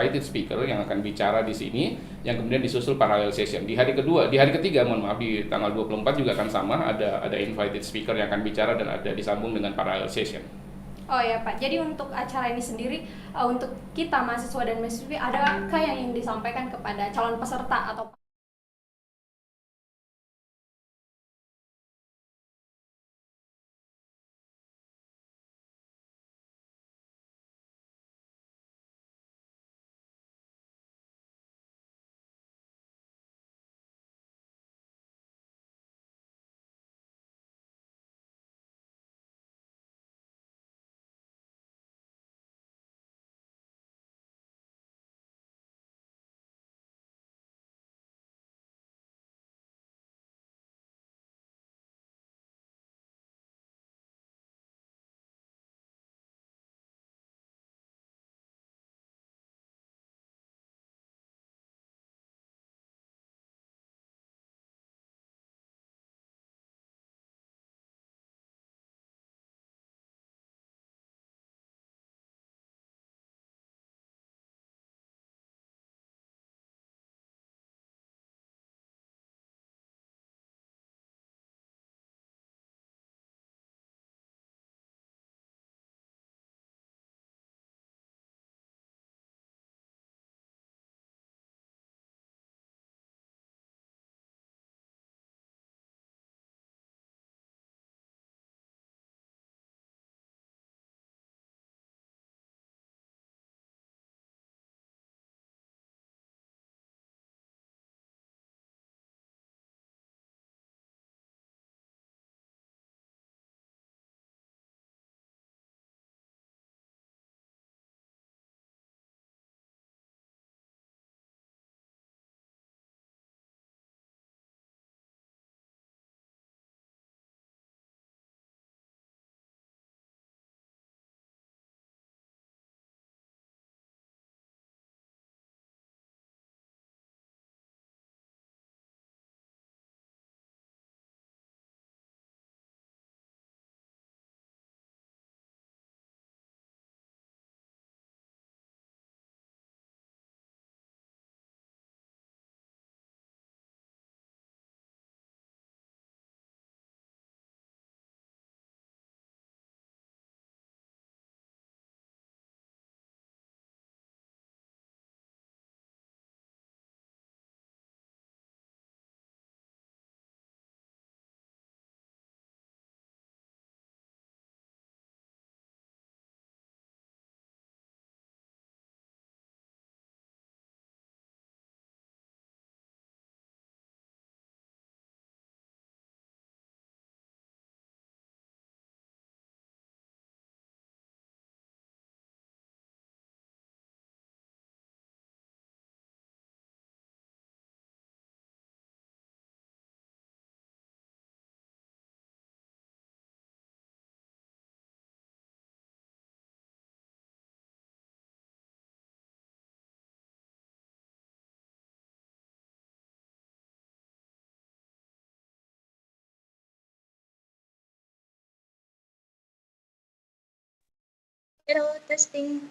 invited speaker yang akan bicara di sini, yang kemudian disusul parallel session. Di hari ketiga, mohon maaf, di tanggal 24 juga akan sama, ada invited speaker yang akan bicara dan ada disambung dengan parallel session. Oh ya Pak, jadi untuk acara ini sendiri, untuk kita mahasiswa dan mahasiswi, adakah yang ingin disampaikan kepada calon peserta atau Hello, testing.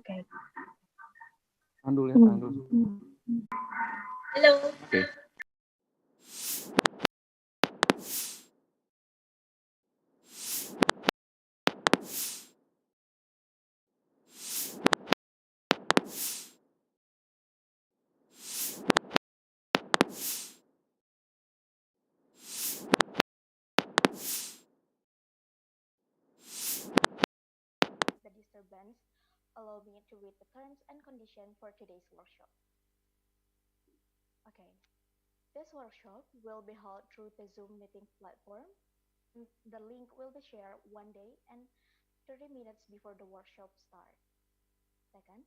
Okay. Andul ya, andul. Hello. Oke. The disturbance, allow me to read the terms and conditions for today's workshop. Okay, this workshop will be held through the Zoom meeting platform. The link will be shared one day and 30 minutes before the workshop starts. Second,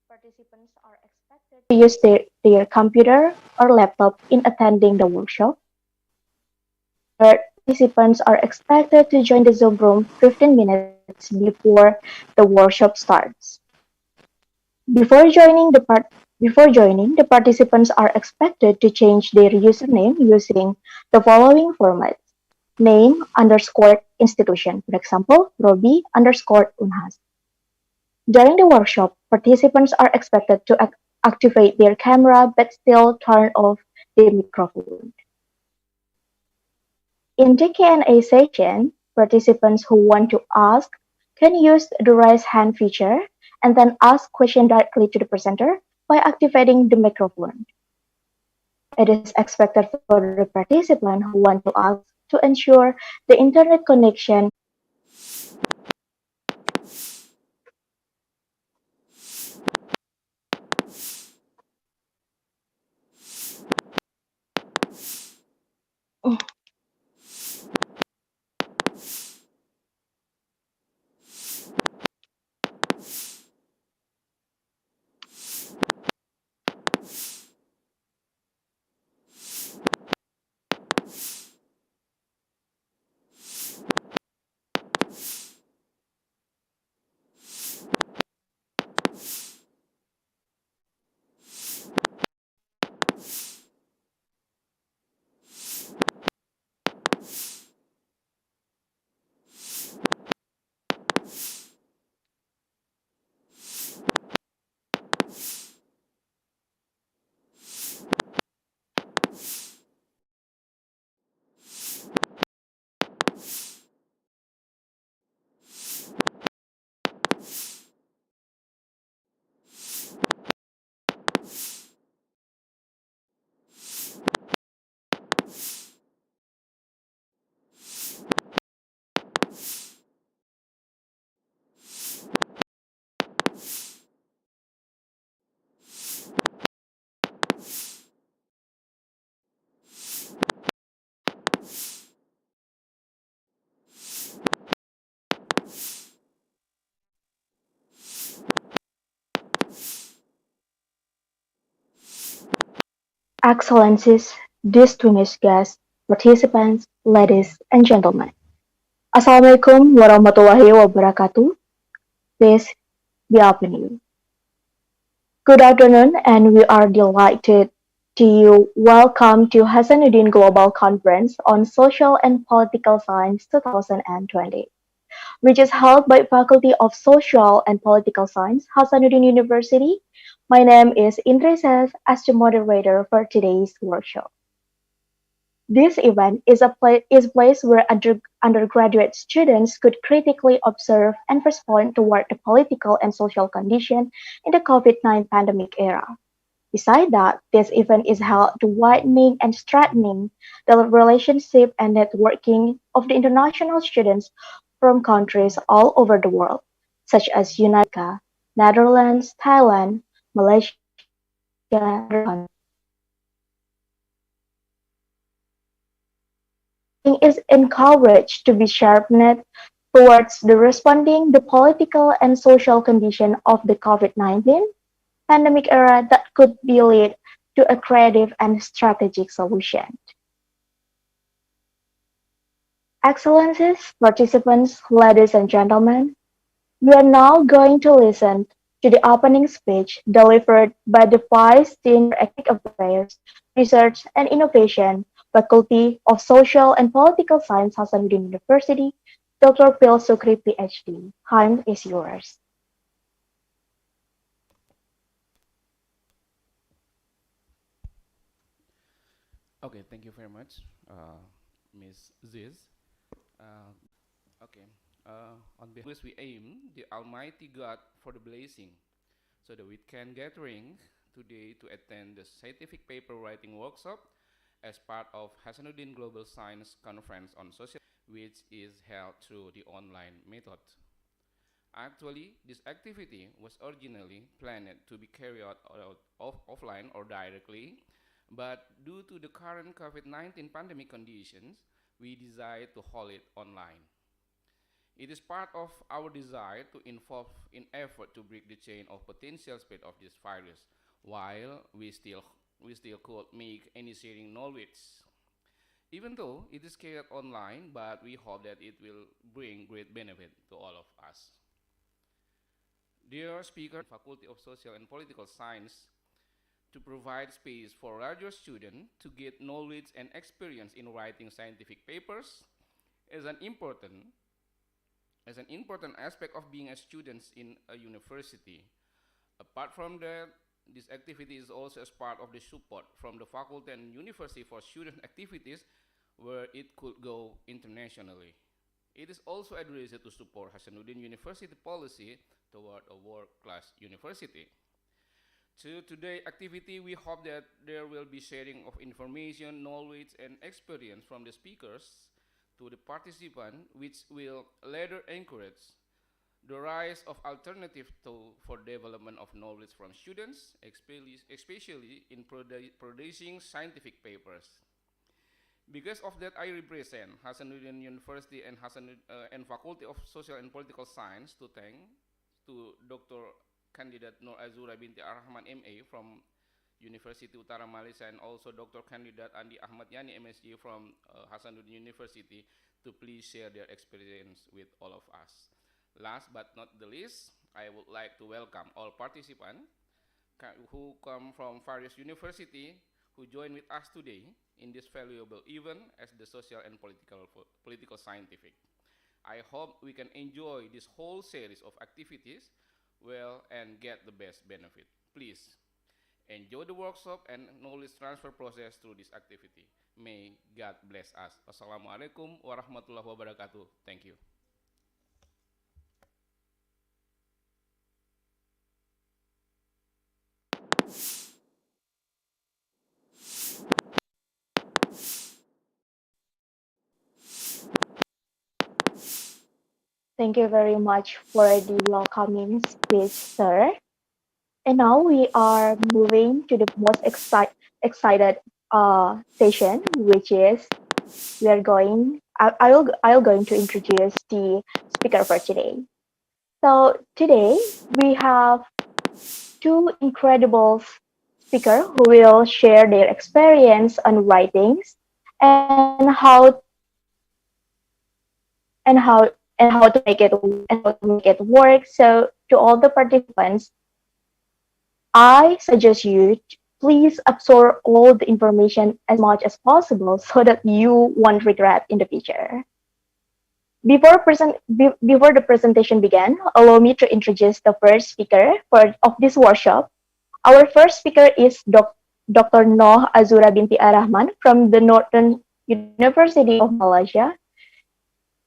participants are expected to use their computer or laptop in attending the workshop. Third, participants are expected to join the Zoom room 15 minutes before the workshop starts. Before joining, the participants are expected to change their username using the following formats: name underscore institution, for example, Robi underscore Unhas. During the workshop, participants are expected to activate their camera but still turn off the microphone. In the Q&A session, participants who want to ask can use the raise hand feature and then ask question directly to the presenter by activating the microphone. It is expected for the participant who want to ask to ensure the internet connection. Excellencies, distinguished guests, participants, ladies and gentlemen. Assalamualaikum warahmatullahi wabarakatuh. Peace be upon you. Good afternoon, and we are delighted to you welcome to Hasanuddin Global Conference on Social and Political Science 2020, which is held by Faculty of Social and Political Science, Hasanuddin University. My name is Indra as the moderator for today's workshop. This event is a place where undergraduate students could critically observe and respond toward the political and social condition in the COVID-19 pandemic era. Beside that, this event is held to widening and strengthening the relationship and networking of the international students from countries all over the world, such as United States of America, Netherlands, Thailand, Malaysia, and other countries. Funding is encouraged to be sharpened towards the responding the political and social condition of the COVID-19 pandemic era that could be lead to a creative and strategic solution. Excellencies, participants, ladies and gentlemen, we are now going to listen to the opening speech delivered by the Vice Dean for Economic Affairs, Research and Innovation, Faculty of Social and Political Science, Hasanuddin University, Dr. Phil Sukri, PhD. Time is yours. Okay, thank you very much, Ms. Ziz. Uh, okay, on behalf we aim the Almighty God for the blessing, so that we can gathering today to attend the scientific paper writing workshop as part of Hasanuddin Global Science Conference on Social, which is held through the online method. Actually, this activity was originally planned to be carried out offline or directly, but due to the current COVID-19 pandemic conditions, we decided to hold it online. It is part of our desire to involve in effort to break the chain of potential spread of this virus, while we still could make any sharing knowledge. Even though it is carried online, but we hope that it will bring great benefit to all of us. Dear speaker, Faculty of Social and Political Science, to provide space for larger students to get knowledge and experience in writing scientific papers is an important aspect of being a student in a university. Apart from that, this activity is also as part of the support from the faculty and university for student activities where it could go internationally. It is also addressed to support Hasanuddin University policy toward a world-class university. To today's activity, we hope that there will be sharing of information, knowledge, and experience from the speakers to the participants, which will later encourage the rise of alternative tools for development of knowledge from students, especially in producing scientific papers. Because of that, I represent Hasanuddin University and Faculty of Social and Political Science to thank to Dr. Candidate Nur Azura binti Arrahman MA from University Utara Malaysia and also Dr. Candidate Andi Ahmad Yani MSc from Hasanuddin University to please share their experience with all of us. Last but not the least, I would like to welcome all participants who come from various universities who join with us today in this valuable event as the social and political scientific. I hope we can enjoy this whole series of activities well and get the best benefit. Please enjoy the workshop and knowledge transfer process through this activity. May God bless us. Wassalamualaikum warahmatullahi wabarakatuh. Thank you. Thank you very much for the welcoming speech, sir. And now we are moving to the most excited session, which is we are going. I'll going to introduce the speaker for today. So today we have two incredible speakers who will share their experience on writings and how to make it work. So to all the participants, I suggest you to please absorb all the information as much as possible so that you won't regret in the future. Before the presentation began, allow me to introduce the first speaker of this workshop. Our first speaker is Dr. Noh Azura binti Arrahman from the Northern University of Malaysia.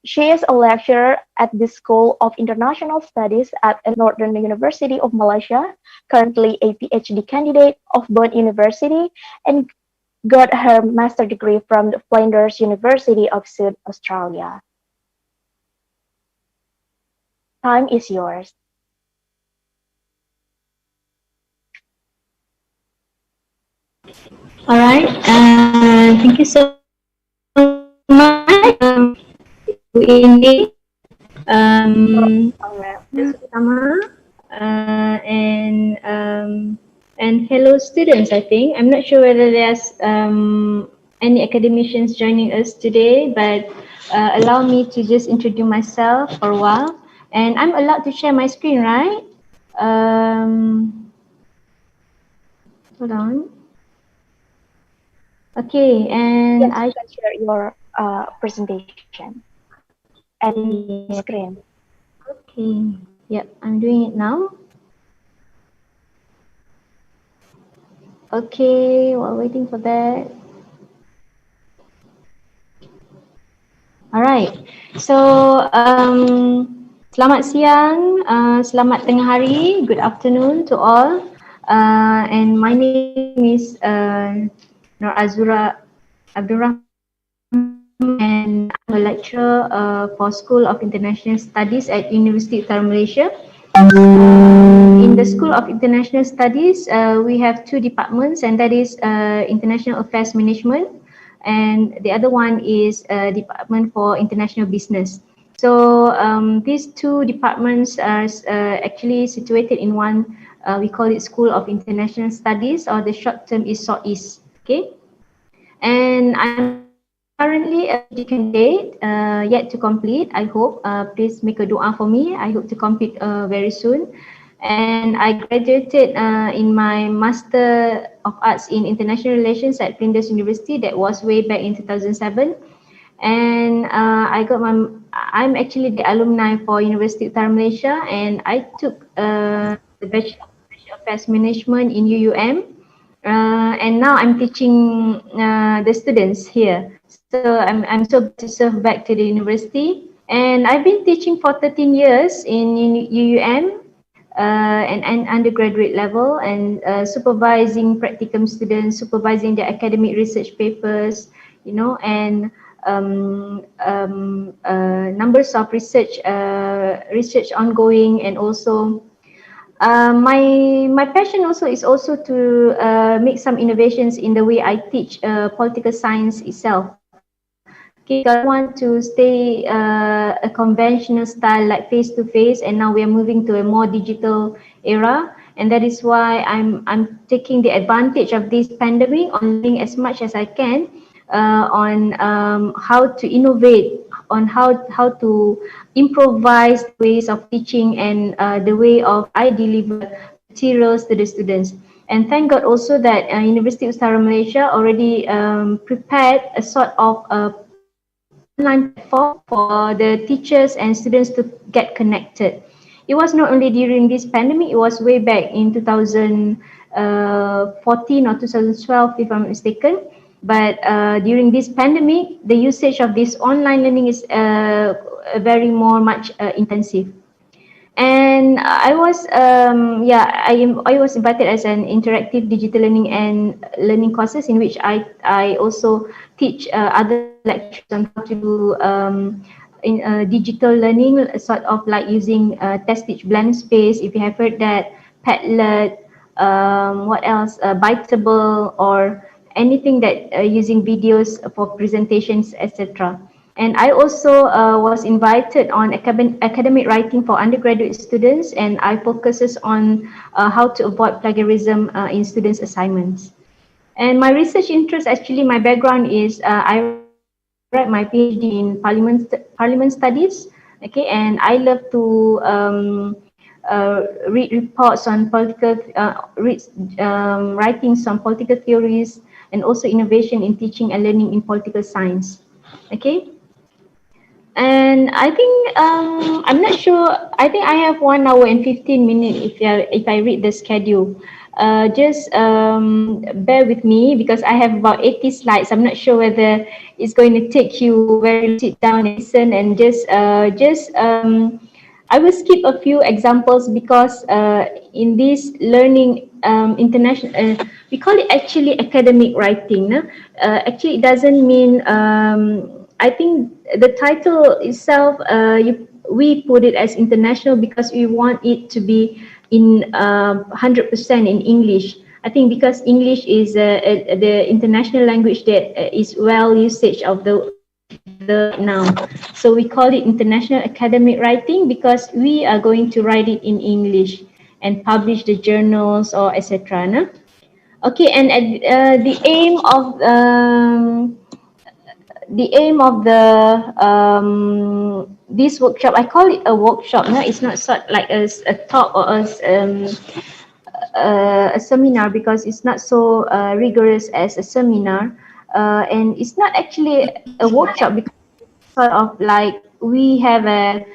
She is a lecturer at the School of International Studies at Northern University of Malaysia, currently a PhD candidate of Bond University, and got her master degree from the Flinders University of South Australia. Time is yours. All right. Thank you so much, Bu Indi. Pertama, and hello students. I think I'm not sure whether there's any academicians joining us today, but allow me to just introduce myself for a while. And I'm allowed to share my screen, right? Hold on. Okay, and Yes, you can share your presentation and screen. okay. Yep, I'm doing it now. Okay, while waiting for that. Alright, so selamat siang, selamat tengah hari, good afternoon to all. And my name is Nur Azura Abdurrahman, and I'm a lecturer for School of International Studies at University Utara Malaysia. In the School of International Studies, we have two departments, and that is International Affairs Management, and the other one is Department for International Business. So these two departments are actually situated in one, we call it School of International Studies, or the short term is SOIS. Okay, and I'm currently a PhD candidate yet to complete. I hope, please make a dua for me. I hope to complete very soon. And I graduated in my Master of Arts in International Relations at Flinders University. That was way back in 2007. And I'm actually the alumni for University Utara Malaysia, and I took the Bachelor of Affairs Management in UUM. And now I'm teaching the students here. So I'm so glad to serve back to the university. And I've been teaching for 13 years in UUM and undergraduate level, and supervising practicum students, supervising their academic research papers, you know, and numbers of research ongoing, and also my passion also is also to make some innovations in the way I teach political science itself. Okay, because I don't want to stay a conventional style like face to face, and now we are moving to a more digital era, and that is why I'm taking the advantage of this pandemic on learning as much as I can on how to innovate, on how to improvise ways of teaching, and the way of I deliver materials to the students. And thank God also that University of Utara Malaysia already prepared a sort of online platform for the teachers and students to get connected. It was not only during this pandemic, it was way back in 2014 or 2012, if I'm mistaken. But during this pandemic, the usage of this online learning is very much intensive. And I was I was invited as an interactive digital learning and learning courses, in which I also teach other lectures on how to do in digital learning, sort of like using test teach blank space, if you have heard that, Padlet, what else, Biteable, or anything that using videos for presentations, etc. And I also was invited on academic writing for undergraduate students, and I focuses on how to avoid plagiarism in students' assignments. And my research interest, actually my background is I write my PhD in Parliament Studies, okay, and I love to read reports on political, writings on political theories, and also innovation in teaching and learning in political science, okay. And I think I'm not sure. I think I have 1 hour and 15 minutes if I read the schedule. just bear with me because I have about 80 slides. I'm not sure whether it's going to take you very long to sit down and listen, and I will skip a few examples because in this learning international, we call it actually academic writing. No? Actually, it doesn't mean, I think the title itself, we put it as international because we want it to be in 100% in English. I think because English is the international language that is well usage of the now. So we call it international academic writing because we are going to write it in English and publish the journals or etc. No? Okay, and the aim of the this workshop, I call it a workshop. No, it's not sort like a talk or a seminar because it's not so rigorous as a seminar, and it's not actually a workshop because sort of like we have a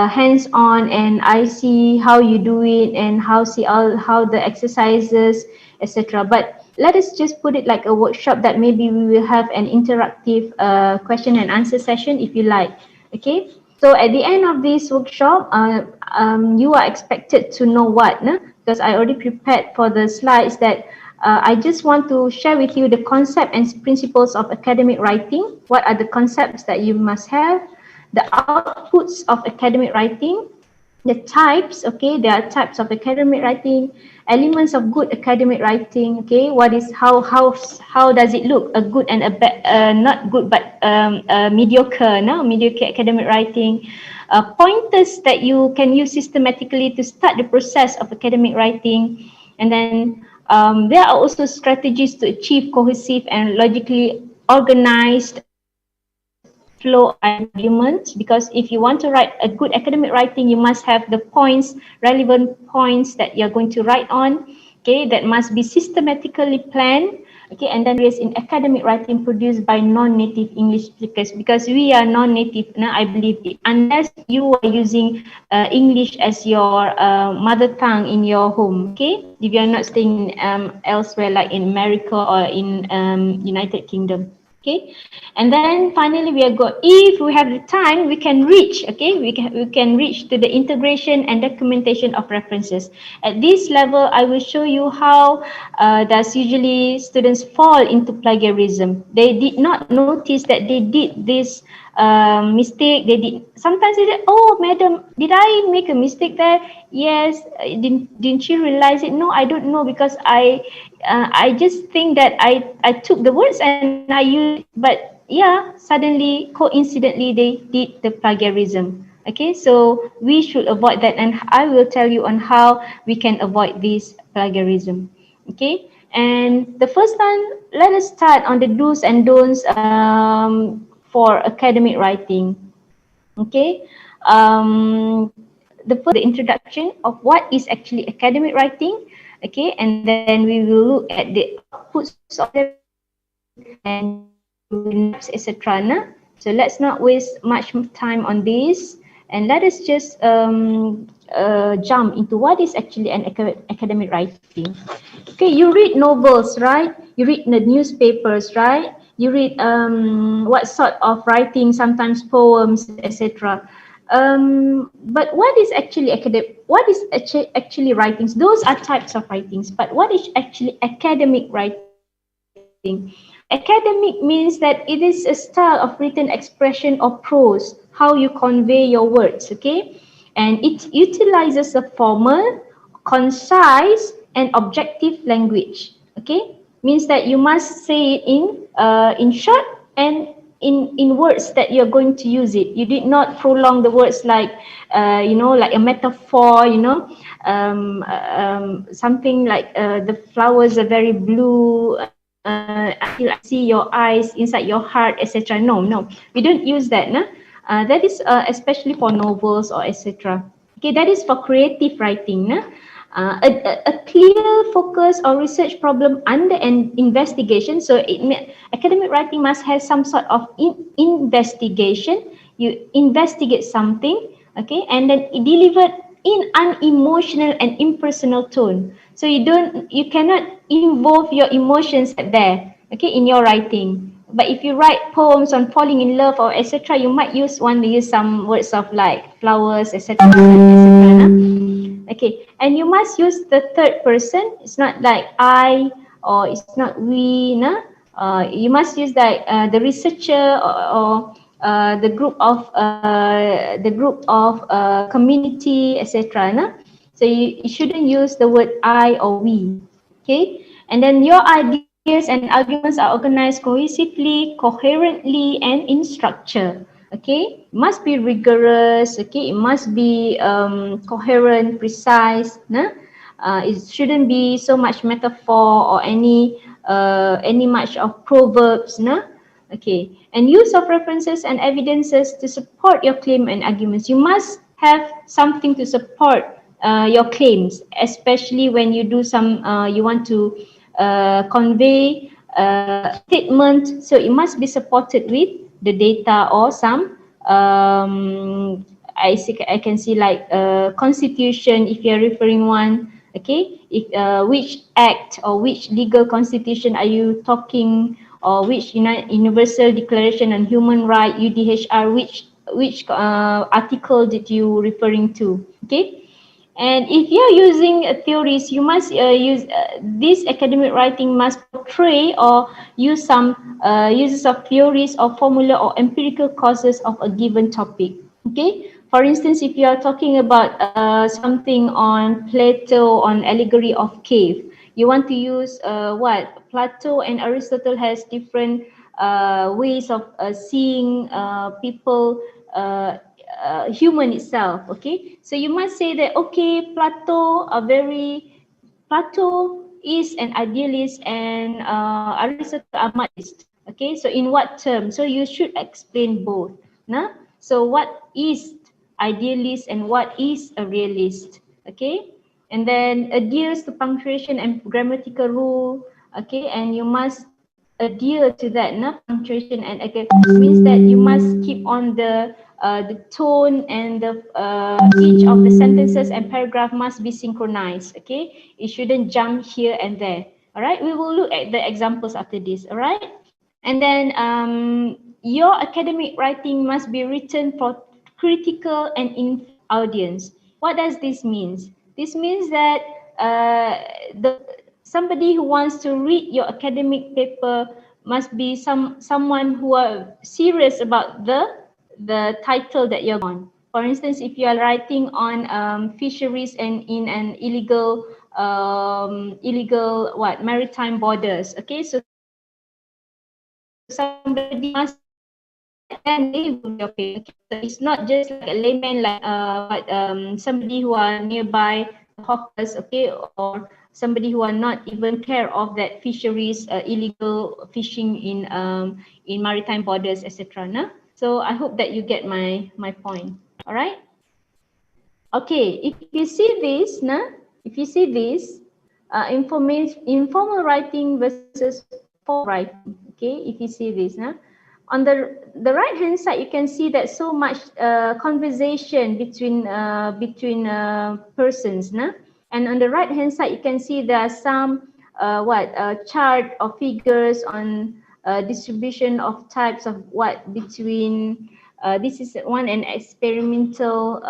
hands-on and I see how you do it and how the exercises etc. But let us just put it like a workshop that maybe we will have an interactive question and answer session if you like. Okay, so at the end of this workshop, you are expected to know what, no? Because I already prepared for the slides that I just want to share with you the concept and principles of academic writing. What are the concepts that you must have? The outputs of academic writing, the types, okay, there are types of academic writing, elements of good academic writing, okay, how does it look, a good and a bad, not good but mediocre, no, mediocre academic writing, pointers that you can use systematically to start the process of academic writing, and then there are also strategies to achieve cohesive and logically organized flow arguments, because if you want to write a good academic writing, you must have the points, relevant points that you're going to write on, okay, that must be systematically planned, okay, and then in academic writing produced by non-native English speakers, because we are non-native, no, I believe it, unless you are using English as your mother tongue in your home, okay, if you're not staying elsewhere like in America or in United Kingdom. Okay, and then finally we are if we have the time, we can reach, okay, we can reach to the integration and documentation of references. At this level, I will show you how does usually students fall into plagiarism. They did not notice that they did this mistake. Sometimes they said, oh madam, did I make a mistake there? Yes. Didn't you realize it? No, I don't know, because I just think that I took the words and I used, but yeah, suddenly coincidentally they did the plagiarism. Okay, so we should avoid that, and I will tell you on how we can avoid this plagiarism. Okay, and the first one, let us start on the do's and don'ts for academic writing. Okay, the introduction of what is actually academic writing. Okay, and then we will look at the outputs of the and etc. So let's not waste much time on this, and let us just jump into what is actually an academic writing. Okay, you read novels, right? You read the newspapers, right? You read what sort of writing, sometimes poems, etc. But what is actually academic? What is actually writings? Those are types of writings. But what is actually academic writing? Academic means that it is a style of written expression or prose, how you convey your words, okay? And it utilizes a formal, concise, and objective language, okay? Means that you must say it in short and in words that you're going to use it. You did not prolong the words like, like a metaphor, something like the flowers are very blue, until I see your eyes inside your heart, etc. No, we don't use that. No? That is especially for novels or etc. Okay, that is for creative writing. No? A clear focus or research problem under an investigation. So academic writing must have some sort of investigation. You investigate something, okay, and then delivered in unemotional and impersonal tone. So you cannot involve your emotions there, okay, in your writing. But if you write poems on falling in love or etc., you might want to use some words of like flowers, etc., etc. Okay, and you must use the third person. It's not like I or it's not we. You must use like the researcher or the group of community, etc. So you shouldn't use the word I or we. Okay, and then your ideas and arguments are organized cohesively, coherently, and in structure. Okay, it must be rigorous. Okay, it must be coherent, precise. It shouldn't be so much metaphor or any much of proverbs. Okay, and use of references and evidences to support your claim and arguments. You must have something to support your claims, especially when you do you want to convey statement. So it must be supported with the data or some I can see like constitution if you're referring one. Okay, if which act or which legal constitution are you talking, or which Universal Declaration on Human Rights UDHR, which article did you referring to? Okay, and if you're using theories, you must use this academic writing must portray or use some uses of theories or formula or empirical causes of a given topic. Okay, for instance, if you are talking about something on Plato, on allegory of cave, you want to use what Plato and Aristotle has different ways of seeing people, human itself. Okay, so you must say that okay, Plato is an idealist and Aristotle a materialist. Okay, so in what term? So you should explain both. So what is idealist and what is a realist? Okay, and then adheres to punctuation and grammatical rule. Okay, and you must adhere to that. Punctuation and again means that you must keep on the tone and the each of the sentences and paragraph must be synchronized. Okay, it shouldn't jump here and there. All right, we will look at the examples after this. All right, and then your academic writing must be written for critical and in audience. What does this mean? This means that the somebody who wants to read your academic paper must be someone who are serious about the title that you're on. For instance, if you are writing on fisheries and in an illegal maritime borders, okay, so somebody must then they will be okay. So it's not just like a layman like somebody who are nearby hawkers, okay, or somebody who are not even care of that fisheries, illegal fishing in maritime borders, etc. So I hope that you get my point. All right. Okay, if you see this, informal writing versus formal writing. Okay, if you see this, on the right hand side, you can see that so much conversation between persons, and on the right hand side, you can see there are some chart or figures on distribution of types of between. This is an experimental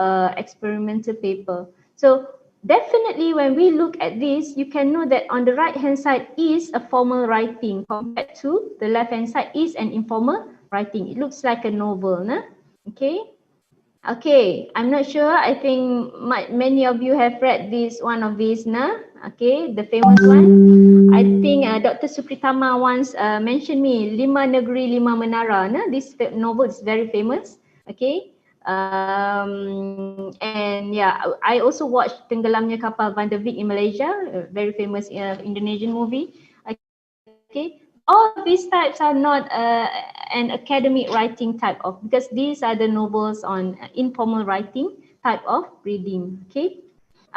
paper. So definitely when we look at this, you can know that on the right hand side is a formal writing compared to the left hand side is an informal writing. It looks like a novel. Okay. Okay, I'm not sure. I think many of you have read one of these, okay, the famous one. I think Dr. Supritama once mentioned me, Lima Negeri Lima Menara. This novel is very famous. Okay, and yeah, I also watched Tenggelamnya Kapal Van der Wijk in Malaysia, a very famous Indonesian movie. Okay, all of these types are not an academic writing type of, because these are the novels on informal writing type of reading. Okay.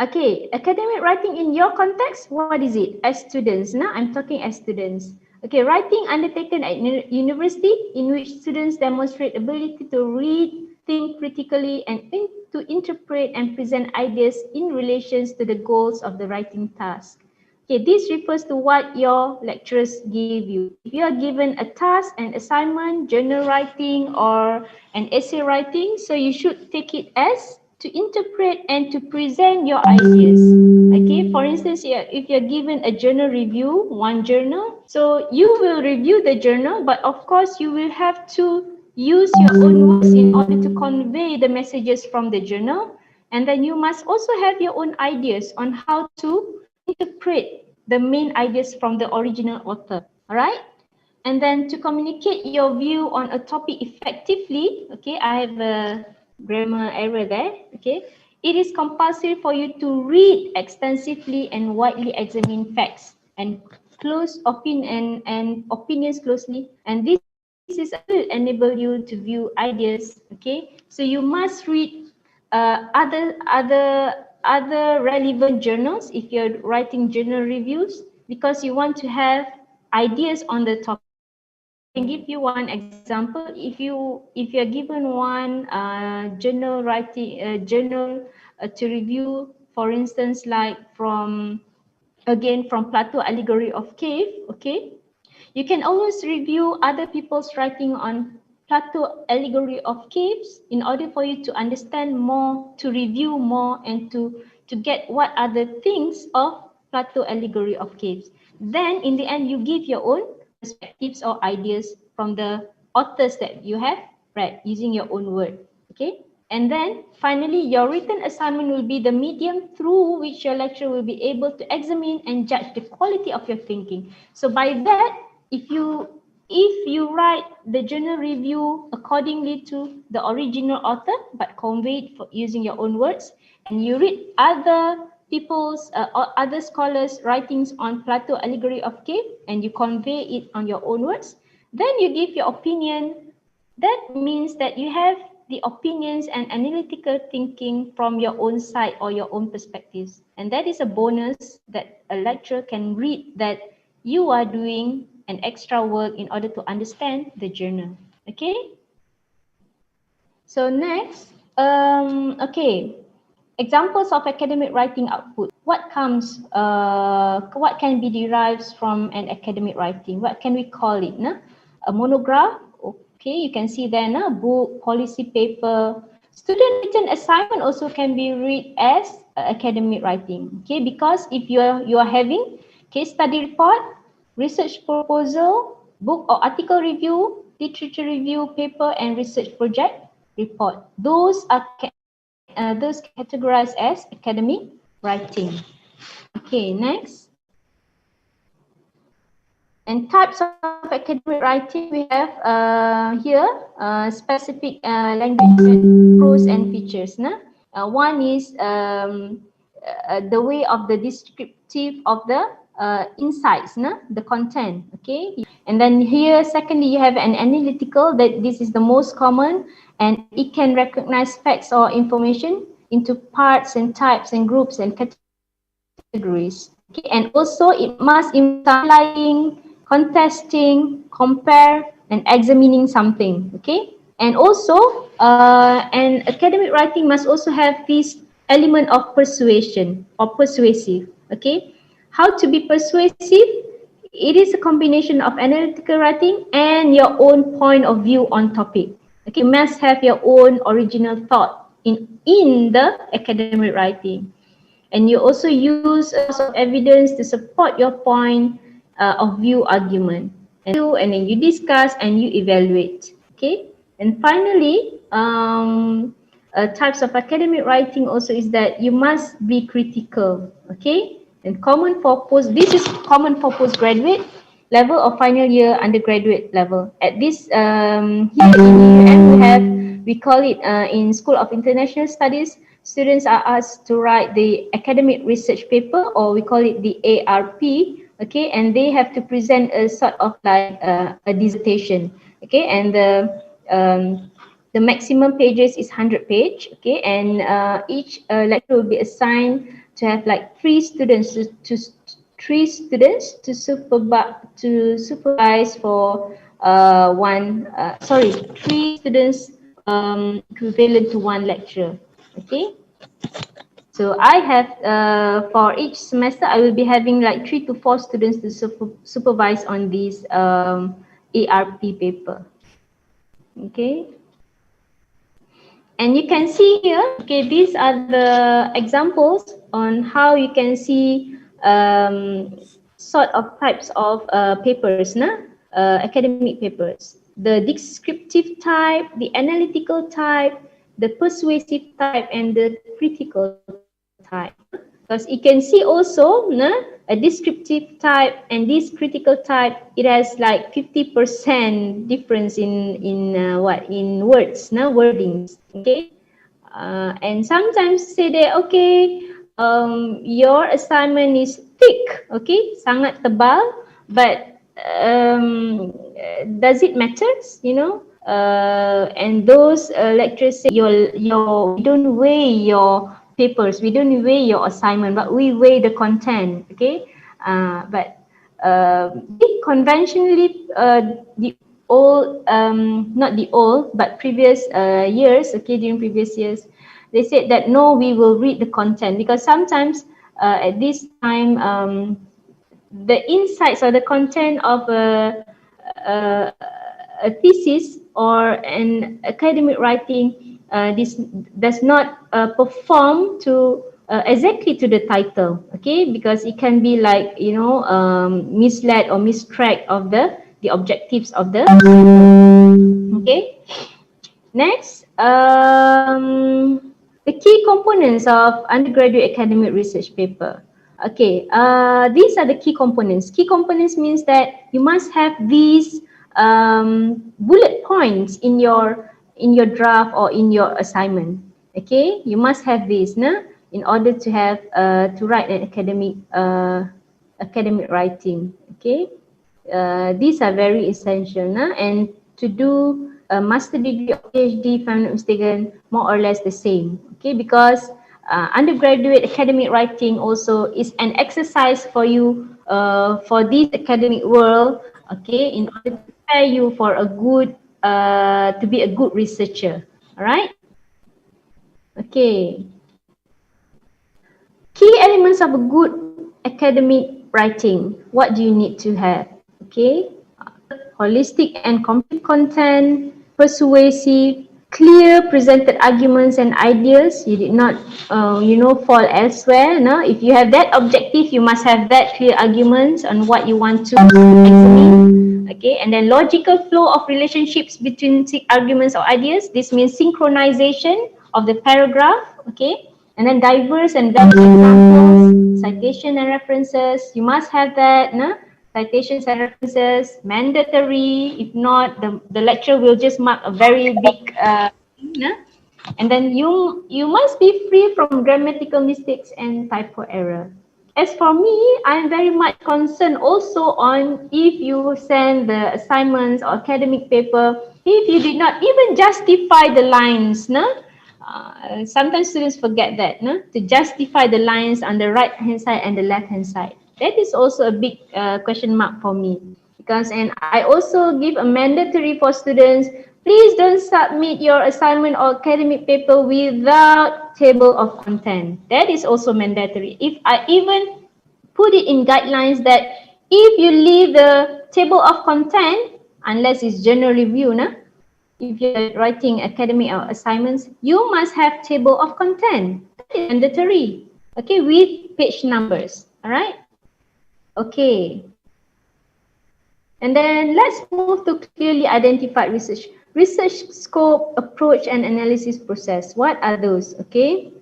Okay, academic writing in your context, what is it? As students, I'm talking as students. Okay, writing undertaken at university in which students demonstrate ability to read, think critically and to interpret and present ideas in relation to the goals of the writing task. Okay, this refers to what your lecturers give you. If you are given a task, an assignment, journal writing, or an essay writing, so you should take it as to interpret and to present your ideas. Okay, for instance, if you're given a journal review, one journal, so you will review the journal, but of course you will have to use your own words in order to convey the messages from the journal. And then you must also have your own ideas on how to interpret the main ideas from the original author. All right? And then to communicate your view on a topic effectively, okay, I have a grammar error there, okay. It is compulsory for you to read extensively and widely examine facts and close opinion and opinions closely. And this will enable you to view ideas, okay. So you must read other relevant journals if you're writing journal reviews, because you want to have ideas on the topic. I can give you one example. If you're given one journal writing journal to review, for instance, like from Plato Allegory of Cave, okay, you can always review other people's writing on Plato Allegory of Caves in order for you to understand more, to review more, and to get what are the things of Plato Allegory of Caves. Then in the end, you give your own perspectives or ideas from the authors that you have read using your own word. Okay. And then finally, your written assignment will be the medium through which your lecturer will be able to examine and judge the quality of your thinking. So by that, if you write the journal review accordingly to the original author, but conveyed using your own words, and you read other people's or other scholars' writings on Plato Allegory of Cave, and you convey it on your own words, then you give your opinion. That means that you have the opinions and analytical thinking from your own side or your own perspectives. And that is a bonus that a lecturer can read, that you are doing an extra work in order to understand the journal. Okay? So next, okay, examples of academic writing output. What can be derived from an academic writing? What can we call it? No? A monograph. Okay, you can see there, no? Book, policy paper. Student written assignment also can be read as academic writing. Okay, because if you are having case study report, research proposal, book or article review, literature review, paper and research project report. Those are those categorized as academic writing. Okay, next. And types of academic writing, we have here specific language and prose and features. One is the way of the descriptive of the insights, the content. Okay, and then here secondly you have an analytical, that this is the most common, and it can recognize facts or information into parts and types and groups and categories. Okay, and also it must analyzing, contesting, compare, and examining something. Okay, and also and academic writing must also have this element of persuasion or persuasive. Okay, how to be persuasive? It is a combination of analytical writing and your own point of view on topic. Okay, you must have your own original thought in the academic writing. And you also use a source of evidence to support your point of view argument. And then you discuss and you evaluate. Okay. And finally, types of academic writing also is that you must be critical. Okay. And this is common for postgraduate level or final year undergraduate level. At this here in UM we call it in School of International Studies, students are asked to write the academic research paper, or we call it the ARP, okay, and they have to present a sort of like a dissertation, okay, and the maximum pages is 100 page, okay, and each lecturer will be assigned to have like three students to supervise for three students equivalent to one lecturer. Okay. So I have for each semester I will be having like 3 to 4 students to supervise on this ARP paper. Okay. And you can see here, okay, these are the examples on how you can see sort of types of papers, academic papers. The descriptive type, the analytical type, the persuasive type, and the critical type. Because you can see also a descriptive type and this critical type, it has like 50% difference in words, wordings. Okay. And sometimes say that okay, your assignment is thick, okay, sangat tebal, but does it matters, and those lecturers say we don't weigh your papers, we don't weigh your assignment, but we weigh the content, okay. But conventionally, the old, not the old, but previous years, okay, during previous years, they said that no, we will read the content, because sometimes at this time, the insights or the content of a, a thesis or an academic writing, this does not perform to exactly to the title, okay, because it can be like misled or mistracked of the objectives of the okay. Next, the key components of undergraduate academic research paper. Okay, these are the key components. Key components means that you must have these bullet points in your draft or in your assignment. Okay, you must have this, in order to have to write an academic writing. Okay, these are very essential, and to do a master degree or PhD, if I'm not mistaken, more or less the same. Okay, because undergraduate academic writing also is an exercise for you for this academic world. Okay, in order to prepare you for a good to be a good researcher. All right. Okay. Key elements of a good academic writing. What do you need to have? Okay. Holistic and complete content, persuasive, clear presented arguments and ideas. You did not, fall elsewhere. No, if you have that objective, you must have that clear arguments on what you want to examine. Okay, and then logical flow of relationships between arguments or ideas. This means synchronization of the paragraph. Okay, and then diverse and valid examples, citation and references. You must have that. No? Citations and references, mandatory. If not, the lecturer will just mark a very big and then you must be free from grammatical mistakes and typo error. As for me, I'm very much concerned also on if you send the assignments or academic paper, if you did not even justify the lines, sometimes students forget that, to justify the lines on the right hand side and the left hand side. That is also a big question mark for me, because, and I also give a mandatory for students, please don't submit your assignment or academic paper without table of content. That is also mandatory. If I even put it in guidelines that if you leave the table of content, unless it's general review, if you're writing academic or assignments, you must have table of content. That is mandatory. Okay, with page numbers. All right. Okay. And then let's move to clearly identified research. Research scope, approach, and analysis process. What are those? Okay.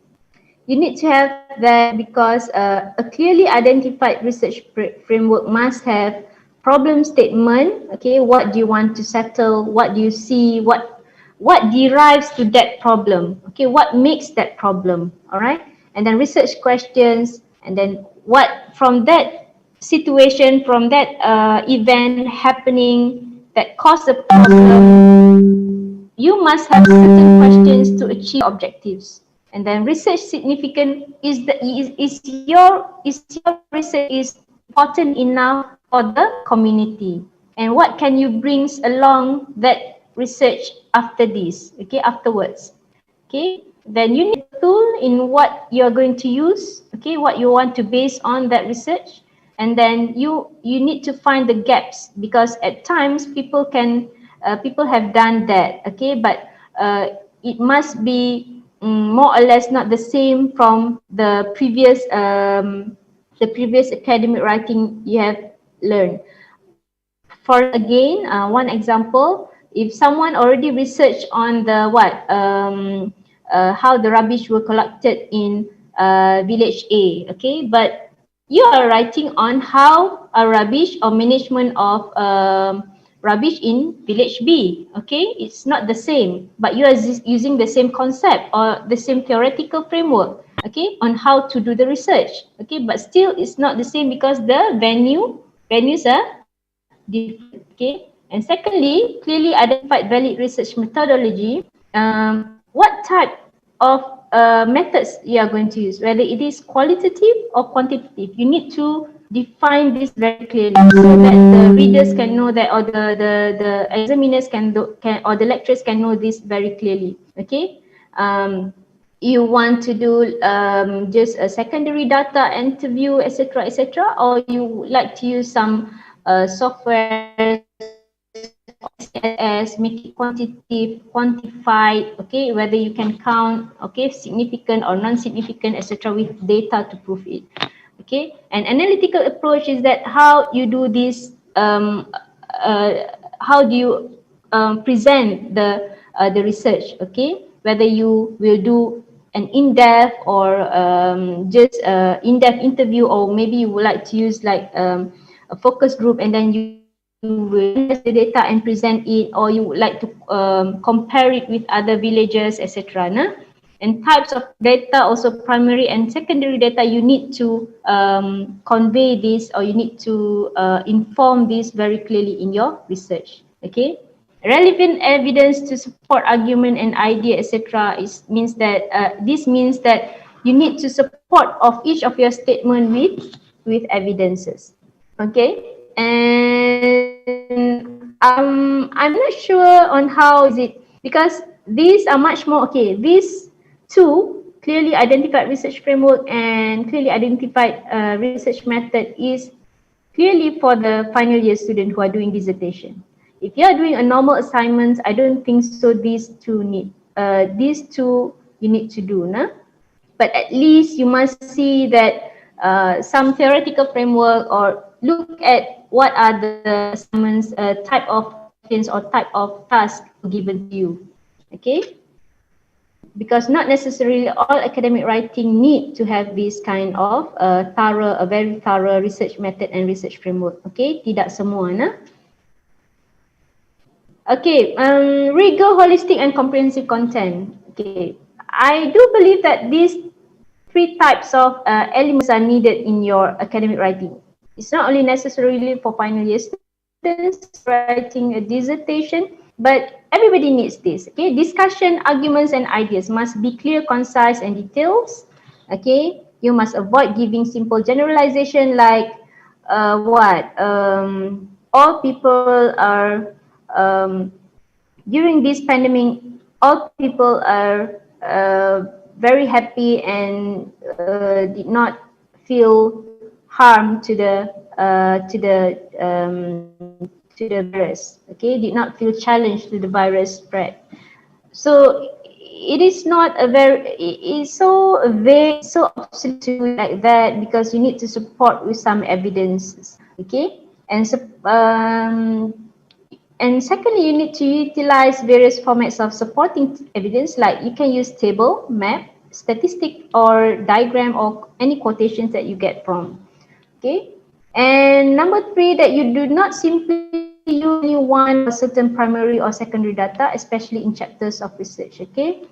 You need to have that because a clearly identified research framework must have problem statement. Okay, what do you want to settle? What do you see? What derives to that problem? Okay, what makes that problem? All right, and then research questions, and then what from that situation, from that event happening that caused the problem, you must have certain questions to achieve objectives. And then research significant is your research is important enough for the community, and what can you bring along that research after this, okay, afterwards. Okay, then you need a tool in what you're going to use, okay, what you want to base on that research. And then you need to find the gaps, because at times people have done that, okay, but it must be more or less not the same from the previous academic writing you have learned. For again, one example, if someone already researched on the how the rubbish were collected in village A, okay, but you are writing on how a rubbish or management of rubbish in village B, okay, it's not the same, but you are using the same concept or the same theoretical framework, okay, on how to do the research, okay, but still it's not the same because the venues are different, okay. And secondly, clearly identified valid research methodology. What type of methods you are going to use, whether it is qualitative or quantitative, you need to define this very clearly so that the readers can know that, or the examiners can or the lecturers can know this very clearly, okay. You want to do just a secondary data interview, etc., or you would like to use some software, as make it quantitative, quantified, okay, whether you can count, okay, significant or non-significant, etc., with data to prove it, okay. An analytical approach is that how you do this, how do you present the research, okay, whether you will do an in-depth or just in-depth interview, or maybe you would like to use like a focus group and then you will analyze the data and present it, or you would like to compare it with other villages, etc. Nah? And types of data, also primary and secondary data, you need to convey this, or you need to inform this very clearly in your research, okay. Relevant evidence to support argument and idea, etc. Means that this means that you need to support of each of your statement with evidences, okay. And I'm not sure on how is it, because these are much more, okay, these two clearly identified research framework and clearly identified research method is clearly for the final year student who are doing dissertation. If you are doing a normal assignment, I don't think so these two you need to do, nah? But at least you must see that some theoretical framework, or look at what are the assignments, type of questions or type of task given to you, okay. Because not necessarily all academic writing need to have this kind of a very thorough research method and research framework, okay. Tidak semua, nah. Okay, rigor, holistic and comprehensive content. Okay, I do believe that these three types of elements are needed in your academic writing. It's not only necessarily for final year students writing a dissertation, but everybody needs this, okay. Discussion, arguments and ideas must be clear, concise and details, okay. You must avoid giving simple generalization like all people are during this pandemic, all people are very happy and did not feel harm to the virus, okay, did not feel challenged to the virus spread. So it is not a very, it is so vague, so obsolete to do it like that, because you need to support with some evidence, okay. And secondly, you need to utilize various formats of supporting evidence, like you can use table, map, statistic or diagram, or any quotations that you get from, okay. And number three, that you do not simply use only one certain primary or secondary data, especially in chapters of research, okay.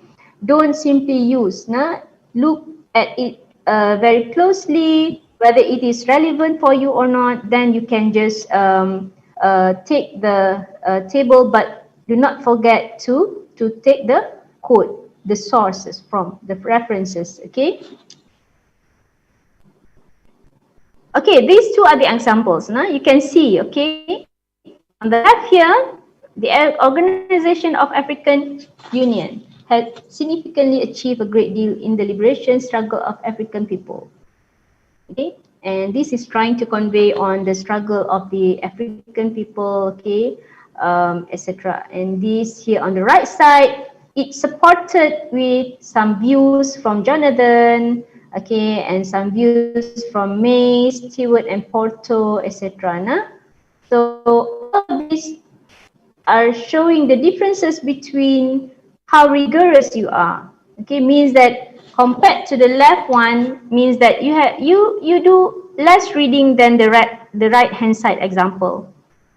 Don't simply use, look at it very closely, whether it is relevant for you or not, then you can just take the table, but do not forget to take the quote, the sources from the references, okay. Okay, these two are the examples. You can see, okay, on the left here, the Organization of African Union. had significantly achieved a great deal in the liberation struggle of African people. Okay, and this is trying to convey on the struggle of the African people, okay, etc. And this here on the right side, it's supported with some views from Jonathan, okay, and some views from May, Stewart, and Porto, etc. So all of these are showing the differences between how rigorous you are. Okay, means that compared to the left one means that you do less reading than the right hand side example.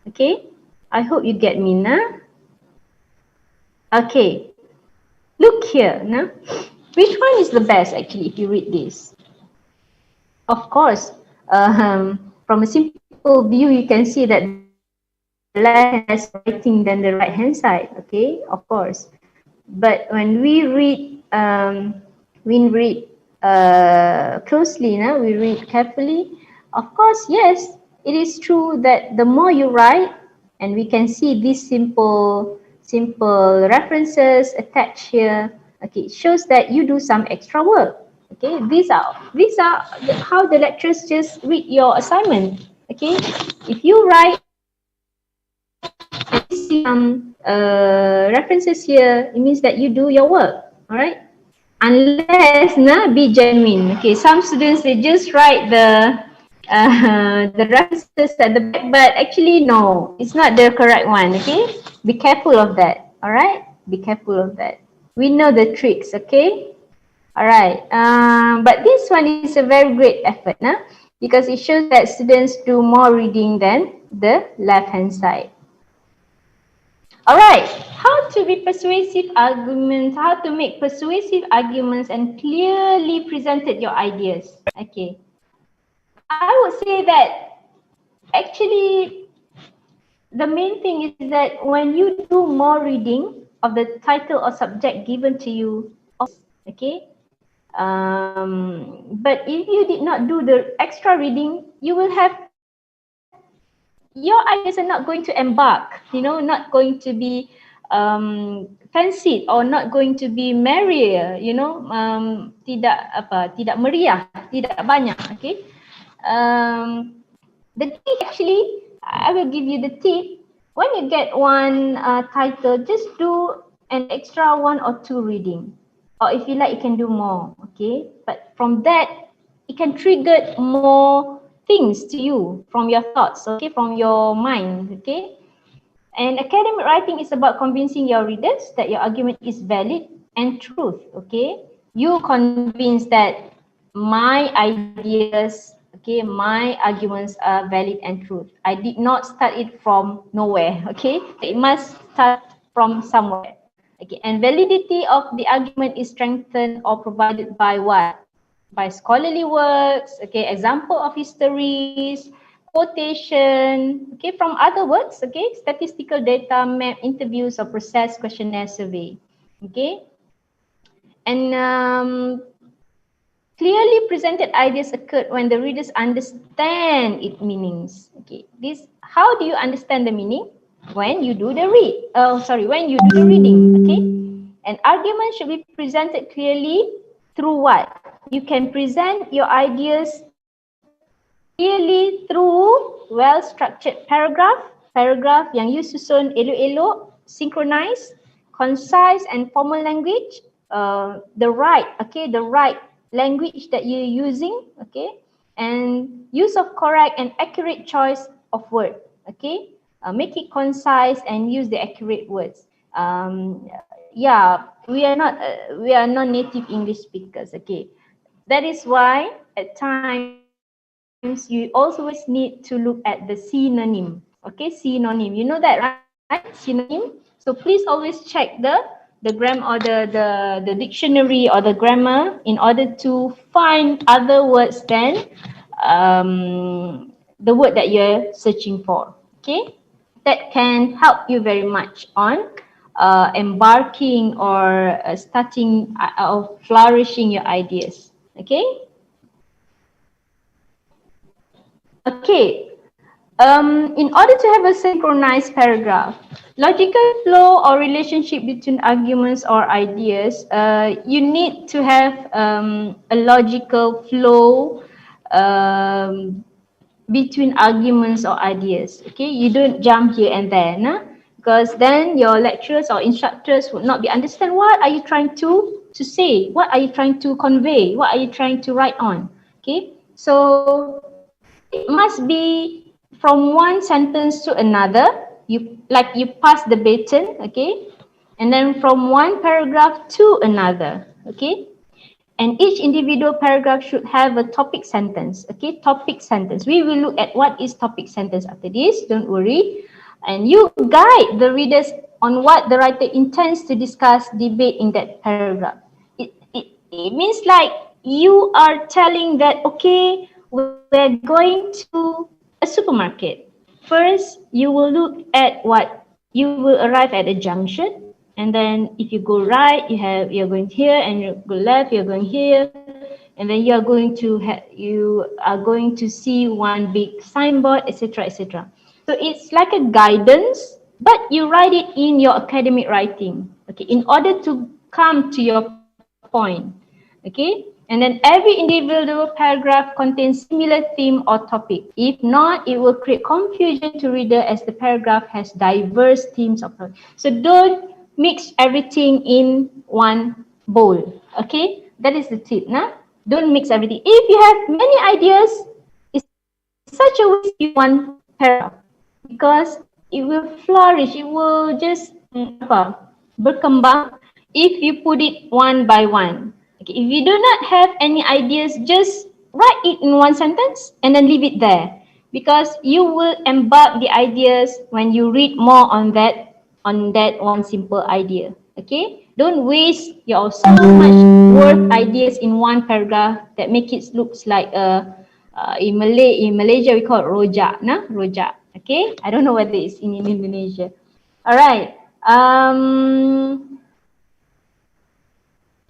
Okay, I hope you get me, Okay, look here, which one is the best actually if you read this? Of course, from a simple view, you can see that the left hand has writing than the right hand side. Okay, of course. But when we read, closely, we read carefully. Of course, yes, it is true that the more you write, and we can see these simple references attached here. Okay, it shows that you do some extra work. Okay, these are how the lecturers just read your assignment. Okay, if you write and see some references here, it means that you do your work. All right, unless be genuine. Okay, some students they just write the references at the back, but actually no, it's not the correct one. Okay, be careful of that. All right, be careful of that. We know the tricks. Okay. All right, but this one is a very great effort, because it shows that students do more reading than the left-hand side. All right, how to be persuasive arguments, how to make persuasive arguments and clearly presented your ideas. Okay, I would say that actually the main thing is that when you do more reading of the title or subject given to you, okay, but if you did not do the extra reading, you will have your ideas are not going to embark, not going to be fancied or not going to be merrier, tidak meriah, tidak banyak. Okay, the tip actually, I will give you the tip. When you get one title, just do an extra 1 or 2 reading, or if you like, you can do more. Okay, but from that, it can trigger more things to you from your thoughts, okay, from your mind. Okay, and academic writing is about convincing your readers that your argument is valid and truth. Okay, you convince that my ideas, okay, my arguments are valid and truth. I did not start it from nowhere. Okay, it must start from somewhere. Okay, and validity of the argument is strengthened or provided by what? By scholarly works, okay, example of histories, quotation, okay, from other works, okay, statistical data, map, interviews, or process questionnaire survey, okay, and clearly presented ideas occurred when the readers understand its meanings. Okay, this, how do you understand the meaning? When you do the when you do the reading. Okay, an argument should be presented clearly through what? You can present your ideas clearly through well-structured paragraph yang you susun elok-elok, synchronized, concise and formal language, the right language that you're using, okay, and use of correct and accurate choice of word, okay, make it concise and use the accurate words. Yeah, we are not native English speakers, okay. That is why at times you always need to look at the synonym. Okay, synonym. You know that, right? Synonym. So please always check the grammar or the dictionary or the grammar in order to find other words than the word that you're searching for. Okay, that can help you very much on embarking or starting or flourishing your ideas. Okay. Okay, In order to have a synchronized paragraph, logical flow or relationship between arguments or ideas, you need to have a logical flow between arguments or ideas. Okay, you don't jump here and there, nah? Because then your lecturers or instructors would not be understand what are you trying to say, what are you trying to convey, what are you trying to write on. Okay, so it must be from one sentence to another. You pass the baton, okay, and then from one paragraph to another, okay. And each individual paragraph should have a topic sentence, okay, topic sentence. We will look at what is topic sentence after this, don't worry. And you guide the readers on what the writer intends to discuss, debate in that paragraph. It means like you are telling that, okay, we're going to a supermarket. First, you will look at what you will arrive at a junction, and then if you go right, you're going here, and you go left, you're going here, and then you are going to see one big signboard, etc., etc. So it's like a guidance, but you write it in your academic writing, okay, in order to come to your point. Okay, and then every individual paragraph contains similar theme or topic. If not, it will create confusion to reader as the paragraph has diverse themes of topic. So don't mix everything in one bowl. Okay, that is the tip. Nah? Don't mix everything. If you have many ideas, it's such a waste in one paragraph because it will flourish. It will just berkembang if you put it one by one. Okay, if you do not have any ideas, just write it in one sentence and then leave it there, because you will embark the ideas when you read more on that one simple idea. Okay, don't waste your so much worth ideas in one paragraph that make it looks like in Malaysia we call it rojak, nah, rojak. Okay, I don't know whether it's in Indonesia. All right.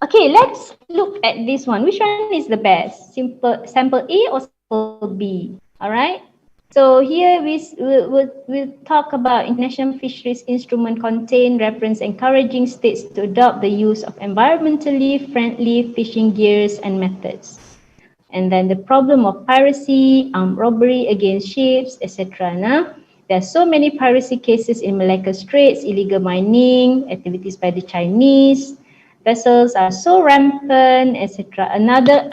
Okay, let's look at this one. Which one is the best? Sample A or sample B? All right. So here we'll talk about International Fisheries Instrument contain reference encouraging states to adopt the use of environmentally friendly fishing gears and methods. And then the problem of piracy, robbery against ships, etc. Nah? There are so many piracy cases in Malacca Straits, illegal mining, activities by the Chinese. Vessels are so rampant, etc.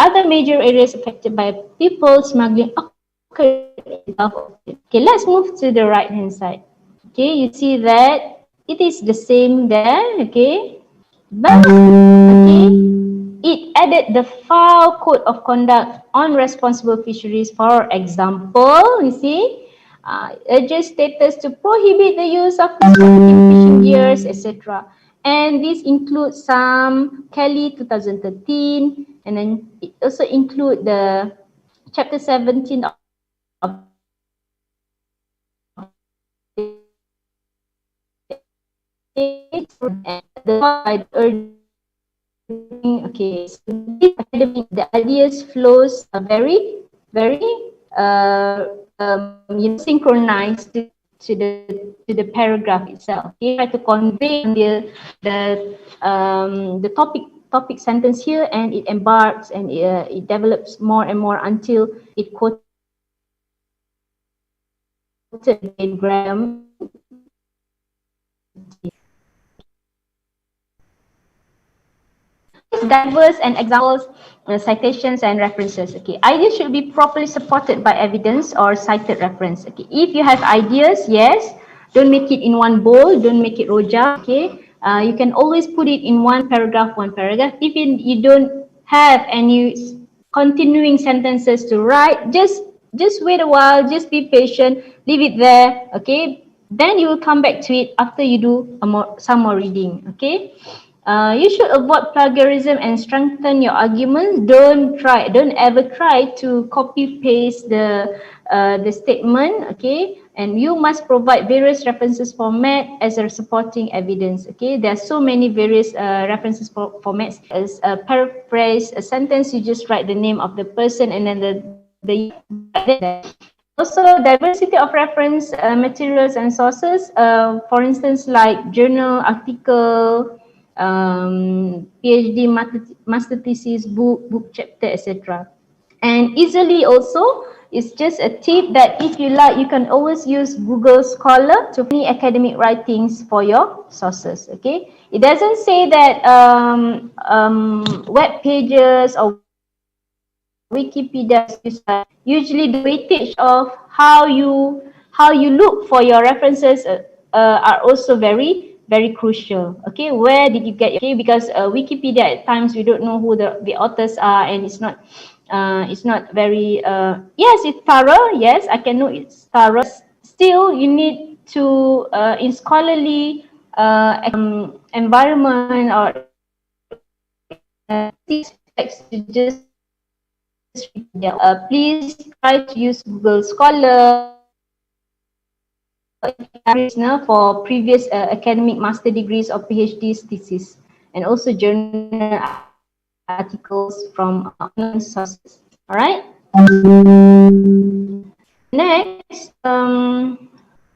Other major areas affected by people smuggling occur in the Gulf of Aden. Okay, let's move to the right hand side. Okay, you see that it is the same there. Okay, but okay, it added the FAO Code of Conduct on Responsible Fisheries. For example, you see, urges status to prohibit the use of fishing gears, etc. And this includes some Kelly 2013, and then it also include the chapter 17 of okay, so this academic, the ideas flows are very synchronized to the paragraph itself. You try to convey the topic sentence here, and it embarks and it develops more and more until it quoted in Graham. Diverse and examples, citations and references. Okay, ideas should be properly supported by evidence or cited reference. Okay, if you have ideas, yes, don't make it in one bowl, don't make it rojak. Okay, you can always put it in one paragraph. If you don't have any continuing sentences to write, just wait a while, just be patient, leave it there. Okay, then you will come back to it after you do some more reading. Okay. You should avoid plagiarism and strengthen your argument. Don't ever try to copy paste the statement. Okay, and you must provide various references format as a supporting evidence. Okay, there are so many various references formats. As a paraphrase a sentence, you just write the name of the person and then the also diversity of reference materials and sources, for instance, like journal, article, PhD, master thesis, book chapter, etc. And easily also, it's just a tip that if you like, you can always use Google Scholar to find any academic writings for your sources. Okay, it doesn't say that web pages or Wikipedia is used. Usually the weightage of how you look for your references are also very crucial. Okay, where did you get your, okay, because Wikipedia at times we don't know who the authors are, and it's not very yes, it's thorough. Yes, I can know it's thorough. Still, you need to in scholarly environment or to just please try to use Google Scholar for previous academic master degrees or PhD thesis, and also journal articles from online sources. All right. Next,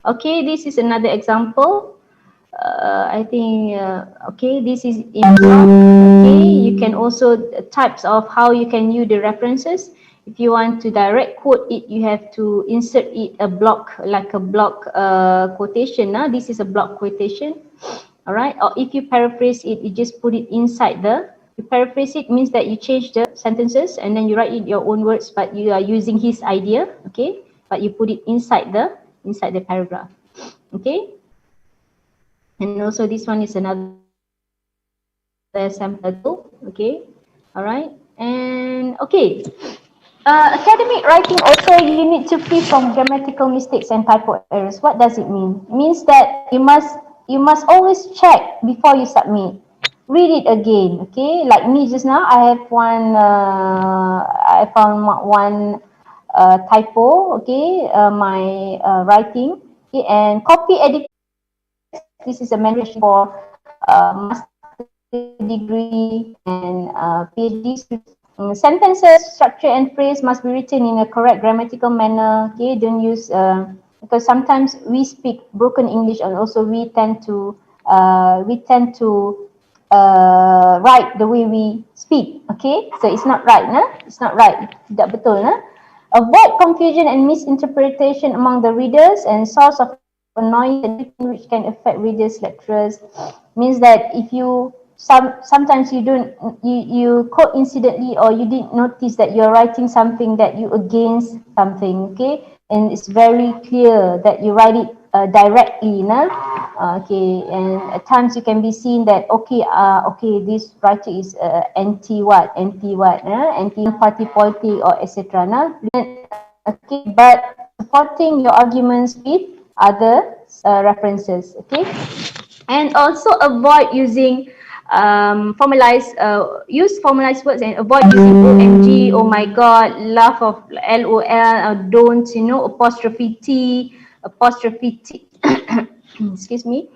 okay, this is another example. I think okay, this is in okay. You can also types of how you can use the references. If you want to direct quote it, you have to insert it a block, like a block quotation. Now this is a block quotation. All right. Or if you paraphrase it, you just put it inside the. You paraphrase it means that you change the sentences and then you write it your own words, but you are using his idea. Okay. But you put it inside the paragraph. Okay. And also this one is another sample. Okay. All right. And okay. Academic writing also, you need to free from grammatical mistakes and typo errors. What does it mean? It means that you must always check before you submit. Read it again. Okay. Like me just now, I have one. I found one typo. Okay. My writing. Okay, and copy edit. This is a mandatory for master degree and PhD students. Sentences, structure and phrase must be written in a correct grammatical manner. Okay, don't use because sometimes we speak broken English, and also we tend to write the way we speak. Okay, so it's not right, nah? It's not right. Tidak betul, nah? Avoid confusion and misinterpretation among the readers, and source of annoyance which can affect readers, lecturers. Means that if you sometimes you coincidentally or you didn't notice that you're writing something that you against something, okay, and it's very clear that you write it directly, nah? Okay, and at times you can be seen that okay, this writer is anti party politic or etc. Nah? Okay, but supporting your arguments with other references. Okay, and also avoid using use formalized words, and avoid using OMG, oh my god, laugh of LOL, or don't, apostrophe T, excuse me,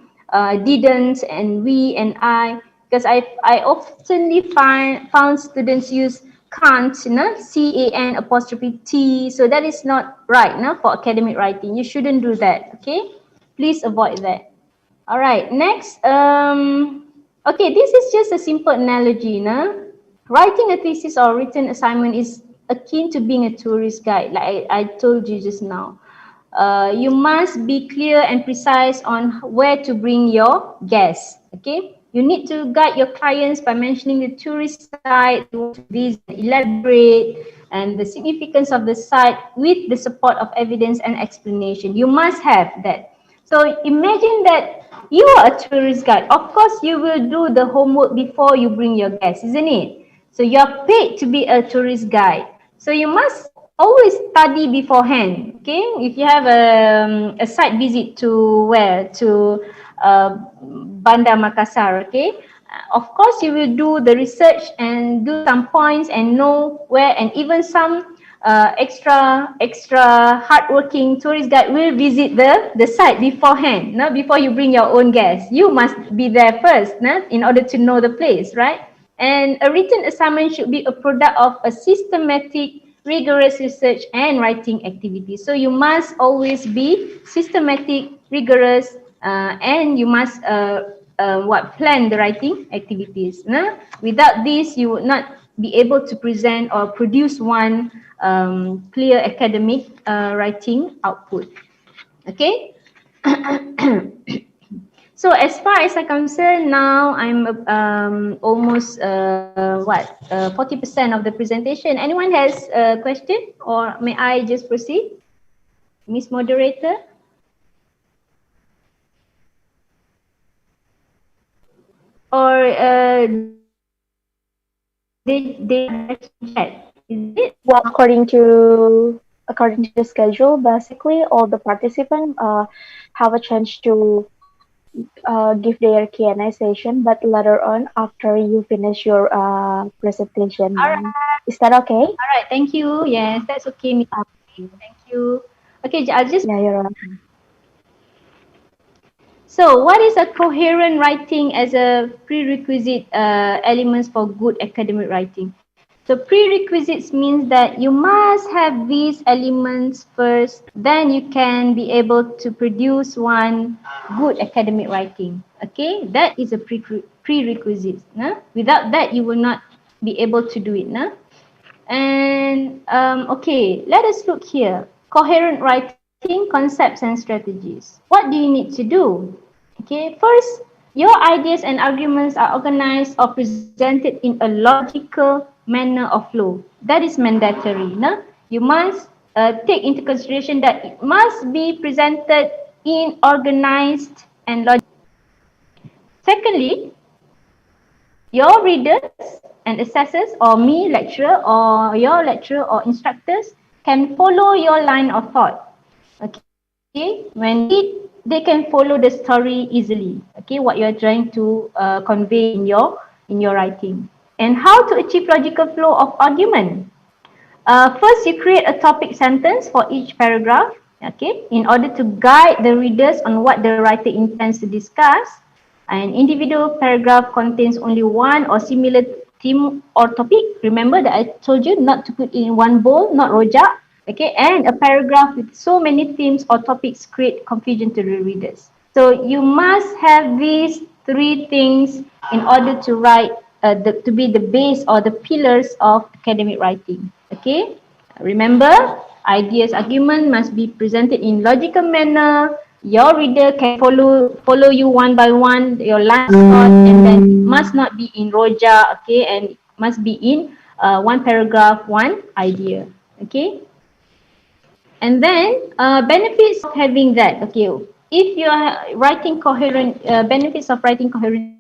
didn't, and we and I, because I oftenly found students use can't, CAN apostrophe T, so that is not right, for academic writing. You shouldn't do that. Okay, please avoid that. All right, next, okay, this is just a simple analogy, writing a thesis or written assignment is akin to being a tourist guide, like I told you just now. You must be clear and precise on where to bring your guests. Okay, you need to guide your clients by mentioning the tourist site, elaborate, and the significance of the site with the support of evidence and explanation. You must have that. So imagine that you are a tourist guide. Of course, you will do the homework before you bring your guests, isn't it? So you are paid to be a tourist guide. So you must always study beforehand. Okay, if you have a site visit to where, to Bandar Makassar, okay, of course you will do the research and do some points and know where, and even some extra hardworking tourist guide will visit the site beforehand, before you bring your own guests. You must be there first, in order to know the place, right? And a written assignment should be a product of a systematic rigorous research and writing activities. So you must always be systematic, rigorous, and you must plan the writing activities. Nah? Without this, you would not be able to present or produce one clear academic writing output. Okay. So as far as I'm concerned, now I'm almost 40% of the presentation. Anyone has a question, or may I just proceed, Miss Moderator? Or they chat? Is it? Well, according to the schedule, basically all the participants have a chance to give their Q&A session, but later on after you finish your presentation, All ma'am. right. Is that okay? All right. Thank you. Yes, that's okay, Miss. Thank you. Okay, I'll just. Yeah, you're welcome. So, what is a coherent writing as a prerequisite elements for good academic writing? So, prerequisites means that you must have these elements first, then you can be able to produce one good academic writing. Okay, that is a prerequisite. Nah? Without that, you will not be able to do it. Nah? And okay, let us look here. Coherent writing, concepts and strategies. What do you need to do? Okay, first, your ideas and arguments are organized or presented in a logical manner or flow. That is mandatory. No? You must take into consideration that it must be presented in organized and logical. Secondly, your readers and assessors, or me, lecturer, or your lecturer or instructors can follow your line of thought. Okay, when they read, they can follow the story easily. Okay, what you are trying to convey in your writing. And how to achieve logical flow of argument? First, you create a topic sentence for each paragraph, okay, in order to guide the readers on what the writer intends to discuss. An individual paragraph contains only one or similar theme or topic. Remember that I told you not to put in one bowl, not rojak. Okay, and a paragraph with so many themes or topics create confusion to the readers. So you must have these three things in order to write, to be the base or the pillars of academic writing. Okay, remember, ideas, argument must be presented in logical manner. Your reader can follow you one by one, your line of thought, and then it must not be in roja, okay, and it must be in one paragraph, one idea, okay. And then benefits of having that, okay. If you are writing coherent, benefits of writing coherent,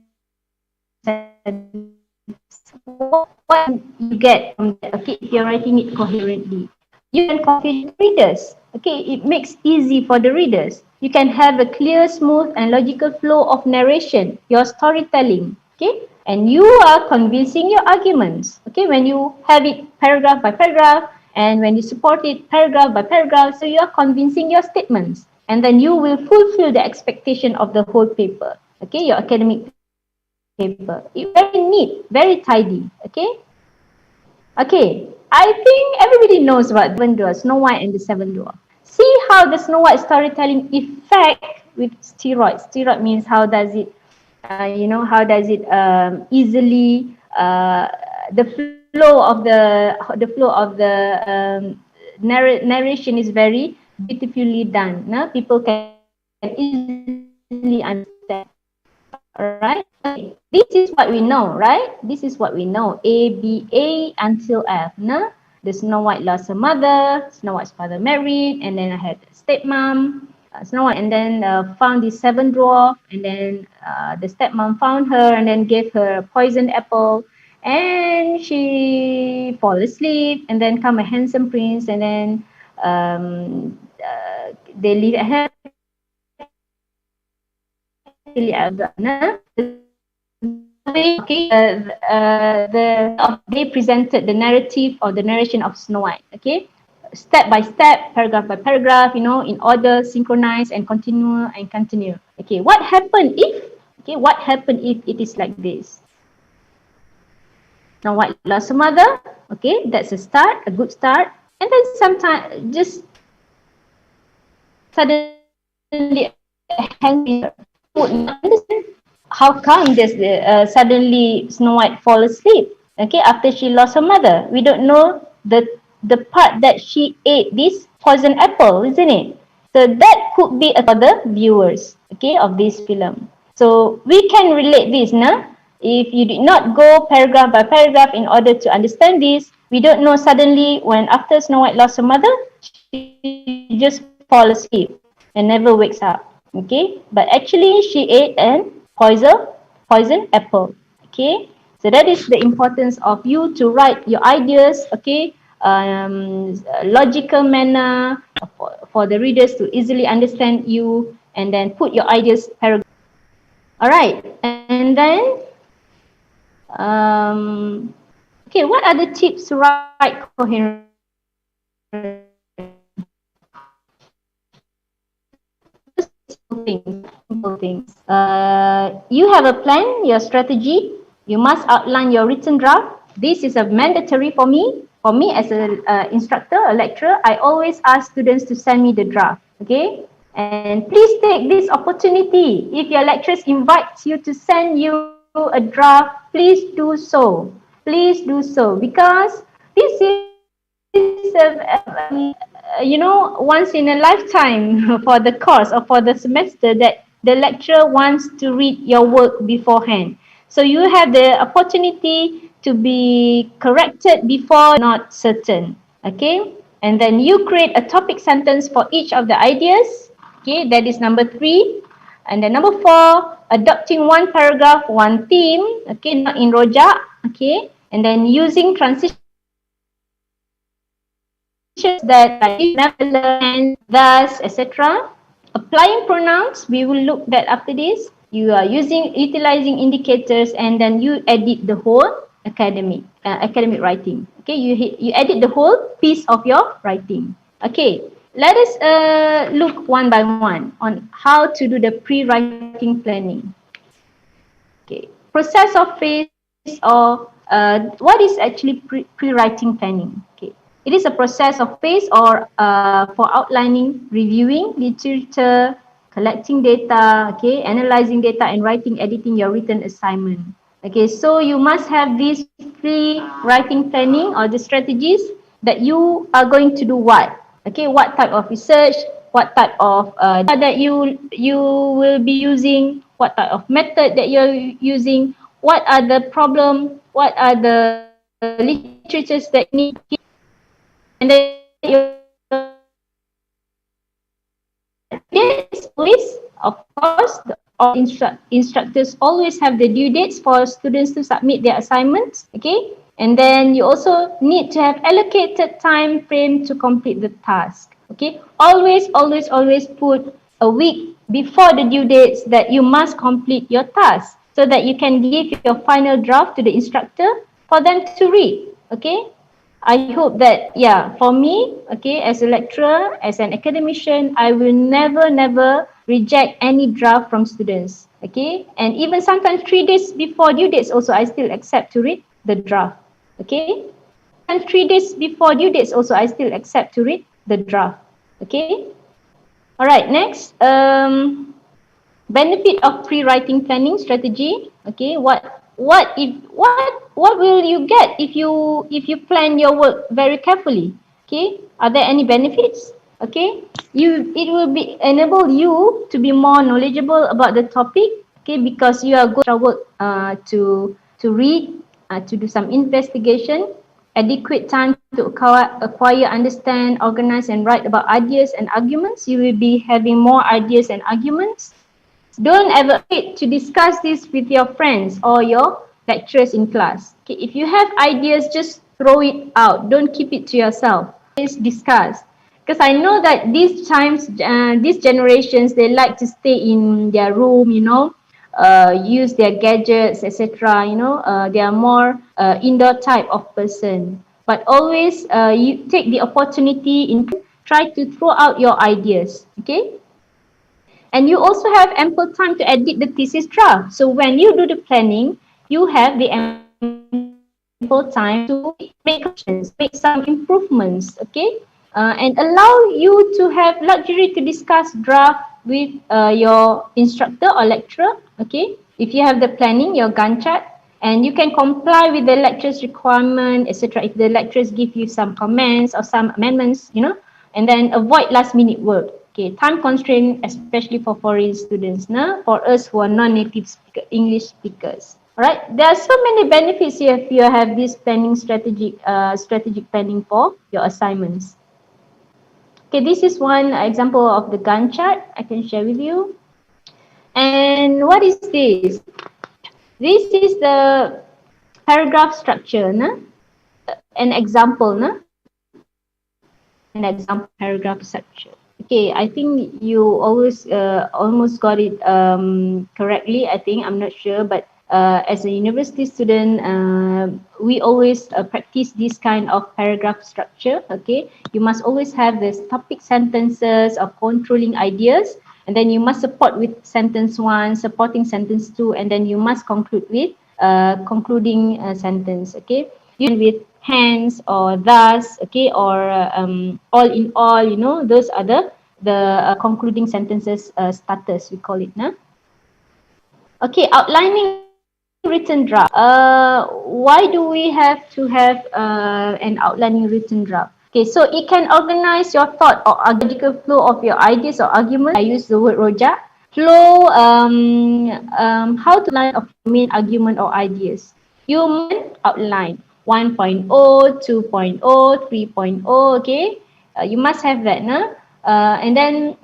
what you get from that, okay, if you're writing it coherently. You can confuse readers, okay, it makes easy for the readers. You can have a clear, smooth and logical flow of narration, your storytelling, okay, and you are convincing your arguments, okay, when you have it paragraph by paragraph and when you support it paragraph by paragraph, so you are convincing your statements and then you will fulfill the expectation of the whole paper, okay, your academic paper. It's very neat, very tidy, okay? Okay, I think everybody knows about the Seven Dwarfs, Snow White and the Seven Dwarfs. See how the Snow White storytelling effect with steroids. Steroid means how does it, how does it easily, the flow of the narration is very beautifully done. No? People can easily understand. Alright, okay. This is what we know, right? This is what we know. A, B, A until F. No? The Snow White lost her mother, Snow White's father married, and then I had a stepmom, Snow White, and then found this seven dwarf, and then the stepmom found her and then gave her a poisoned apple, and she fall asleep, and then come a handsome prince, and then they live at they presented the narrative or the narration of Snow White, okay, step by step, paragraph by paragraph, in order, synchronized and continue. Okay, what happened if it is like this? Snow White lost her mother, Okay, that's a start, a good start. And then sometimes just suddenly a hand would not understand how come there's suddenly Snow White fall asleep. Okay, after she lost her mother, we don't know the part that she ate this poison apple, isn't it? So that could be for the viewers, okay, of this film. So we can relate this, nah? If you did not go paragraph by paragraph in order to understand this, we don't know suddenly when after Snow White lost her mother, she just fall asleep and never wakes up. Okay, but actually she ate an poison apple. Okay, so that is the importance of you to write your ideas. Okay, logical manner for the readers to easily understand you, and then put your ideas paragraph. All right, and then okay, what are the tips to write coherent? Simple things. You have a plan, your strategy. You must outline your written draft. This is a mandatory for me. For me as an instructor, a lecturer, I always ask students to send me the draft. Okay? And please take this opportunity. If your lecturers invite you to send you a draft, please do so. Please do so because this is once in a lifetime for the course or for the semester that the lecturer wants to read your work beforehand. So you have the opportunity to be corrected before not certain. Okay, and then you create a topic sentence for each of the ideas. Okay, that is number 3. And then number 4, adopting one paragraph, one theme. Okay, not in rojak. Okay, and then using transition that like if, never, and, thus, etc. Applying pronouns, we will look that after this. You are utilizing indicators, and then you edit the whole academic writing. Okay, you edit the whole piece of your writing. Okay, let us look one by one on how to do the pre-writing planning. Okay, process of phase or what is actually pre-writing planning? Okay, it is a process of phase or for outlining, reviewing literature, collecting data, okay, analyzing data and writing, editing your written assignment. Okay, so you must have these pre-writing planning or the strategies that you are going to do what? Okay, what type of research, what type of data that you will be using, what type of method that you're using, what are the problem, what are the literatures that you need, and then dates always, of course, instructors always have the due dates for students to submit their assignments. Okay, and then you also need to have allocated time frame to complete the task. Okay, always put a week before the due dates that you must complete your task so that you can give your final draft to the instructor for them to read. Okay, I hope that, yeah, for me, okay, as a lecturer, as an academician, I will never reject any draft from students, okay? And even sometimes 3 days before due dates also, I still accept to read the draft, okay? And 3 days before due dates also, I still accept to read the draft, okay? All right, next, benefit of pre-writing planning strategy. Okay, what will you get if you plan your work very carefully? Okay, are there any benefits? Okay, it will be enable you to be more knowledgeable about the topic. Okay, because you are going to work to read, to do some investigation, adequate time to acquire, understand, organize, and write about ideas and arguments. You will be having more ideas and arguments. Don't ever wait to discuss this with your friends or your lecturers in class. Okay, if you have ideas, just throw it out. Don't keep it to yourself. Please discuss. Because I know that these times, these generations, they like to stay in their room, use their gadgets, etc. They are more indoor type of person. But always you take the opportunity in try to throw out your ideas. Okay. And you also have ample time to edit the thesis draft. So when you do the planning, you have the ample time ample time to make corrections, make some improvements, okay? And allow you to have luxury to discuss draft with your instructor or lecturer, okay? If you have the planning, your Gantt chart, and you can comply with the lecturer's requirement, etc. If the lecturers give you some comments or some amendments, you know, and then avoid last minute work. Okay, time constraint, especially for foreign students, nah? For us who are non-native English speakers. All right, there are so many benefits here if you have this planning strategic planning for your assignments. Okay, this is one example of the Gantt chart I can share with you. And what is this? This is the paragraph structure, nah? An example, nah? An example paragraph structure. Okay, I think you always almost got it correctly. I think, I'm not sure, but as a university student, we always practice this kind of paragraph structure. Okay, you must always have this topic sentences of controlling ideas, and then you must support with sentence 1, supporting sentence 2, and then you must conclude with concluding sentence. Okay, you can with hence or thus, okay, or all in all, you know, those are the concluding sentences starters, we call it, nah? Okay, outlining written draft. Why do we have to have an outlining written draft? Okay, so it can organize your thought or logical flow of your ideas or arguments. I use the word rojak. Flow, how to line of main argument or ideas. Human outline 1.0, 2.0, 3.0, okay. You must have that, nah? And then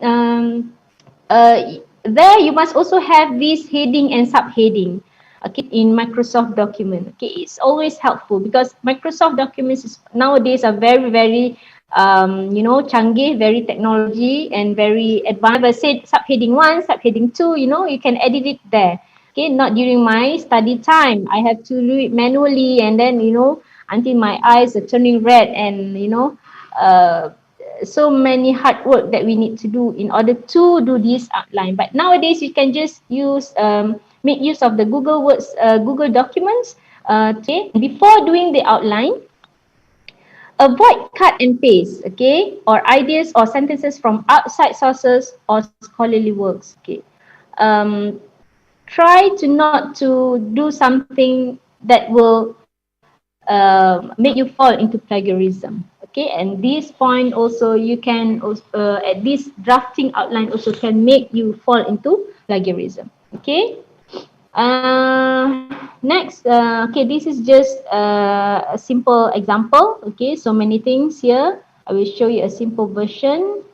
there you must also have this heading and subheading, okay, in Microsoft document. Okay, it's always helpful because Microsoft documents nowadays are very you know, canggih, very technology and very advanced. I said subheading 1, subheading 2, you know, you can edit it there. Okay, not during my study time. I have to do it manually, and then, you know, until my eyes are turning red, and you know, so many hard work that we need to do in order to do this outline. But nowadays you can just use make use of the Google Words, Google Documents. Okay, before doing the outline, avoid cut and paste, okay, or ideas or sentences from outside sources or scholarly works. Okay, try to not to do something that will make you fall into plagiarism. Okay, and this point also you can at this drafting outline also can make you fall into plagiarism. Okay. Next, okay, this is just a simple example. Okay, so many things here. I will show you a simple version,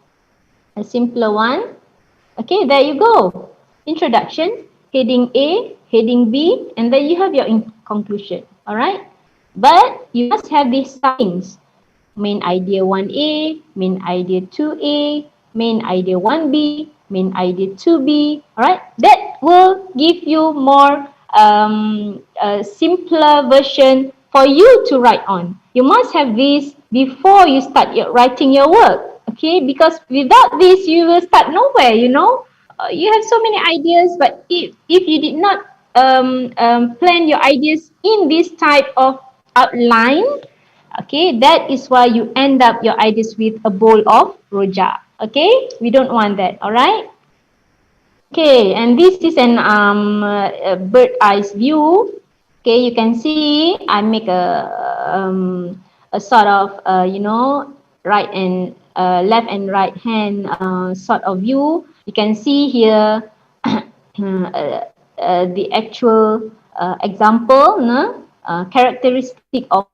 a simpler one. Okay, there you go. Introduction, heading A, heading B, and then you have your conclusion. All right. But you must have these things. Main idea 1A, main idea 2A, main idea 1B, main idea 2B. Alright, that will give you more simpler version for you to write on. You must have this before you start writing your work. Okay, because without this, you will start nowhere, you know. You have so many ideas, but if you did not plan your ideas in this type of outline, okay, that is why you end up your ideas with a bowl of rojak. Okay, we don't want that. All right. Okay, and this is an a bird eyes view. Okay, you can see I make a sort of you know, right and left and right hand sort of view. You can see here the actual example, no? Characteristic of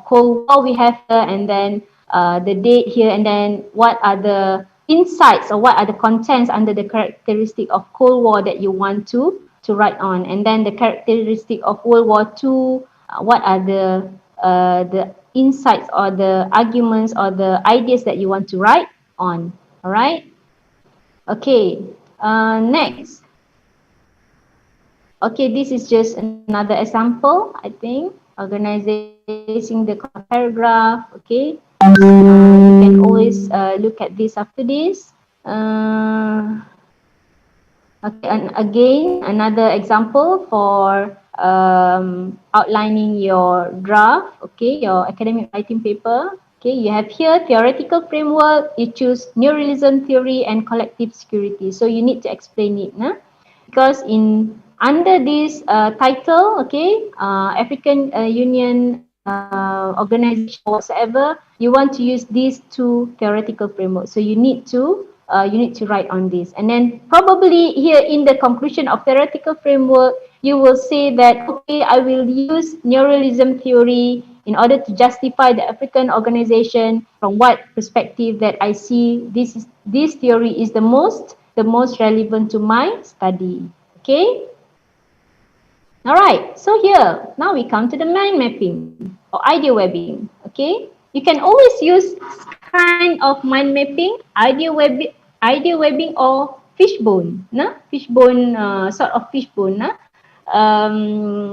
Cold War we have here, and then the date here, and then what are the insights or what are the contents under the characteristic of Cold War that you want to write on, and then the characteristic of World War II, what are the insights or the arguments or the ideas that you want to write on. All right. Okay. Next. Okay, this is just another example, I think. Organizing the paragraph, okay. You can always look at this after this. Okay, and again, another example for outlining your draft, okay, your academic writing paper. Okay, you have here theoretical framework, you choose neoliberalism theory and collective security. So you need to explain it, nah? Because in under this title, okay, African Union organization or whatsoever, you want to use these two theoretical frameworks. So you need to write on this, and then probably here in the conclusion of theoretical framework, you will say that okay, I will use neoliberalism theory in order to justify the African organization from what perspective that I see this theory is the most relevant to my study. Okay. All right. So here now we come to the mind mapping or idea webbing. Okay. You can always use kind of mind mapping, idea webbing or fishbone. Nah? Fishbone, sort of fishbone. Nah?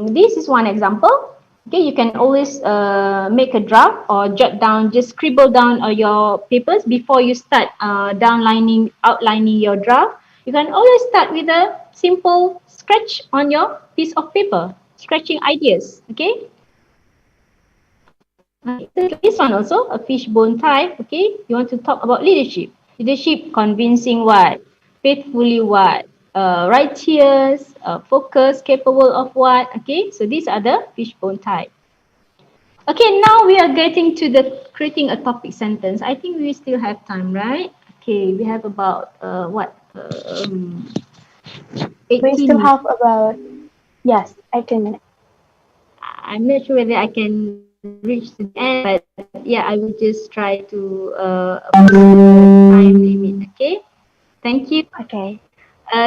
This is one example. Okay, you can always make a draft or jot down, just scribble down your papers before you start outlining your draft. You can always start with a simple scratch on your piece of paper, scratching ideas. Okay. So this one also a fishbone type. Okay, you want to talk about leadership. Leadership, convincing what, faithfully what, righteous, focus, capable of what. Okay, so these are the fishbone type. Okay, now we are getting to the creating a topic sentence. I think we still have time, right? Okay, we have about 18 We still minutes. have about, yes, 18 minutes. I'm not sure whether I can reach to the end, but yeah, I will just try to time limit. Okay, thank you. Okay.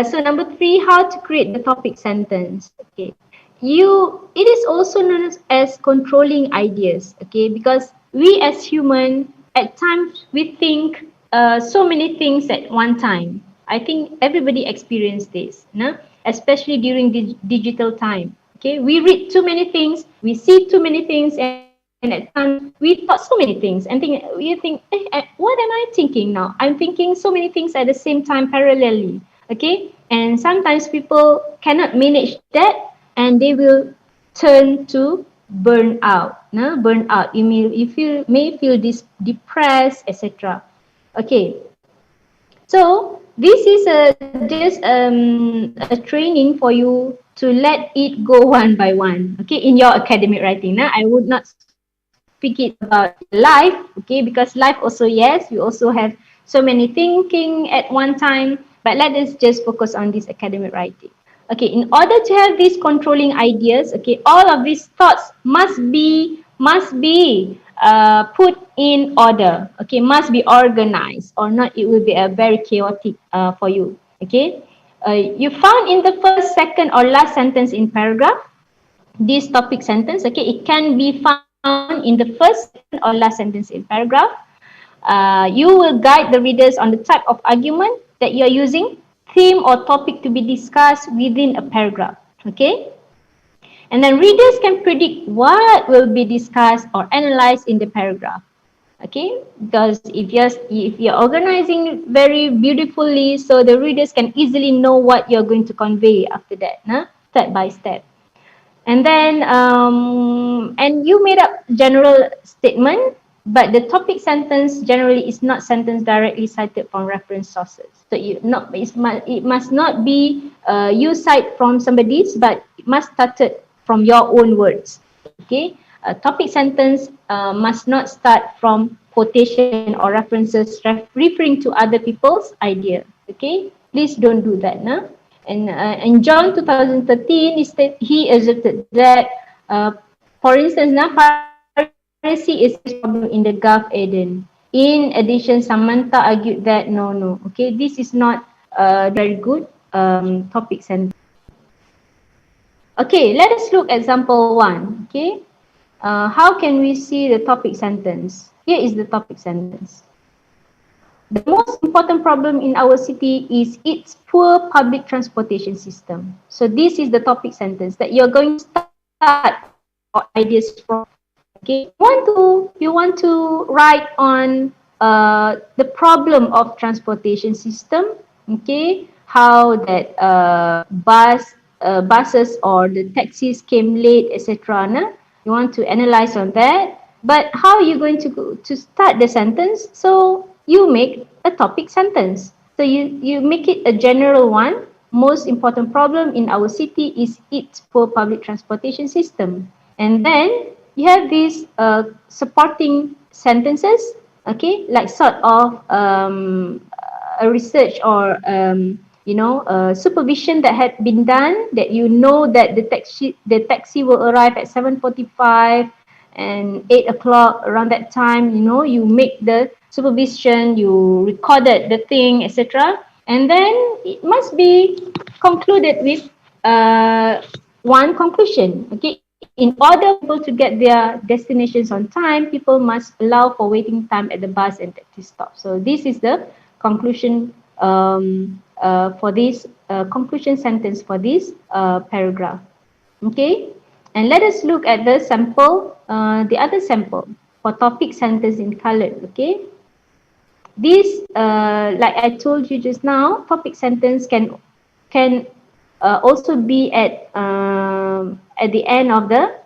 So number 3, how to create the topic sentence. Okay, it is also known as controlling ideas. Okay, because we as human at times we think so many things at one time. I think everybody experienced this, no? Especially during the digital time. Okay, we read too many things, we see too many things, and at times we thought so many things and what am I thinking now? I'm thinking so many things at the same time parallelly. Okay, and sometimes people cannot manage that and they will turn to burn out. No? Burn out. May feel depressed, etc. Okay, so this is just a training for you to let it go one by one. Okay, in your academic writing. Nah? I would not speak it about life. Okay, because life also, yes, we also have so many thinking at one time. But let us just focus on this academic writing. Okay, in order to have these controlling ideas, okay, all of these thoughts must be put in order. Okay, must be organized, or not it will be a very chaotic for you. Okay, you found in the first, second, or last sentence in paragraph this topic sentence. Okay, it can be found in the first, second, or last sentence in paragraph. You will guide the readers on the type of argument that you are using, theme or topic to be discussed within a paragraph. Okay, and then readers can predict what will be discussed or analyzed in the paragraph. Okay, because if you're organizing very beautifully, so the readers can easily know what you're going to convey after that, nah? Step by step. And then and you made up general statement, but the topic sentence generally is not sentence directly cited from reference sources. So it must not be you cite from somebody's, but it must start it from your own words. Okay, a topic sentence must not start from quotation or references referring to other people's idea. Okay, please don't do that, nah? And in John 2013, he asserted that, for instance, now piracy is a problem in the Gulf Eden. In addition, Samantha argued that no, okay, this is not a very good topic sentence. Okay, let us look at example 1. Okay, how can we see the topic sentence? Here is the topic sentence. The most important problem in our city is its poor public transportation system. So this is the topic sentence that you're going to start ideas from. Okay, you want to write on the problem of transportation system. Okay, how that bus buses or the taxis came late, etc. You want to analyze on that. But how are you going to to start the sentence? So you make a topic sentence. So you make it a general one. Most important problem in our city is its poor public transportation system. And then you have these supporting sentences, okay, like sort of a research or supervision that had been done, that you know that the taxi will arrive at 7:45 and 8 o'clock. Around that time, you make the supervision, you recorded the thing, etc. And then it must be concluded with one conclusion. Okay, in order for people to get their destinations on time, people must allow for waiting time at the bus and taxi stop. So this is the conclusion for this conclusion sentence for this paragraph. Okay, and let us look at the sample, the other sample for topic sentence in colored. Okay, this like I told you just now, topic sentence can also be at the end of the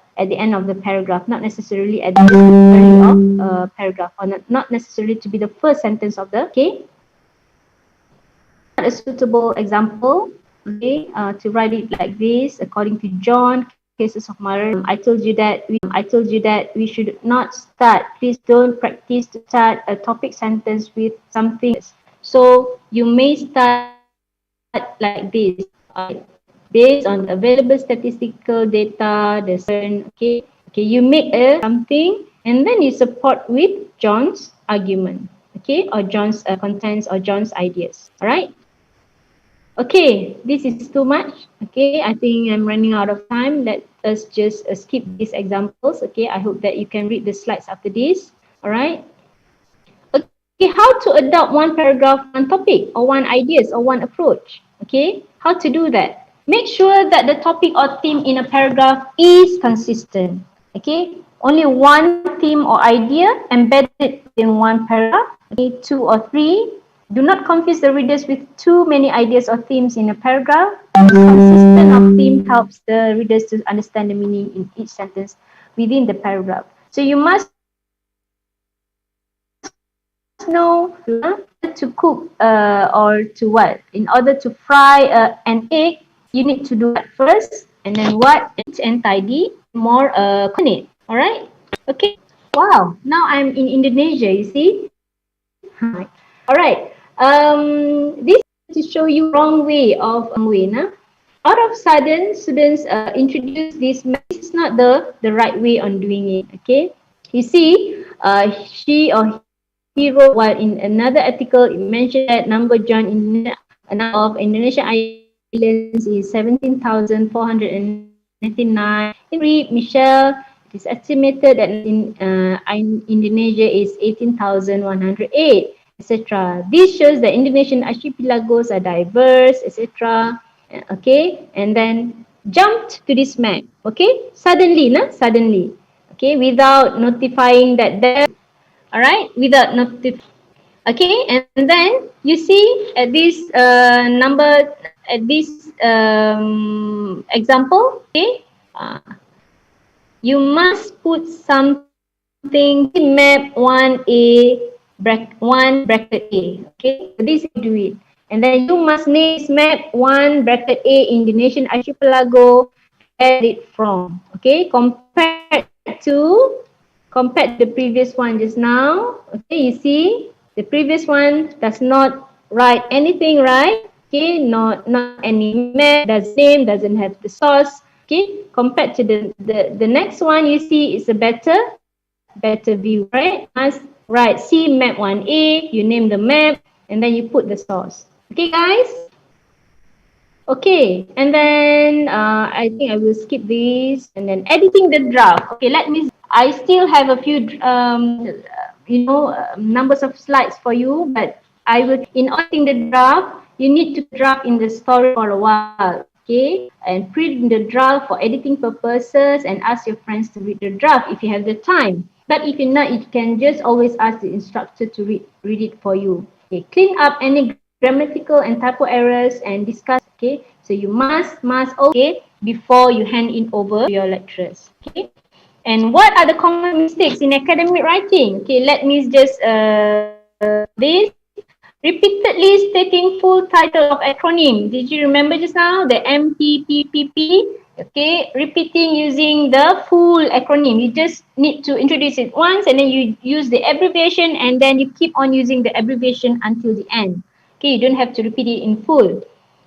paragraph, not necessarily at the beginning of paragraph, or not necessarily to be the first sentence of the. Okay, a suitable example, okay, to write it like this. According to John, cases of murder, I told you that we should not start. Please don't practice to start a topic sentence with something. So you may start like this. Based on the available statistical data, the certain, okay, you make a something and then you support with John's argument, okay, or John's contents or John's ideas. All right. Okay, this is too much. Okay, I think I'm running out of time. Let us just skip these examples. Okay, I hope that you can read the slides after this. All right. Okay, how to adopt one paragraph, one topic, or one ideas, or one approach. Okay, how to do that? Make sure that the topic or theme in a paragraph is consistent. Okay, only one theme or idea embedded in one paragraph. Okay, 2 or 3. Do not confuse the readers with too many ideas or themes in a paragraph. Consistent of theme helps the readers to understand the meaning in each sentence within the paragraph. So you must know to cook or to what? In order to fry an egg, you need to do that first, and then what? Neat and tidy, more coordinate. All right? Okay. Wow. Now I'm in Indonesia, you see? All right. This is to show you wrong way of nah? Out of sudden, students introduce this. This is not the right way on doing it. Okay. You see, she or he wrote, while in another article it mentioned that number joined in of Indonesian islands is 17,499. In Michelle, it is estimated that in Indonesia is 18,108. Etc. This shows that Indonesian archipelagos are diverse, etc. Okay, and then jumped to this map. Okay, suddenly, okay, without notifying that there. All right, without notifying. Okay, and then you see at this number, at this example. Okay, you must put something map 1A. 1 bracket A. Okay, so this is do it. And then you must name this map 1 bracket A Indonesian archipelago, where it from. Okay, compared to the previous one just now. Okay, you see the previous one does not write anything, right? Okay, not any map, doesn't name, doesn't have the source. Okay, compared to the next one, you see it's a better view, right? Must write C map 1A, you name the map, and then you put the source. Okay, guys? Okay, and then I think I will skip this, and then editing the draft. Okay, I still have a few numbers of slides for you, but I will, in editing the draft, you need to draft in the story for a while. Okay, and print the draft for editing purposes and ask your friends to read the draft if you have the time. But if you're not, you can just always ask the instructor to read it for you. Okay, clean up any grammatical and typo errors and discuss Okay, so you must okay before you hand it over to your lecturers. Okay, and what are the common mistakes in academic writing? Okay, let me just this. Repeatedly stating full title of acronym. Did you remember just now the MPPPP? Okay, repeating using the full acronym. You just need to introduce it once and then you use the abbreviation and then you keep on using the abbreviation until the end. Okay, you don't have to repeat it in full.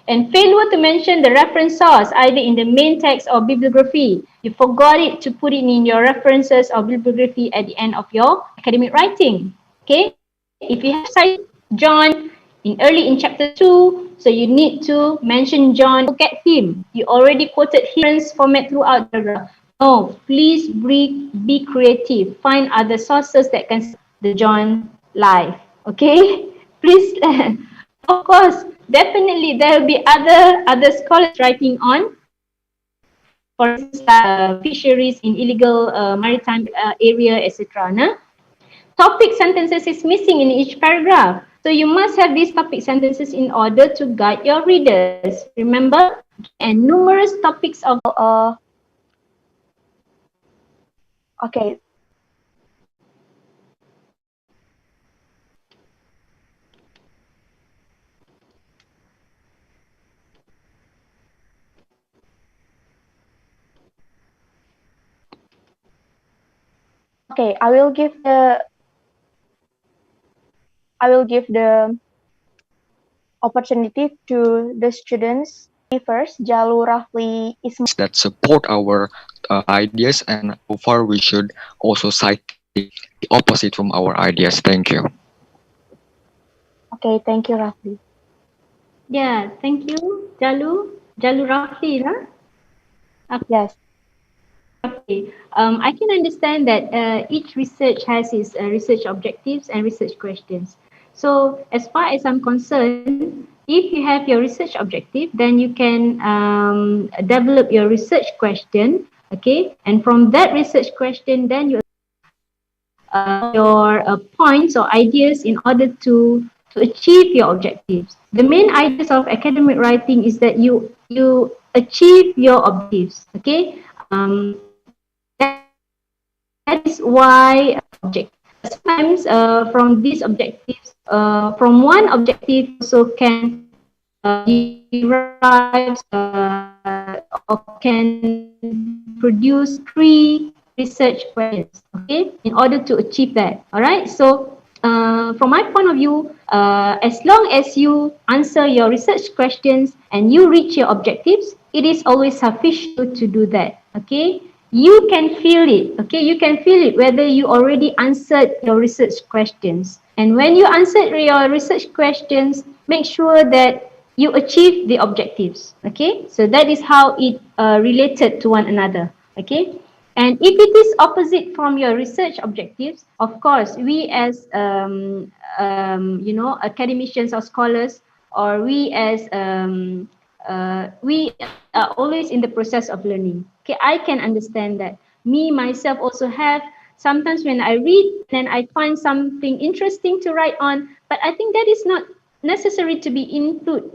And failure to mention the reference source either in the main text or bibliography. You forgot it to put it in your references or bibliography at the end of your academic writing. Okay, if you have cited John in chapter 2, so you need to mention John, look at him. You already quoted his format throughout the paragraph. No, please be creative. Find other sources that can support the John life. Okay? Please, of course, definitely there will be other scholars writing on, for instance, fisheries in illegal maritime area, etc. Nah? Topic sentences is missing in each paragraph. So you must have these topic sentences in order to guide your readers. Remember? And numerous topics of Okay. Okay, I will give the opportunity to the students. First, Jalur Rafli is that support our ideas, and so far we should also cite the opposite from our ideas. Thank you. okay. Thank you, Rafli. Yeah, thank you, Jalu Rafli. Yes. Okay. I can understand that each research has its research objectives and research questions. So as far as I'm concerned, if you have your research objective, then you can develop your research question, okay? And from that research question, then you your points or ideas in order to achieve your objectives. The main ideas of academic writing is that you achieve your objectives, okay? That is why object. Sometimes from these objectives, from one objective also can derive or can produce three research questions, okay, in order to achieve that. All right. So from my point of view, as long as you answer your research questions and you reach your objectives, it is always sufficient to do that. Okay. You can feel it. Okay. You can feel it whether you already answered your research questions. And when you answered your research questions, make sure that you achieve the objectives. Okay. So that is how it related to one another. Okay. And if it is opposite from your research objectives, of course, we as academicians or scholars, or we as we are always in the process of learning. Okay, I can understand that. Me myself also have sometimes when I read and I find something interesting to write on, but I think that is not necessary to be input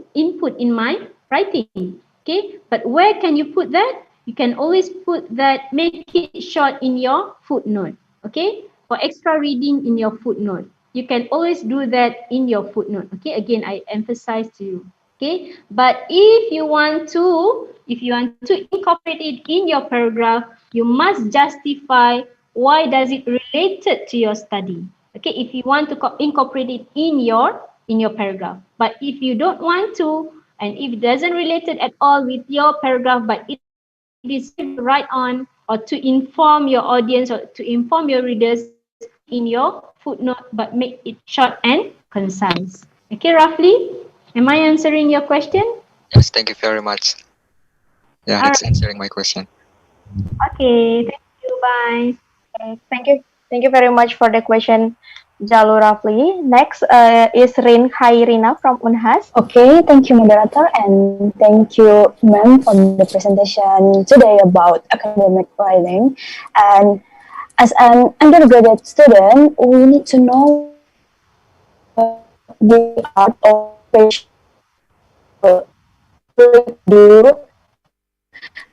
in my writing. Okay, but where can you put that? You can always put that, make it short in your footnote. Okay, for extra reading in your footnote. You can always do that in your footnote. Okay, again, I emphasize to you. Okay, but if you want to incorporate it in your paragraph, you must justify why does it related to your study. Okay, if you want to incorporate it in your paragraph, but if you don't want to, and if it doesn't relate it at all with your paragraph, but it is to write on or to inform your audience or to inform your readers in your footnote, but make it short and concise. Okay, roughly, am I answering your question? Yes, thank you very much. Yeah, All it's right. answering my question. Okay, thank you. Bye. Okay, thank you. Thank you very much for the question, Jalur Rafli. Next is Rin Khairina from Unhas. Okay, thank you, moderator, and thank you, ma'am, for the presentation today about academic writing. And as an undergraduate student, we need to know the art of do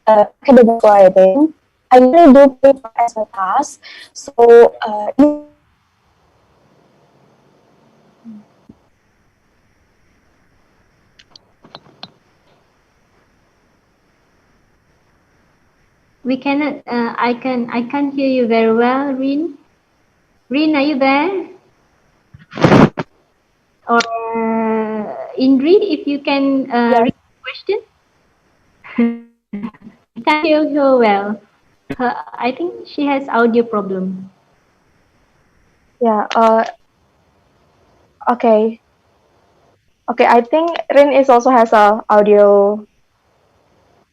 academic writing. I usually do paper as my task. So We cannot. I can't hear you very well, Rin. Rin, are you there? Or Indri, if you can yes, read the question. I can't hear her well. I think she has audio problem. Yeah. Okay. Okay. I think Rin is also has a audio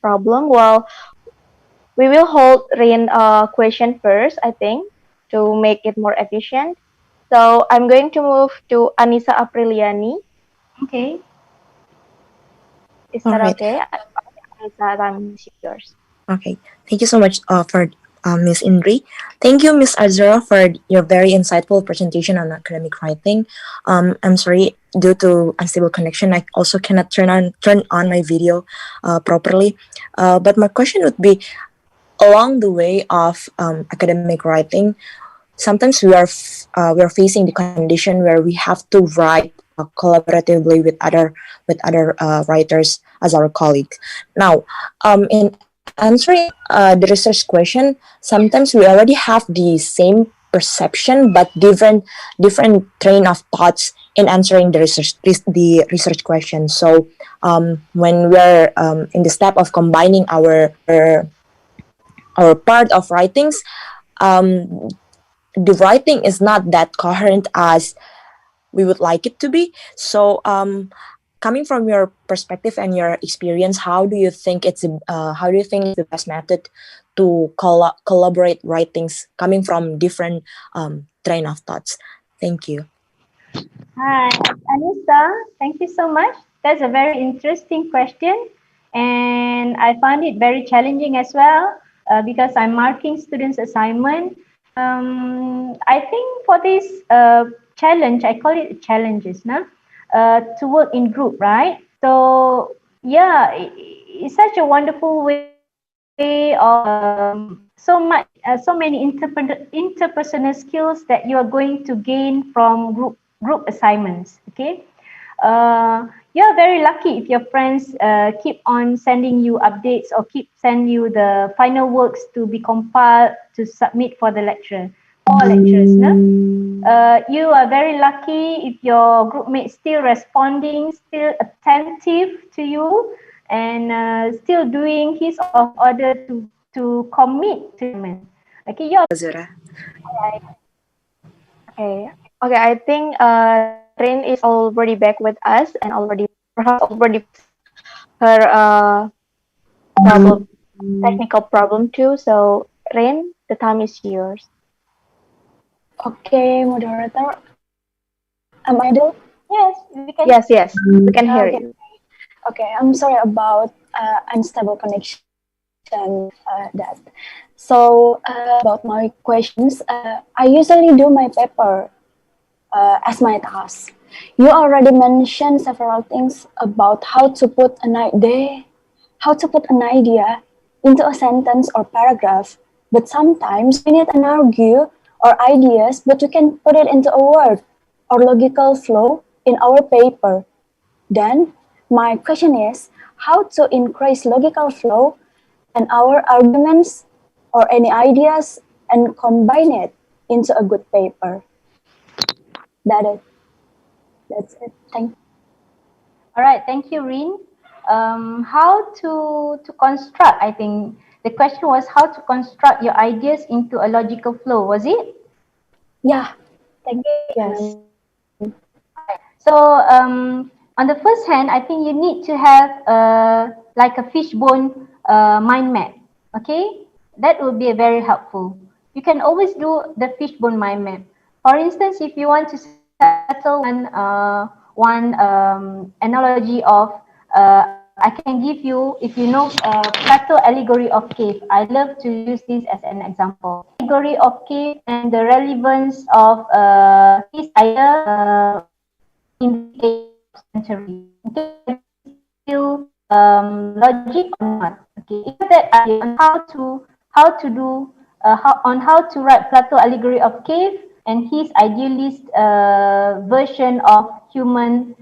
problem. Well, we will hold Rin question first, I think, to make it more efficient. So I'm going to move to Anissa Apriliani. Okay. Is All that right. okay? Anissa, time is yours. Okay. Thank you so much for Miss Indri. Thank you, Miss Azura, for your very insightful presentation on academic writing. I'm sorry, due to unstable connection, I also cannot turn on my video properly. But my question would be, along the way of academic writing, sometimes we are facing the condition where we have to write collaboratively with other writers as our colleagues. Now, in answering the research question, sometimes we already have the same perception but different train of thoughts in answering the research question. So when we're in the step of combining our part of writings, um, the writing is not that coherent as we would like it to be. So, coming from your perspective and your experience, how do you think it's the best method to collaborate writings coming from different train of thoughts? Thank you. Hi, Anissa. Thank you so much. That's a very interesting question, and I found it very challenging as well because I'm marking students' assignment. I think for this challenge, I call it challenges, no? To work in group, right? So yeah, it's such a wonderful way of so many interpersonal skills that you are going to gain from group assignments. Okay, you're very lucky if your friends keep on sending you updates or keep sending you the final works to be compiled to submit for the lecture or lecturers. No? You are very lucky if your group mates still responding, still attentive to you, and still doing his or her order to commit to them. Okay, you're Azura. Okay. Okay, I think Rin is already back with us and perhaps already her problem technical problem too. So Rin, the time is yours. okay, moderator. Am I audible? Yes, we can. Yes, yes, we can hear Okay. you. Okay, I'm sorry about unstable connection. That. So about my questions, I usually do my paper as my task. You already mentioned several things about how to put an idea into a sentence or paragraph. But sometimes we need an argue or ideas, but we can put it into a word or logical flow in our paper. Then my question is how to increase logical flow and our arguments or any ideas and combine it into a good paper. That is, that's it. Thank you. All right, thank you, Rin. How to construct? I think the question was how to construct your ideas into a logical flow. Was it? Yeah, thank you, Yes. ma'am. So on the first hand, I think you need to have like a fishbone mind map. Okay, that would be very helpful. You can always do the fishbone mind map. For instance, if you want to settle one analogy of I can give you, if you know Plato allegory of cave. I love to use this as an example. Allegory of cave and the relevance of his idea in the 8th century. Okay, still logic or not. Okay, if you have that idea on how to write Plato allegory of cave and his idealist version of human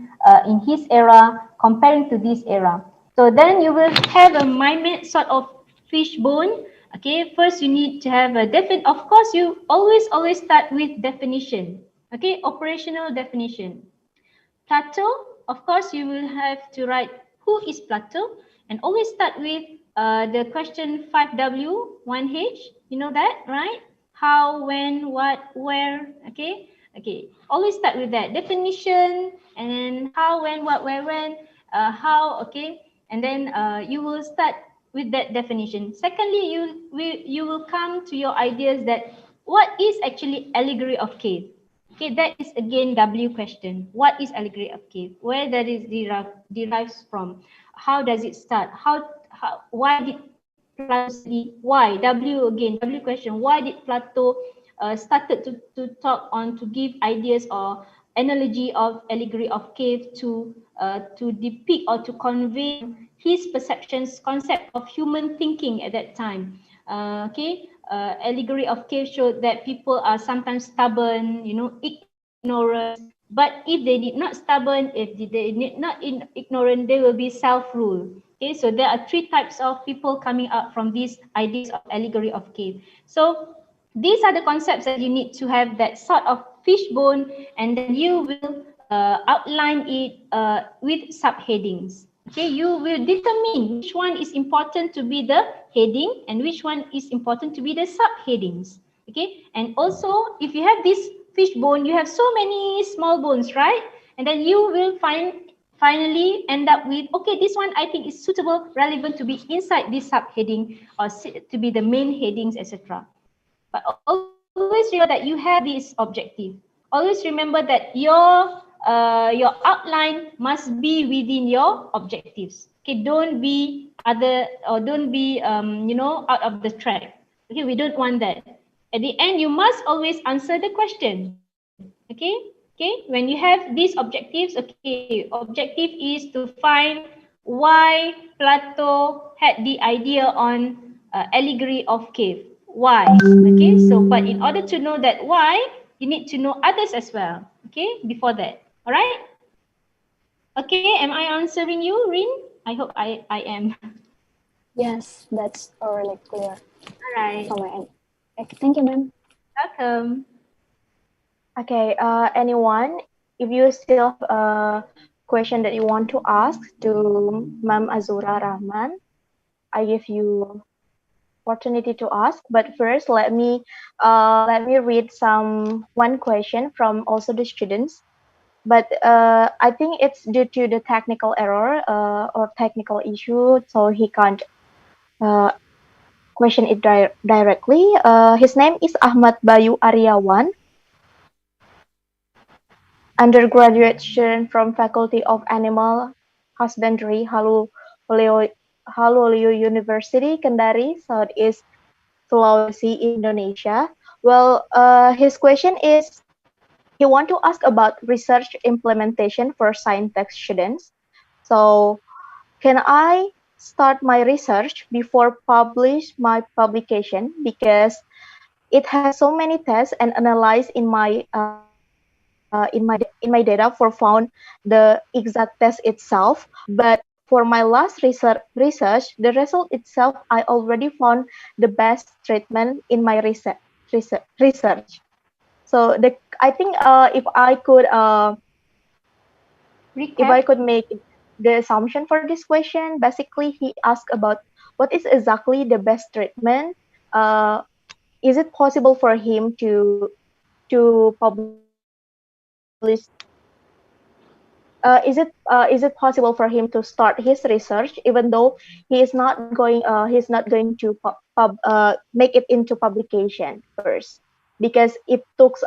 in his era comparing to this era. So then you will have a mind map sort of fishbone. Okay, first you need to have a of course you always start with definition. Okay, operational definition. Plato, of course, you will have to write who is Plato and always start with the question 5W, 1H. You know that, right? How, when, what, where. Okay. Okay. Always start with that definition and then how, when, what, where, when, how. Okay. And then you will start with that definition. Secondly, you will come to your ideas that what is actually allegory of cave. Okay, that is again W question. What is allegory of cave? Where that is derives from? How does it start? Why did Plato study? Why? W again, W question. Why did Plato started to talk on to give ideas or analogy of allegory of cave to depict or to convey his perceptions, concept of human thinking at that time. Okay, allegory of cave showed that people are sometimes stubborn, ignorant. But if they did not stubborn, if they did not ignorant, they will be self-rule. Okay, so there are three types of people coming out from these ideas of allegory of cave. So these are the concepts that you need to have that sort of fishbone, and then you will outline it with subheadings. Okay, you will determine which one is important to be the heading and which one is important to be the subheadings. Okay, and also if you have this fishbone, you have so many small bones, right? And then you will finally end up with, okay, this one I think is suitable, relevant to be inside this subheading or to be the main headings, etc. But always remember that you have this objective. Always remember that your outline must be within your objectives. Okay, don't be out of the track. Okay, we don't want that. At the end, you must always answer the question. Okay, when you have these objectives, okay, objective is to find why Plato had the idea on allegory of cave. Why? Okay, so but in order to know that why, you need to know others as well. Okay, before that. All right. Okay, am I answering you, Rin? I hope I am. Yes, that's really clear All right. from my end. Okay, thank you, ma'am. Welcome. Okay, anyone, if you still have a question that you want to ask to Ma'am Azura Rahman, I give you opportunity to ask. But first, let me read one question from also the students. But I think it's due to the technical error or technical issue, so he can't uh, question it directly. His name is Ahmad Bayu Aryawan, undergraduate student from Faculty of Animal Husbandry, Haluleo University, Kendari, Southeast Sulawesi, Indonesia. Well, his question is, he want to ask about research implementation for science tech students. So, can I start my research before publish my publication, because it has so many tests and analyze in my data for found the exact test itself. But for my last research, the result itself, I already found the best treatment in my research. So I think if I Recap. could make the assumption for this question, basically he asked about what is exactly the best treatment. Uh, is it possible for him to publish? Is it possible for him to start his research even though he's not going to make it into publication first, because it took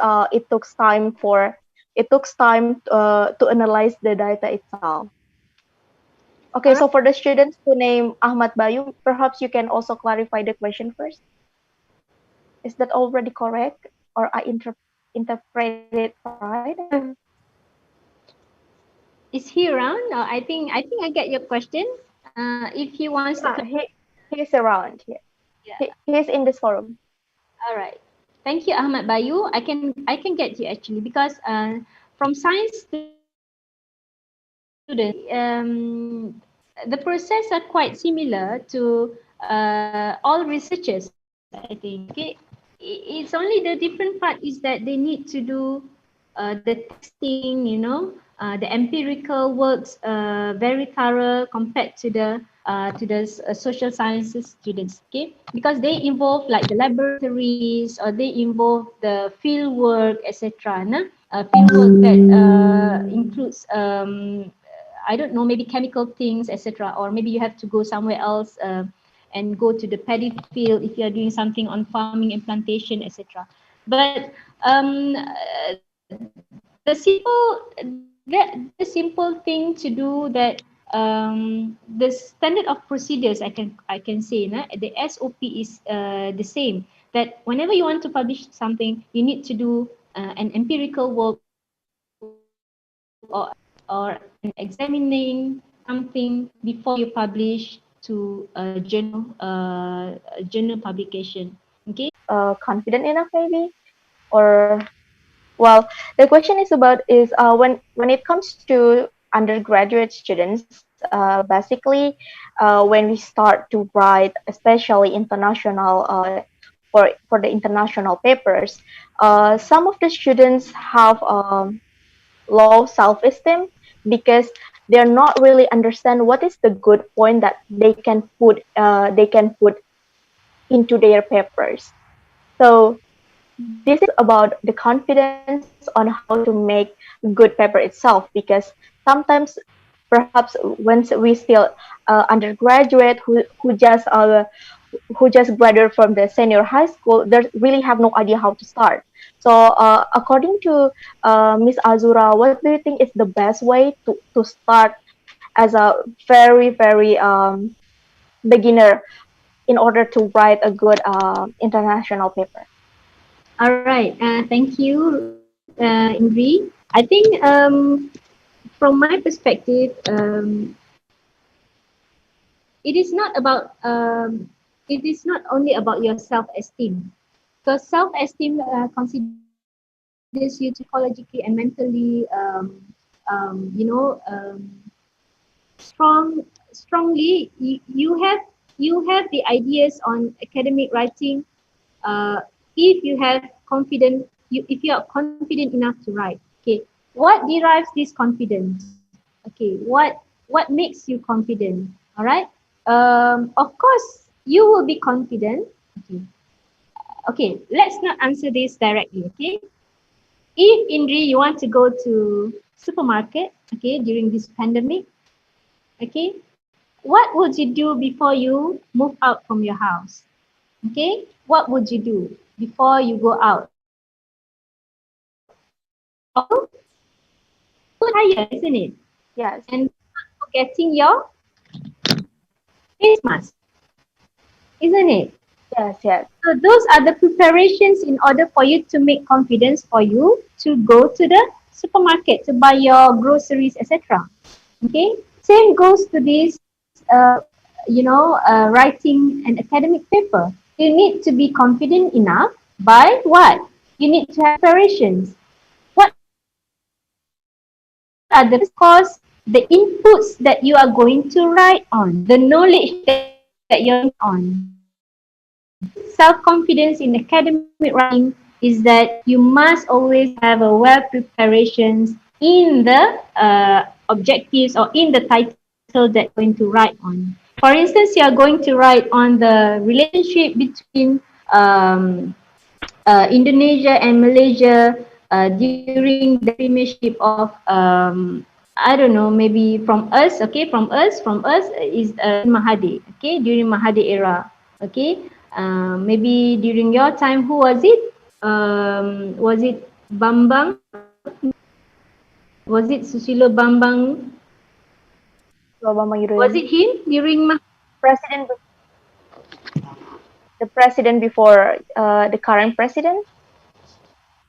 time to analyze the data itself. Okay, All so right. for the students who name Ahmad Bayu, perhaps you can also clarify the question first. Is that already correct, or I interpret it right? Is he around? I think I get your question. If he wants to, He's around here. yeah. He's in this forum. All right. Thank you, Ahmad Bayu. I can get you actually because from science students, the process are quite similar to all researchers, I think. Okay, it's only the different part is that they need to do the testing, the empirical works very thorough compared to the social sciences students. Okay, because they involve like the laboratories or they involve the field work, etc. Field work that includes I don't know, maybe chemical things, etc. Or maybe you have to go somewhere else and go to the paddy field if you are doing something on farming and plantation, etc. But the simple thing to do that the standard of procedures I can say the SOP is the same, that whenever you want to publish something you need to do an empirical work or an examining something before you publish to a journal publication. Okay. Confident enough, maybe, or well, the question is about is when it comes to undergraduate students, basically, when we start to write, especially international, for the international papers, some of the students have low self-esteem because they're not really understand what is the good point that they can put into their papers. So this is about the confidence on how to make good paper itself, because sometimes perhaps when we still undergraduate who just graduated from the senior high school, they really have no idea how to start. So according to Miss Azura, what do you think is the best way to start as a very very beginner in order to write a good international paper? All right. Thank you, Indri. I think from my perspective, it is not about it is not only about your self-esteem, because self-esteem considers you to psychologically and mentally strongly. You have the ideas on academic writing if you have confident if you are confident enough to write. Okay, what derives this confidence? Okay, what makes you confident? All right. Of course you will be confident. Okay. Okay, let's not answer this directly. Okay, if Indri you want to go to supermarket, okay, during this pandemic, okay, what would you do before you move out from your house? Okay, what would you do before you go out? Your attire, isn't it? Yes, And not forgetting your face mask, isn't it? yes, yes. So those are the preparations in order for you to make confidence for you to go to the supermarket to buy your groceries, etc. Okay, same goes to this, writing an academic paper. You need to be confident enough by what? You need to have preparations. What are the preparations? Because the inputs that you are going to write on, the knowledge that you're going to write on. Self-confidence in academic writing is that you must always have a well preparations in the objectives or in the title that you're going to write on. For instance, you are going to write on the relationship between Indonesia and Malaysia during the premiership of I don't know, maybe from us, okay, from us is Mahathir, okay, during Mahathir era, okay. Maybe during your time, who was it? Was it Bambang? Was it Susilo Bambang? So Bambang Was Yudhoyono, it him during president, the president before the current president.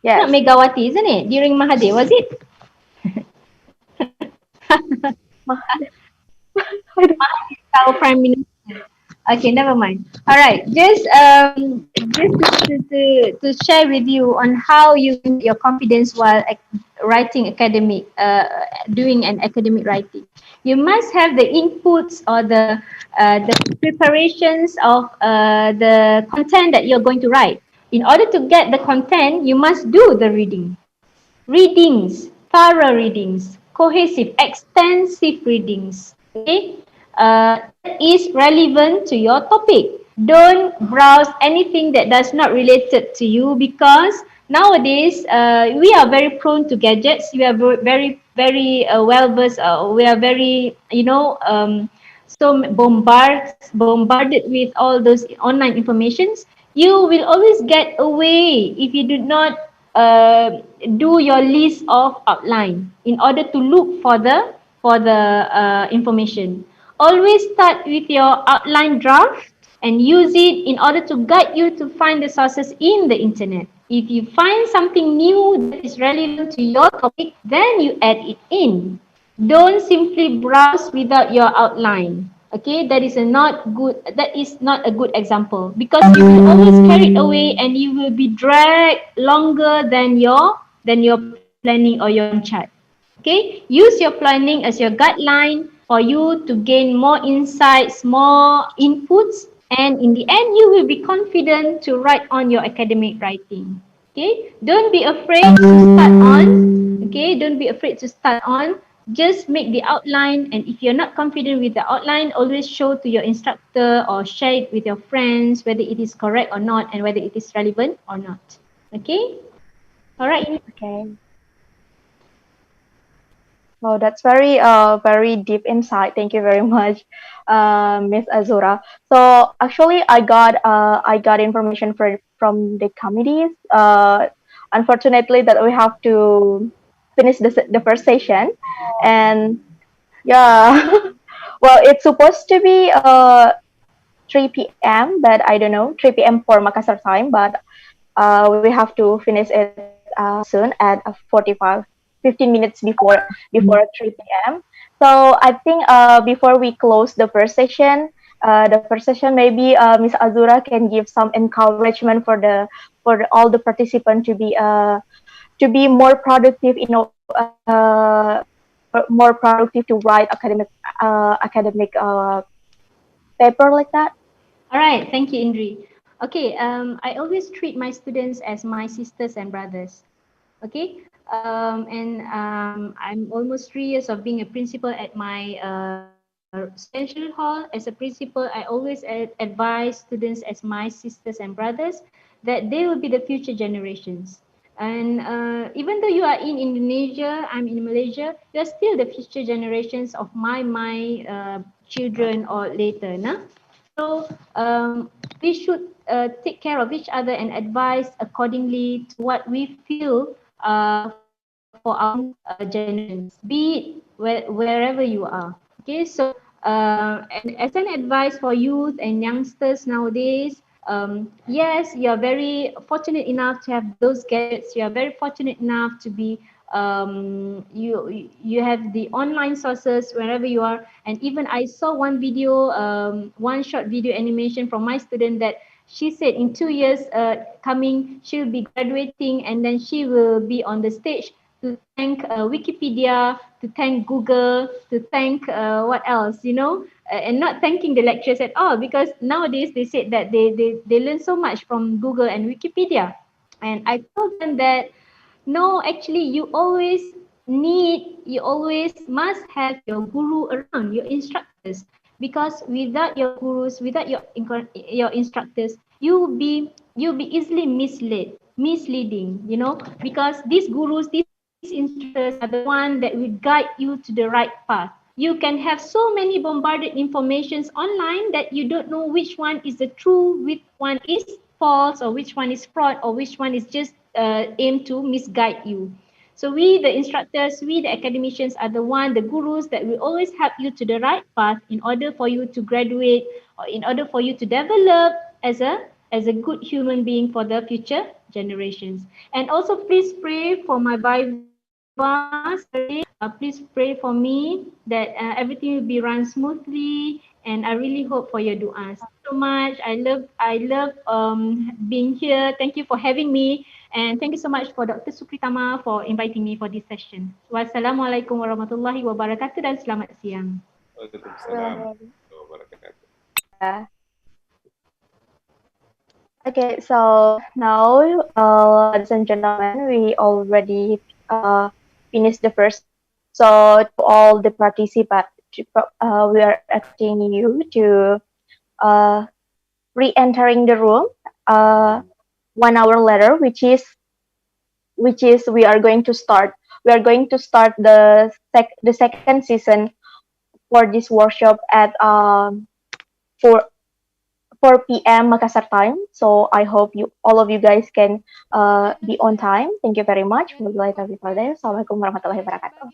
not Yes. Megawati, isn't it? During Mahathir, was it? I don't- our Prime Minister. Okay, never mind. All right, just to share with you on how you build your confidence while writing academic, doing an academic writing. You must have the inputs or the preparations of the content that you're going to write. In order to get the content, you must do the reading. Readings, thorough readings, cohesive, extensive readings. Okay, that is relevant to your topic. Don't browse anything that does not related to you, because nowadays we are very prone to gadgets. We are very well versed. We are very so bombarded with all those online informations. You will always get away if you do not do your list of outline in order to look for the information. Always start with your outline draft and use it in order to guide you to find the sources in the internet. If you find something new that is relevant to your topic, then you add it in. Don't simply browse without your outline. Okay, that is not a good example, because you will always carried away and you will be dragged longer than your planning or your chart. Okay, use your planning as your guideline for you to gain more insights, more inputs, and in the end, you will be confident to write on your academic writing. Okay, don't be afraid to start on. Okay, don't be afraid to start on. Just make the outline, and if you're not confident with the outline, always show to your instructor or share it with your friends whether it is correct or not and whether it is relevant or not. Okay, all right. Okay. Oh, that's very deep insight. Thank you very much, Miss Azura. So actually, I got information from the committees. Unfortunately, that we have to finish the first session, and yeah, well, it's supposed to be 3 p.m., but I don't know, 3 p.m. for Makassar time, but we have to finish it soon at 15 minutes before 3 p.m. So I think before we close the first session, maybe Miss Azura can give some encouragement for all the participants to be more productive, more productive to write academic paper like that. All right, thank you, Indri. Okay, I always treat my students as my sisters and brothers. Okay, and I'm almost 3 years of being a principal at my residential hall. As a principal, I always advise students as my sisters and brothers that they will be the future generations. And even though you are in Indonesia, I'm in Malaysia, you are still the future generations of my children or later, nah? So we should take care of each other and advise accordingly to what we feel for our generations, be it wherever you are. Okay, so and as an advice for youth and youngsters nowadays, yes, you are very fortunate enough to have those gadgets. You are very fortunate enough to be you have the online sources wherever you are. And even I saw one video, one short video animation from my student that she said in 2 years coming, she'll be graduating and then she will be on the stage to thank Wikipedia, to thank Google, to thank what else, and not thanking the lecturers at all, because nowadays they said that they learn so much from Google and Wikipedia. And I told them that no, actually, you always must have your guru around, your instructors, because without your gurus, without your instructors, you'll be easily misleading, because these gurus, these instructors are the one that will guide you to the right path. You can have so many bombarded informations online that you don't know which one is the true, which one is false, or which one is fraud, or which one is just aimed to misguide you. So we, the instructors, we, the academicians, are the gurus that will always help you to the right path in order for you to graduate, or in order for you to develop as a good human being for the future generations. And also please pray for my vice Please pray for me that everything will be run smoothly, and I really hope for your du'as. So much. I love being here. Thank you for having me, and thank you so much for Dr. Sukritama for inviting me for this session. Wassalamualaikum warahmatullahi wabarakatuh dan selamat siang. Waalaikumsalam warahmatullahi wabarakatuh. Yeah. Okay, so now, ladies and gentlemen, we already finished the first. So to all the participants, we are asking you to re-entering the room 1 hour later, which is we are going to start. We are going to start the second season for this workshop at 4 p.m. Makassar time. So I hope all of you guys can be on time. Thank you very much. Assalamualaikum warahmatullahi wabarakatuh.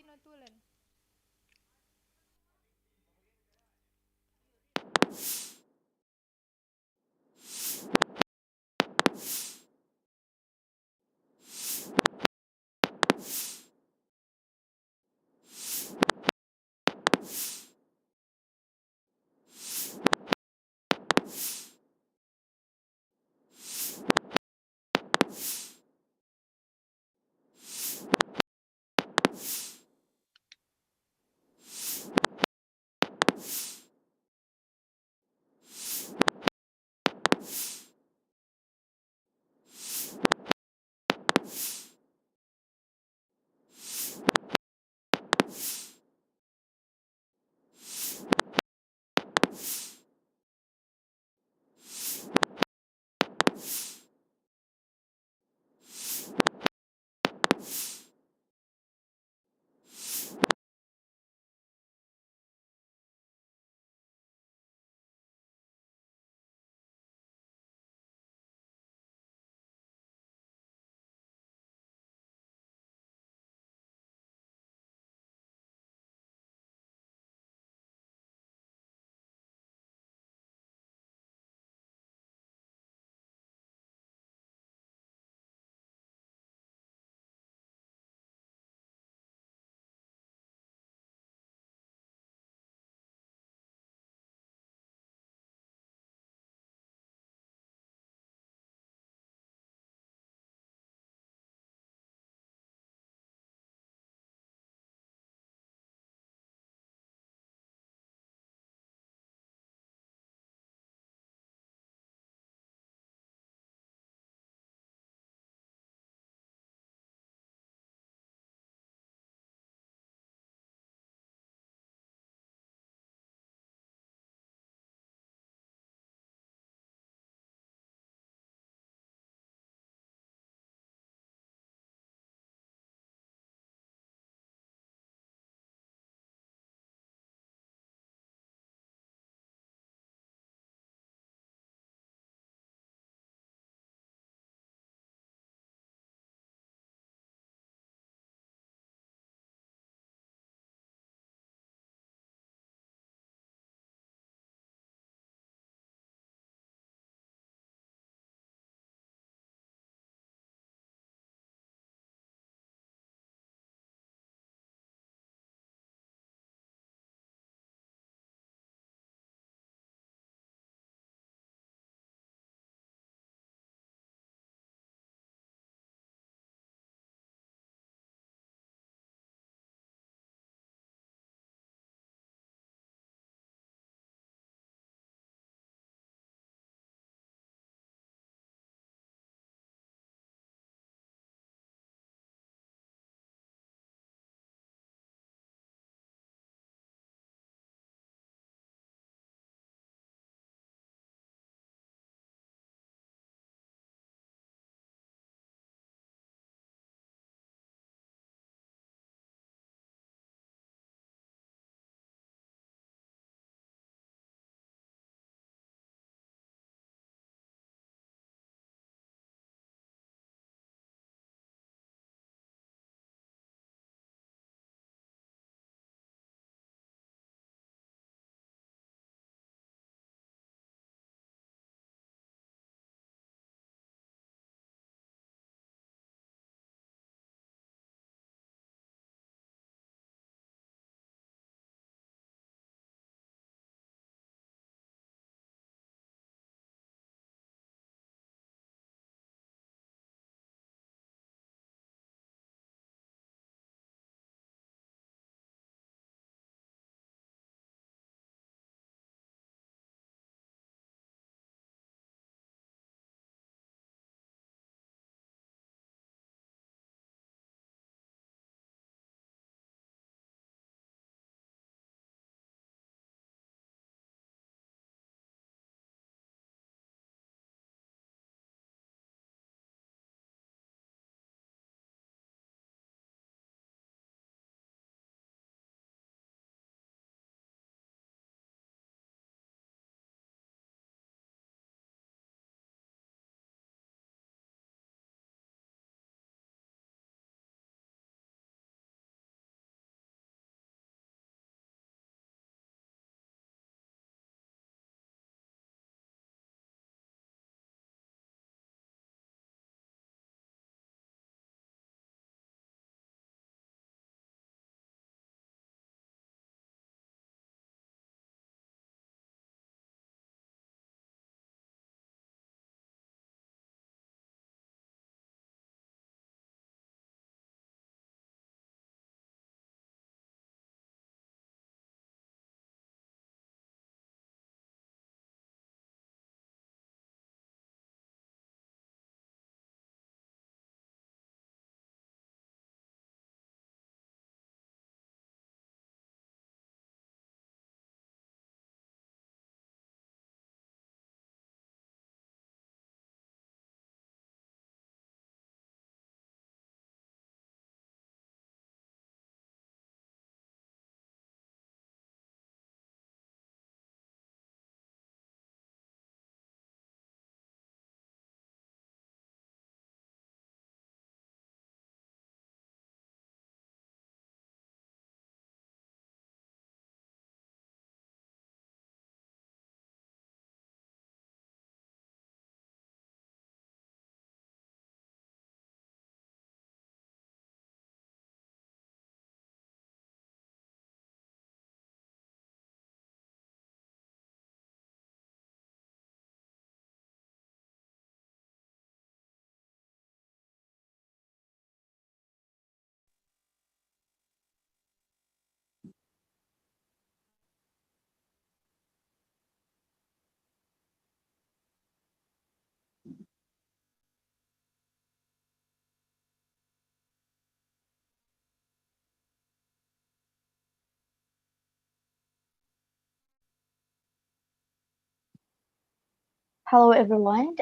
Hello everyone.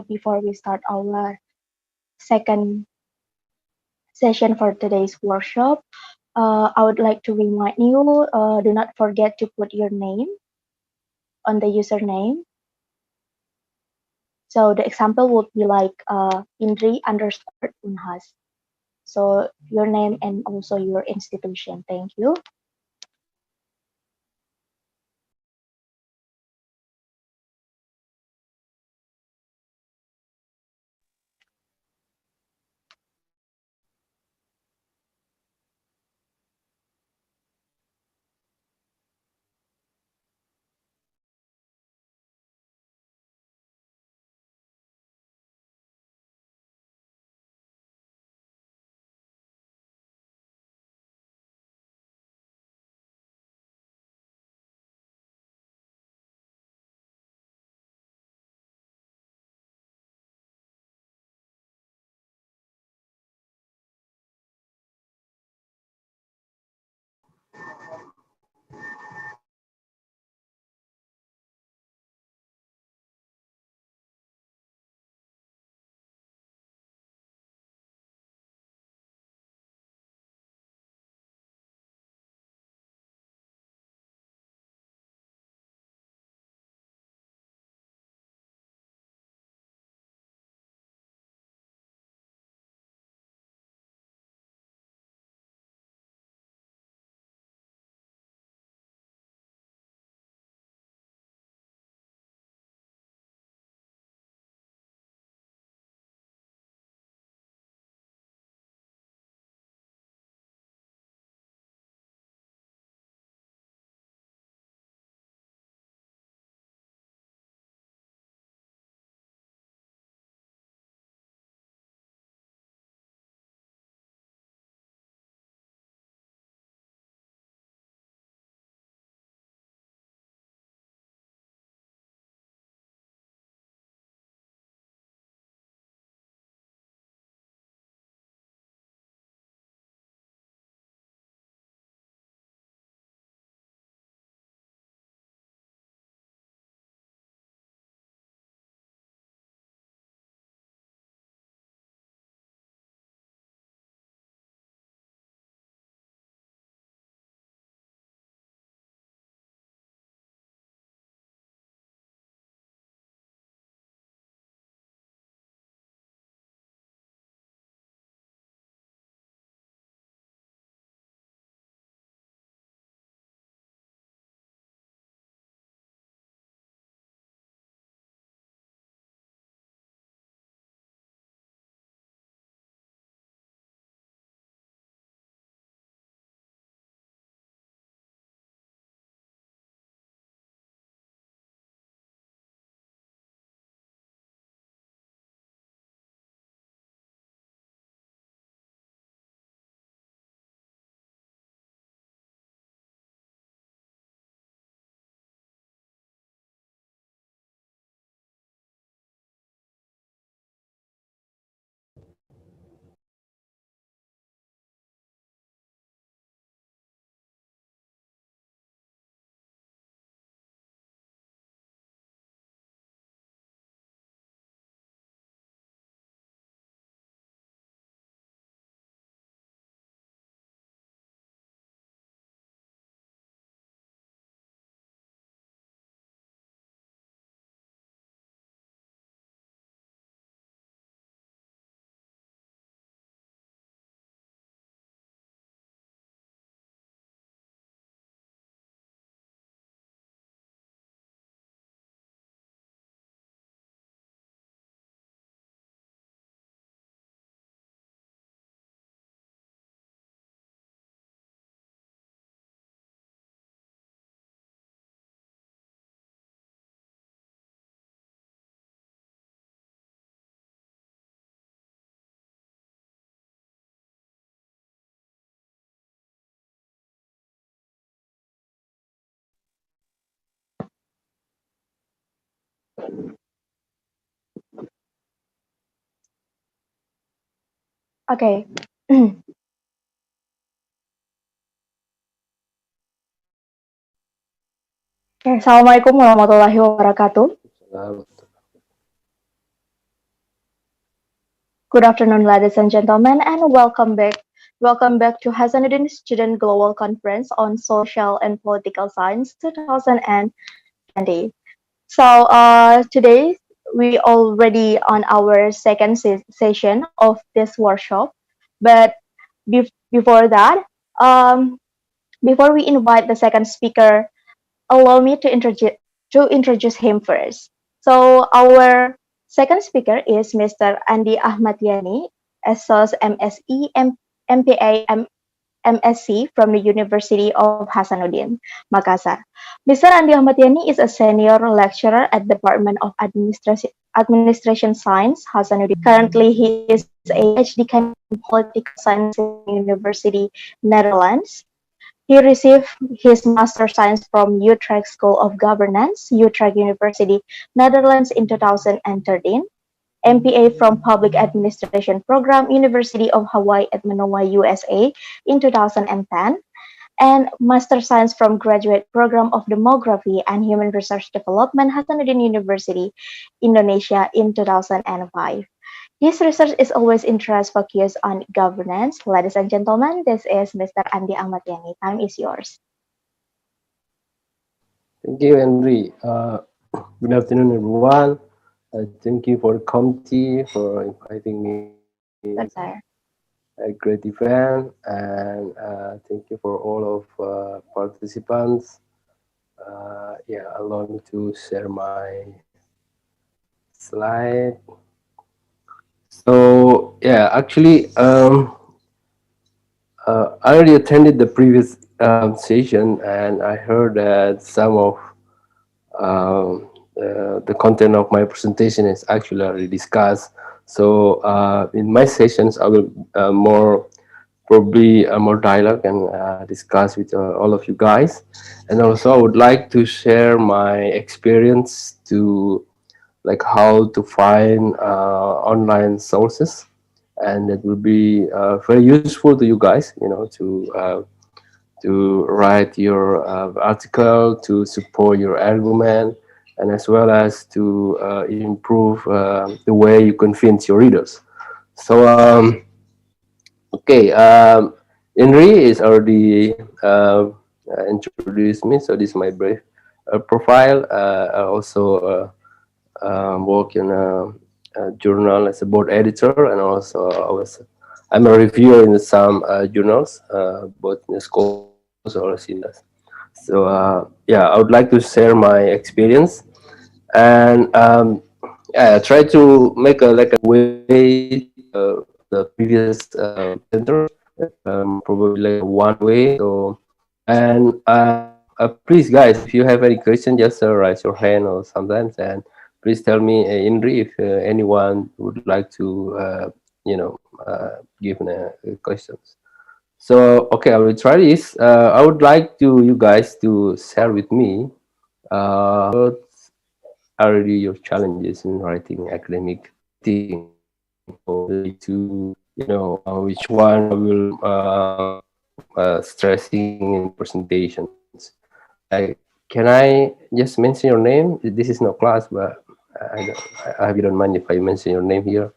Before we start our second session for today's workshop, I would like to remind you, do not forget to put your name on the username. So the example would be like Indri underscore Unhas. So your name and also your institution. Thank you. Okay. Assalamualaikum warahmatullahi wabarakatuh. Good afternoon, ladies and gentlemen, and welcome back. Welcome back to Hasanuddin Student Global Conference on Social and Political Science 2020. So today we already on our second session of this workshop, but before that, um, before we invite the second speaker, allow me to introduce him first. So our second speaker is Mr. Andi Ahmadiani, SOS MSE MPA MSc from the University of Hasanuddin, Makassar. Mr. Andi Ahmadiani is a senior lecturer at the Department of Administration Science, Hasanuddin. Currently, he is a PhD candidate in political science in University, Netherlands. He received his Master Science from Utrecht School of Governance, Utrecht University, Netherlands in 2013, MPA from Public Administration Program, University of Hawaii at Manoa, USA in 2010, and Master Science from Graduate Program of Demography and Human Resource Development, Hasanuddin University, Indonesia in 2005. His research is always interest focused on governance. Ladies and gentlemen, this is Mr. Andi Ahmadiani. Time is yours. Thank you, Henry. Good afternoon, everyone. Thank you for the committee for inviting me Good, sir. a great event, and thank you for all of participants. Yeah, allow me to share my slide. So yeah, actually, I already attended the previous session, and I heard that some of the content of my presentation is actually already discussed. So in my sessions, I will probably more dialogue and discuss with all of you guys. And also I would like to share my experience to like how to find online sources, and it will be very useful to you guys, you know, to write your article to support your argument, and as well as to improve the way you convince your readers. So okay, Henry is already introduced me, so this is my brief profile. I also work in a journal as a board editor, and also I'm a reviewer in some journals, both in the schools or in the. So yeah, I would like to share my experience, and yeah, try to make a like a way the previous presenter, probably like one way. So and please, guys, if you have any question, just raise your hand or sometimes, and please tell me, Indri, if anyone would like to, you know, give questions. So, okay, I will try this. I would like you guys to share with me what are your challenges in writing academic writing, or to, you know, which one I will stressing in presentations. Can I just mention your name? This is no class, but I hope you don't mind if I mention your name here.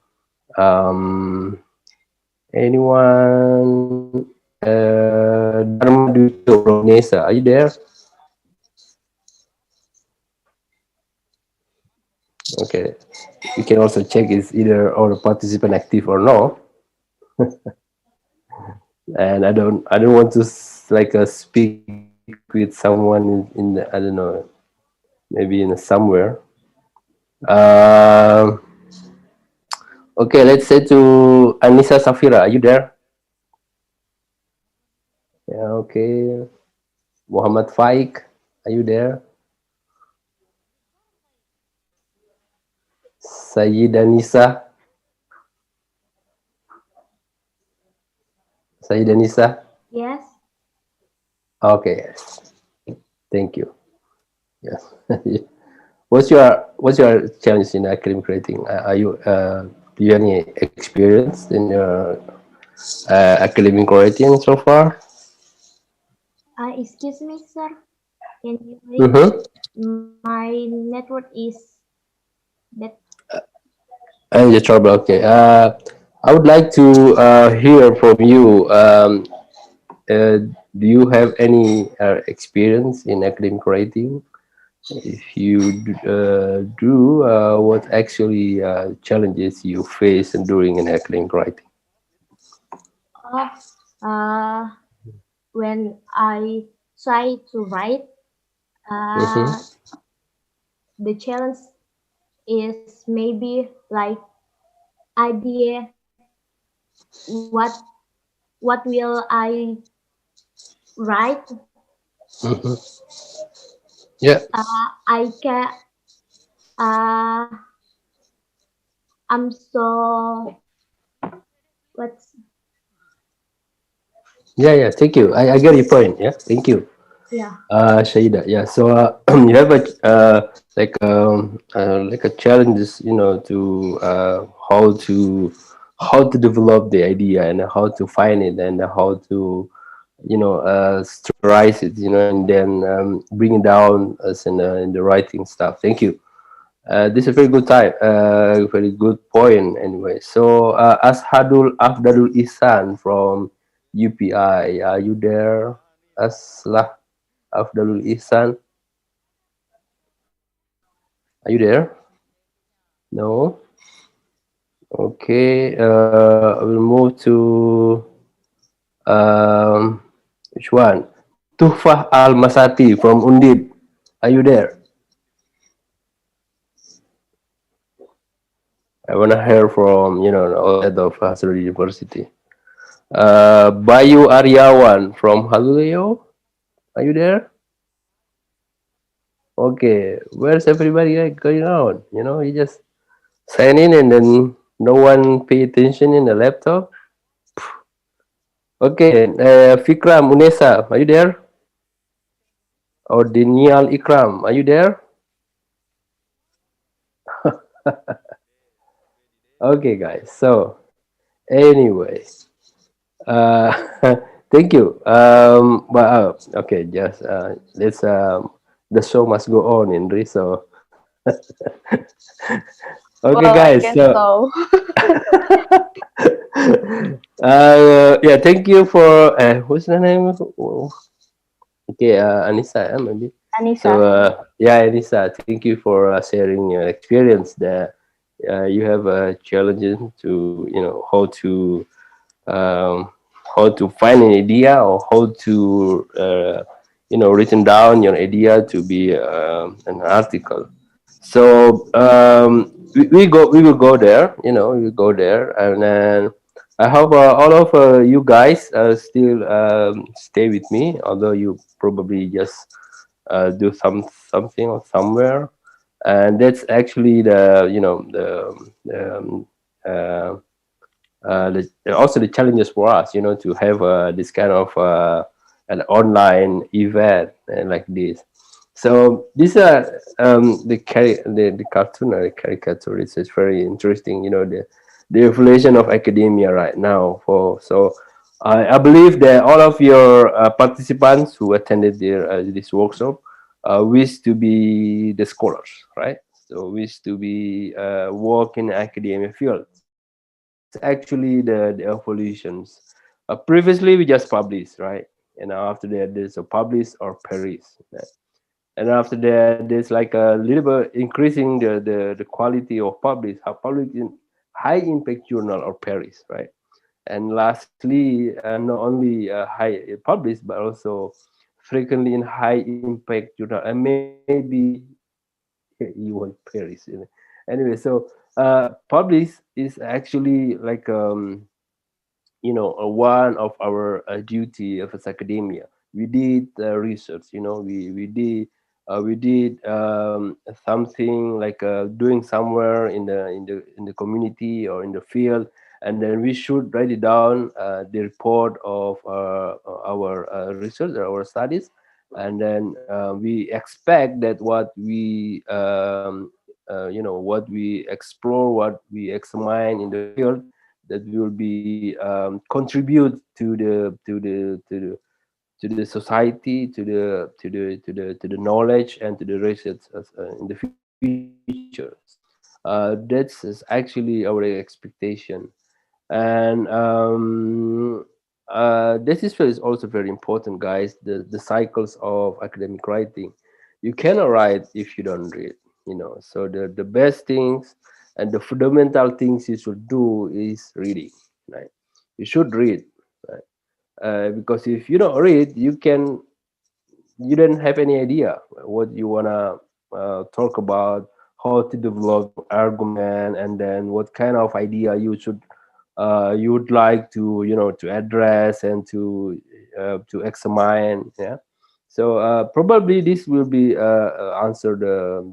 Anyone? Dharma Duto from NESA, are you there? Okay, you can also check is either all the participant active or no. And I don't want to like speak with someone in the, I don't know, maybe in somewhere. Okay, let's say to Anissa Safira, are you there? Yeah, okay. Muhammad Faik, are you there? Sayyida Nisa. Sayyida Nisa? Yes. Okay, yes. Thank you. Yes. What's your challenge in academic writing? Are you do you have any experience in your academic writing so far? Excuse me, sir. Can you Mm-hmm. My network is that. And your trouble. Okay. I would like to hear from you. Do you have any experience in academic writing? If you do, what actually challenges you face during an academic writing? Oh, uh, when I try to write, uh, Mm-hmm. the challenge is maybe like idea what what will I write. Mm-hmm. Yeah, I can uh I'm so what's yeah. Thank you. I get your point. Yeah, thank you. yeah. Shaida, yeah. So you have a like a challenges, to how to develop the idea and how to find it and how to structurize it, and then bring it down as in the writing stuff. Thank you. This is a very good time. Very good point. Anyway, so Ashadul Afdalul Ihsan from UPI, are you there? Aslah Afdalul Ihsan, are you there? No. Okay. We'll move to um, which one? Tuhfah Al Masati from Undib. Are you there? I wanna hear from the outset of Hasanuddin University. Bayu Aryawan from Haluleo. Are you there? Okay. Where's everybody going on? You just sign in and then no one pay attention in the laptop. Okay. Fikram Unesa, are you there? Or Dinial Ikram, are you there? Okay, guys. So anyway, uh, thank you. But okay, just let's. The show must go on, Indri. So okay, Well, I guys. guess So so. yeah, thank you for what's the name? Okay, Anissa, maybe. So Anissa. yeah, Anissa, thank you for sharing your experience there. You have challenges to um, how to find an idea or how to written down your idea to be an article. So we will go there. We will go there, and then I hope all of you guys still stay with me, although you probably just do something or somewhere, and that's actually uh, also the challenges for us, to have this kind of an online event like this. So these are the cartoon or the caricature. It's very interesting, the evolution of academia right now. I believe that all of your participants who attended this workshop wish to be the scholars, right? So wish to be work in academia field. That's actually the evolutions. Previously, we just published, right? And after that, there's a publish or perish. Right? And after that, there's like a little bit increasing the quality of publish, how publish in high impact journal or perish, right? And lastly, not only high published, but also frequently in high impact journal, and maybe you want perish. Anyway, so publish is actually like one of our duty of as academia. We did research, we did something like doing somewhere in the community or in the field, and then we should write it down, the report of our research or our studies, and then we expect that what we explore, what we examine in the field, that will be contribute to the society, to the knowledge and to the research in the future. That's is actually our expectation. And this is also very important, guys. The cycles of academic writing. You cannot write if you don't read. So the best things and the fundamental things you should do is reading. Right? You should read. Right? Because if you don't read, you don't have any idea what you wanna talk about, how to develop your argument, and then what kind of idea you would like to to address and to examine. Yeah. So probably this will be answer the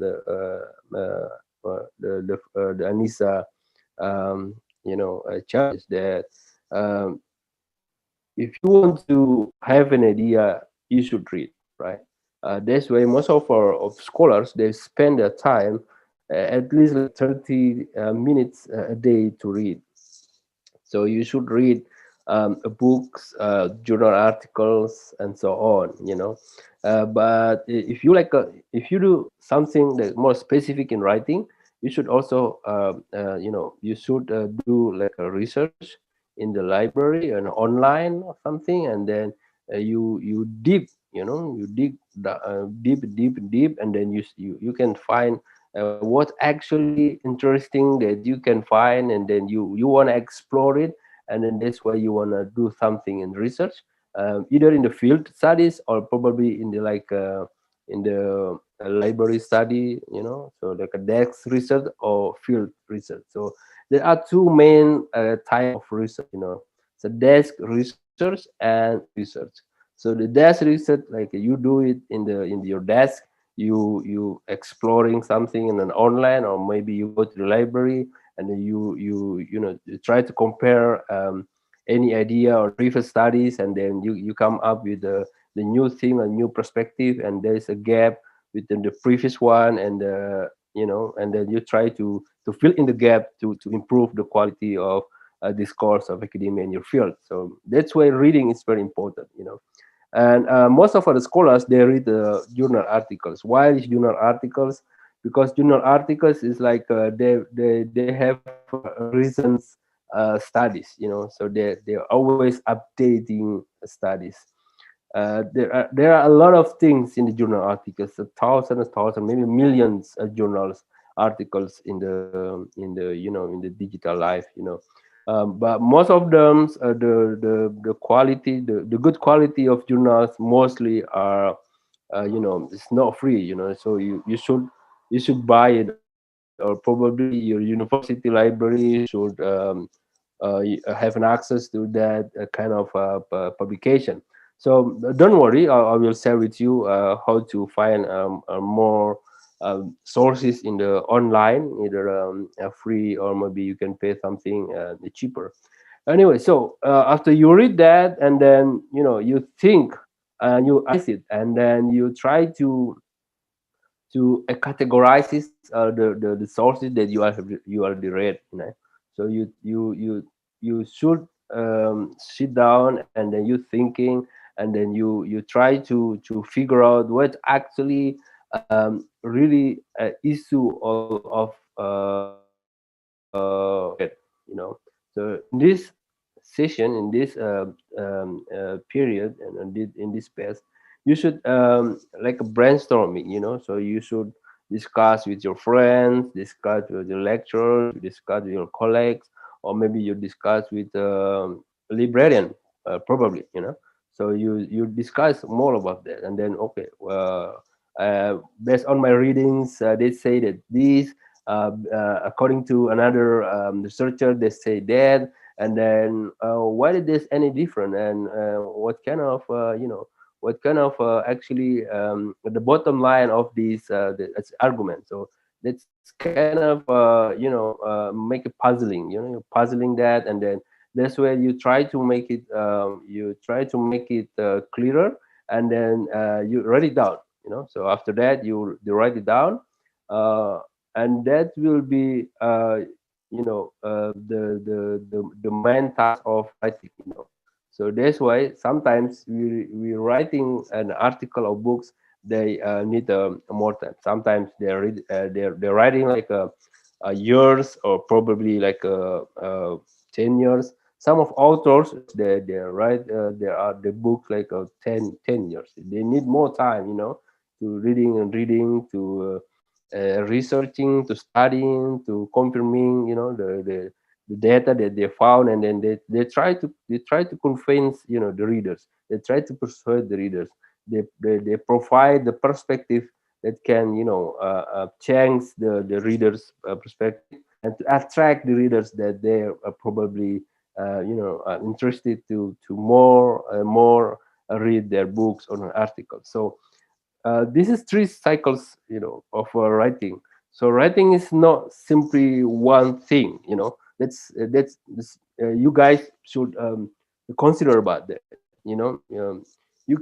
Anissa challenge that um, if you want to have an idea, you should read, right? That's why most of scholars they spend their time at least like 30 minutes a day to read. So you should read books, journal articles, and so on. But if you if you do something that more specific in writing, you should also you should do like a research in the library and online or something, and then you deep you dig deep, and then you can find what actually interesting that you can find, and then you want to explore it, and then that's why you want to do something in research, either in the field studies or probably in the in the library study, so like a desk research or field research. So there are two main type of research, so desk research and field research. So the desk research, like you do it in your desk, you exploring something in an online, or maybe you go to the library, and then you try to compare any idea or previous studies, and then you come up with the new thing, a new perspective, and there's a gap within the previous one, and and then you try to fill in the gap to improve the quality of discourse of academia in your field. So that's why reading is very important. And most of our scholars they read the journal articles. Why is journal articles? Because journal articles is like they have recent studies, so they're always updating studies. There are a lot of things in the journal articles, thousands, maybe millions of journals articles in the in the digital life. But most of them, the quality, the good quality of journals mostly are, it's not free. So you should buy it, or probably your university library should have an access to that kind of publication. So don't worry, I will share with you how to find more sources in the online, either free, or maybe you can pay something cheaper. Anyway, so after you read that, and then you think and you analyze it, and then you try to categorize the sources that you already read. So you should sit down, and then you thinking, and then you try to figure out what actually really issue of so in this session, in this period, and in this space, you should like a brainstorming, so you should discuss with your friends, discuss with your lecturers, discuss with your colleagues, or maybe you discuss with a librarian, probably. So you discuss more about that, and then okay, based on my readings, they say that this, according to another researcher, they say that, and then why is this any different, and what kind of actually the bottom line of this argument. So that's kind of make it puzzling, you're puzzling that, and then that's where you try to make it clearer, and then you write it down. So after that you write it down, uh, and that will be the main task of writing. So that's why sometimes we writing an article or books, they need more time. Sometimes they're writing like a years, or probably like 10 10 years. Some of authors, they write, there are the book like 10 years. They need more time, to reading and reading, to researching, to studying, to confirming, the data that they found, and then they try to convince, the readers. They try to persuade the readers. They provide the perspective that can, change the readers' perspective, and to attract the readers that they are probably interested to more read their books or an article. So this is three cycles, of writing. So writing is not simply one thing. You guys should consider about that. You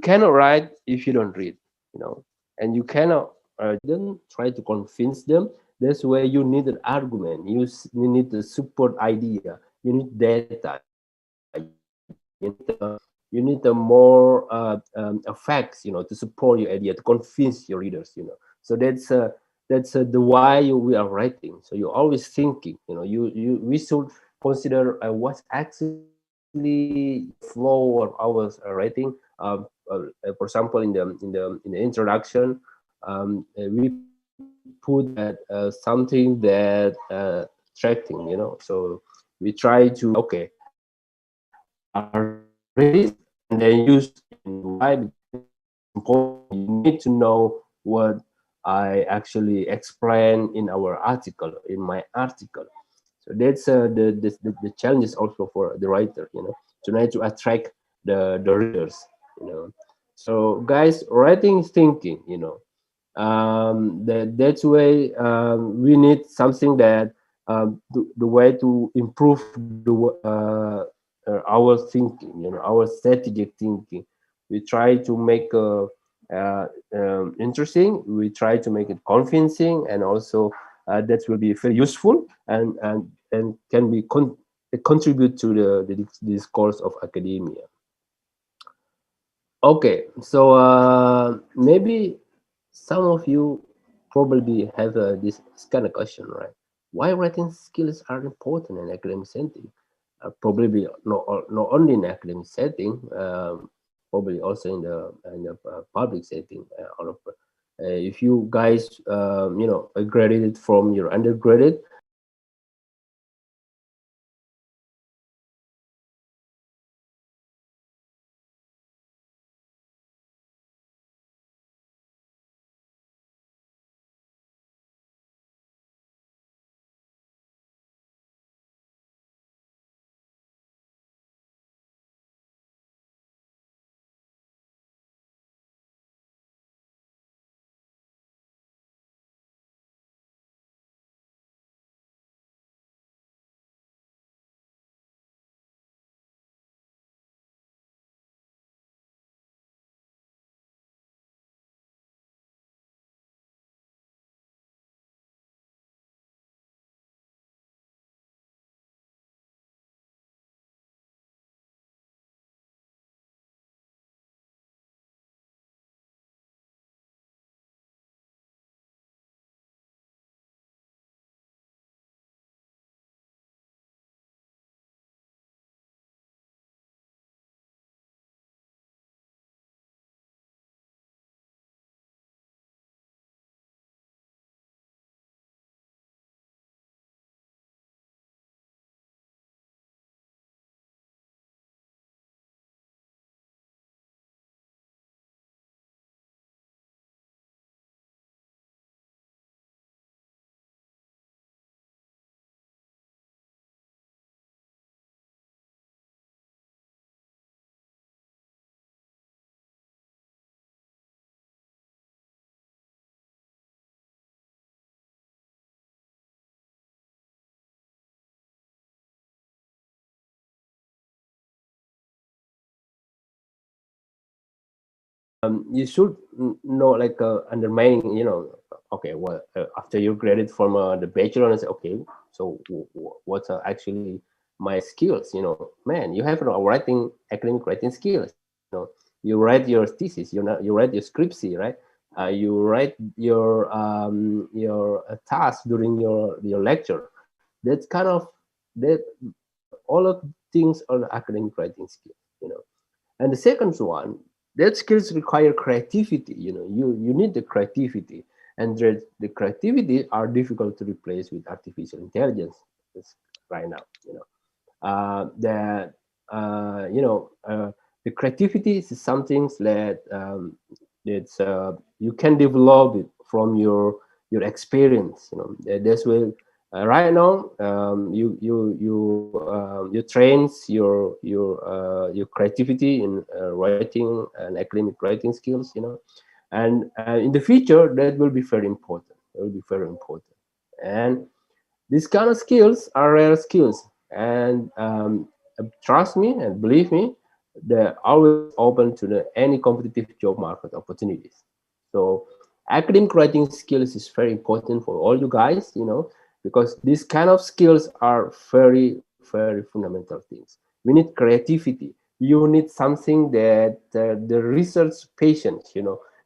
cannot write if you don't read. And you cannot then try to convince them. That's where you need an argument. You need the support idea. You need data. You need a more facts, to support your idea, to convince your readers. So that's the why we are writing. So you're always thinking. We should consider what's actually flow of our writing. For example, in the introduction, we put that something that attracting. So we try to read and then use. And why? Because important. You need to know what I actually explain in our article, in my article. So that's the challenges also for the writer, to try to attract the readers, So guys, writing is thinking, that's why we need something that the way to improve our thinking, our strategic thinking. We try to make interesting. We try to make it convincing, and also that will be very useful and can be contribute to the discourse of academia. Okay, so maybe some of you probably have this kind of question, right? Why writing skills are important in academic setting? Probably not only in academic setting, probably also in the public setting. If you guys, graduated from your undergraduate, you should know, like undermining, okay, well, after you graduate from the bachelor, and say, okay, so what's actually my skills? Man, you have writing, academic writing skills. You write your thesis, you write your scriptsy, right? You write your task during your lecture. That's kind of that all of things are the academic writing skills, And the second one, that skills require creativity. You need the creativity, and the creativity are difficult to replace with artificial intelligence right now. That the creativity is something that it's you can develop it from your experience. That's where right now you trains your creativity in writing and academic writing skills. And in the future that will be very important. It will be very important. And these kind of skills are rare skills, and trust me and believe me, they're always open to any competitive job market opportunities. So academic writing skills is very important for all you guys, because these kind of skills are very, very fundamental things. We need creativity. You need something that the research patience,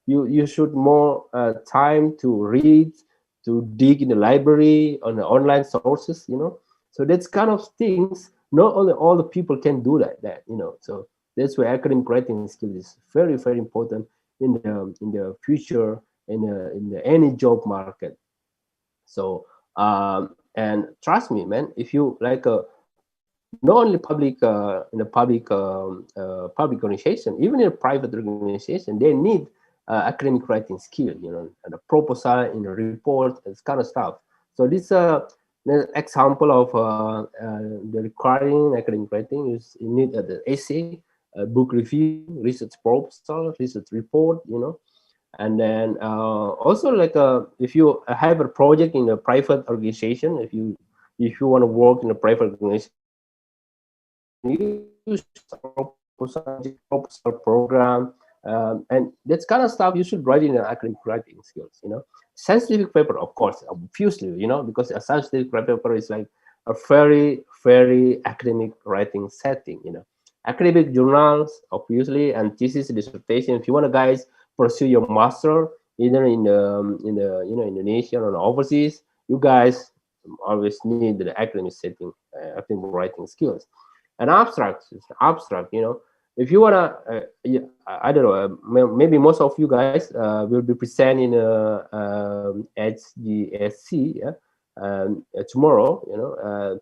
you should more time to read, to dig in the library on the online sources, So that's kind of things. Not only all the people can do that. So that's why academic writing skill is very, very important in the future in any job market. So and trust me, man, if you like not only public in a public organization, even in a private organization, they need academic writing skill, and a proposal in a report, this kind of stuff. So this an example of the requiring academic writing is you need the essay, book review, research proposal, research report, and then also like if you have a project in a private organization, if you want to work in a private organization, you use proposal program, and that's kind of stuff you should write in an academic writing skills. Scientific paper, of course, obviously, because a scientific paper is like a very, very academic writing setting. Academic journals, obviously, and thesis, dissertation. If you want to guys pursue your master either in Indonesia or overseas, you guys always need the academic setting, academic writing skills. And abstract. If you wanna, I don't know, maybe most of you guys will be present in HGSC, yeah, tomorrow.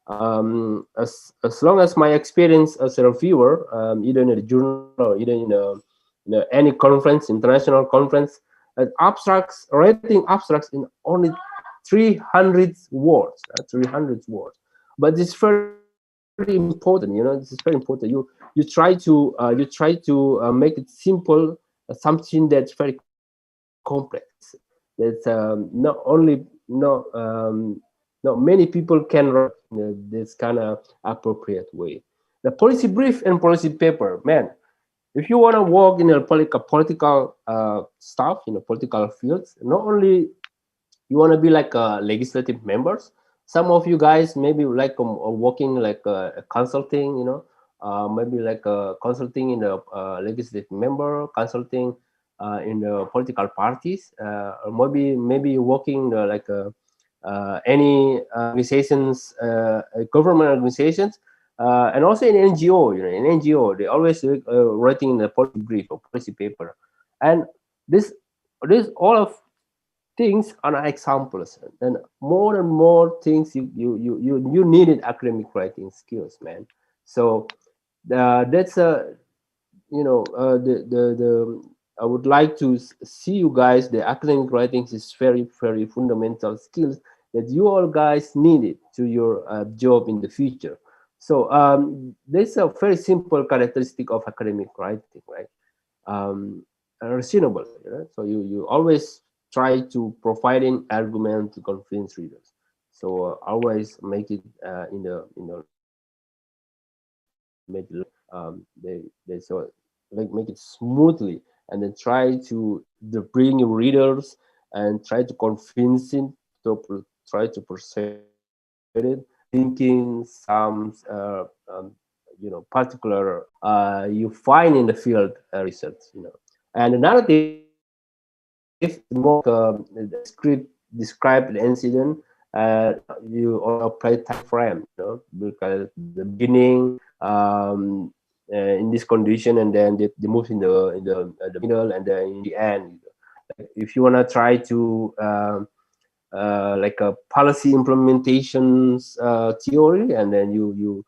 As long as my experience as a reviewer, either in a journal or either in any conference, international conference, abstracts, writing abstracts in only 300 words, 300 words. But it's very important, this is very important. You try to make it simple, something that's very complex. That's not many people can write this kind of appropriate way. The policy brief and policy paper, man. If you want to work in a political stuff, in a political fields, not only you want to be like legislative members. Some of you guys maybe like working like consulting, maybe like consulting in a legislative member, consulting in the political parties, or maybe working like any organizations, government organizations, and also in NGO. In NGO, they always writing in the policy brief or policy paper, and this all of things are examples, and more things you needed academic writing skills, man. So that's the I would like to see you guys. The academic writing is very, very fundamental skills that you all guys needed to your job in the future. So there's a very simple characteristic of academic writing, right? Reasonable. So you always try to provide an argument to convince readers. So always make it they so like make it smoothly, and then try to bring your readers and try to convince him to try to persuade it, thinking some particular you find in the field research. And the narrative, more the script describe the incident you also apply time frame, because the beginning, in this condition, and then they move in the middle, and then in the end. Like if you wanna try to like a policy implementations theory, and then you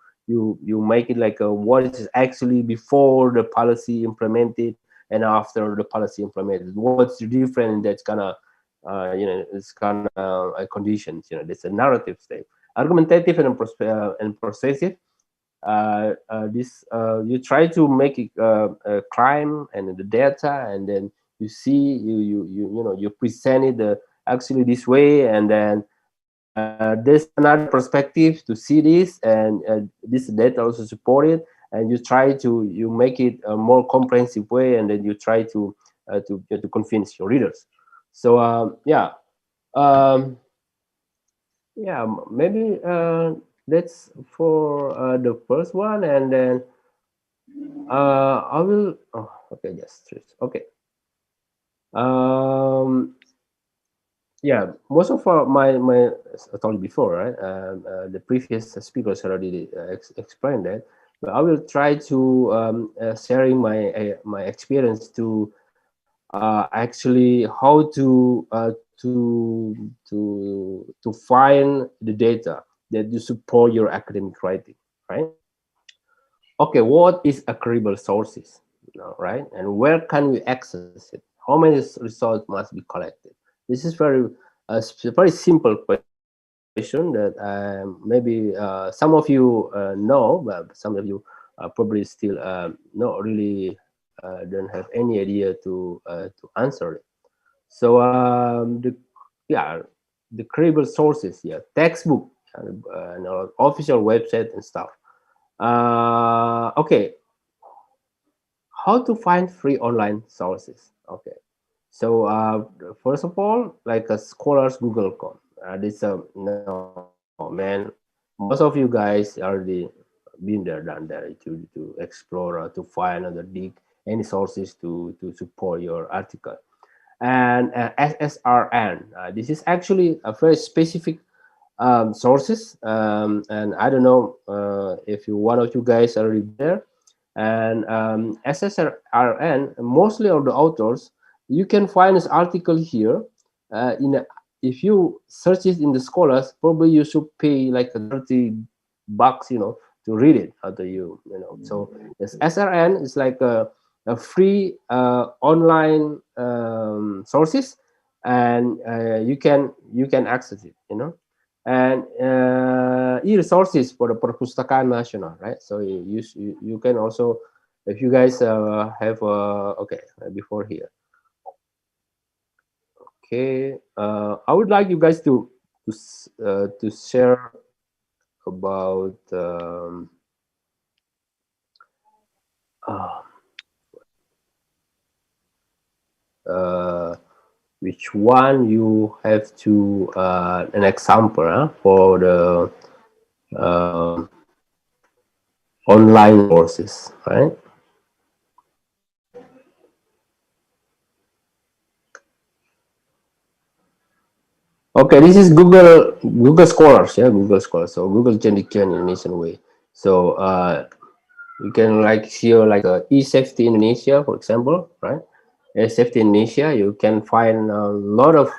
make it like a what is actually before the policy implemented and after the policy implemented. What's different? That's gonna it's kind of a conditions. There's a narrative state, argumentative and processive. This you try to make it climb and the data, and then you see you present it actually this way, and then there's another perspective to see this, and this data also support it, and you make it a more comprehensive way, and then you try to convince your readers. So um, maybe that's for the first one, and then I will. Oh, okay, yes, okay. Yeah, most of my I told you before, right? The previous speakers already explained that, but I will try to sharing my experience to actually how to find the data that you support your academic writing, right? Okay, what is a credible sources, right? And where can we access it? How many results must be collected? This is very simple question that maybe some of you know, but some of you probably still not really don't have any idea to answer it. So yeah, the credible sources, yeah, textbook, and official website and stuff. Okay, how to find free online sources? Okay, so first of all, like a scholars Google.com. This no man, most of you guys already been there, done there to explore or to find or to dig any sources to support your article. And SSRN, this is actually a very specific sources, and I don't know if one of you guys already been there. And SSRN, mostly of the authors, you can find this article here. If you search it in the scholars, probably you should pay like a $30, to read it. After so this SRN is like a free online sources, and you can access it. And e-resources for the Perpustakaan Nasional, right? So you can also, if you guys have okay, before here. Okay, I would like you guys to share about which one you have to an example for the online courses, right? Okay, this is Google Scholars, yeah, Google Scholars. So Google Cendekiawan Indonesian way. So you can like here like e-safety Indonesia, for example, right? E-safety Indonesia, you can find a lot of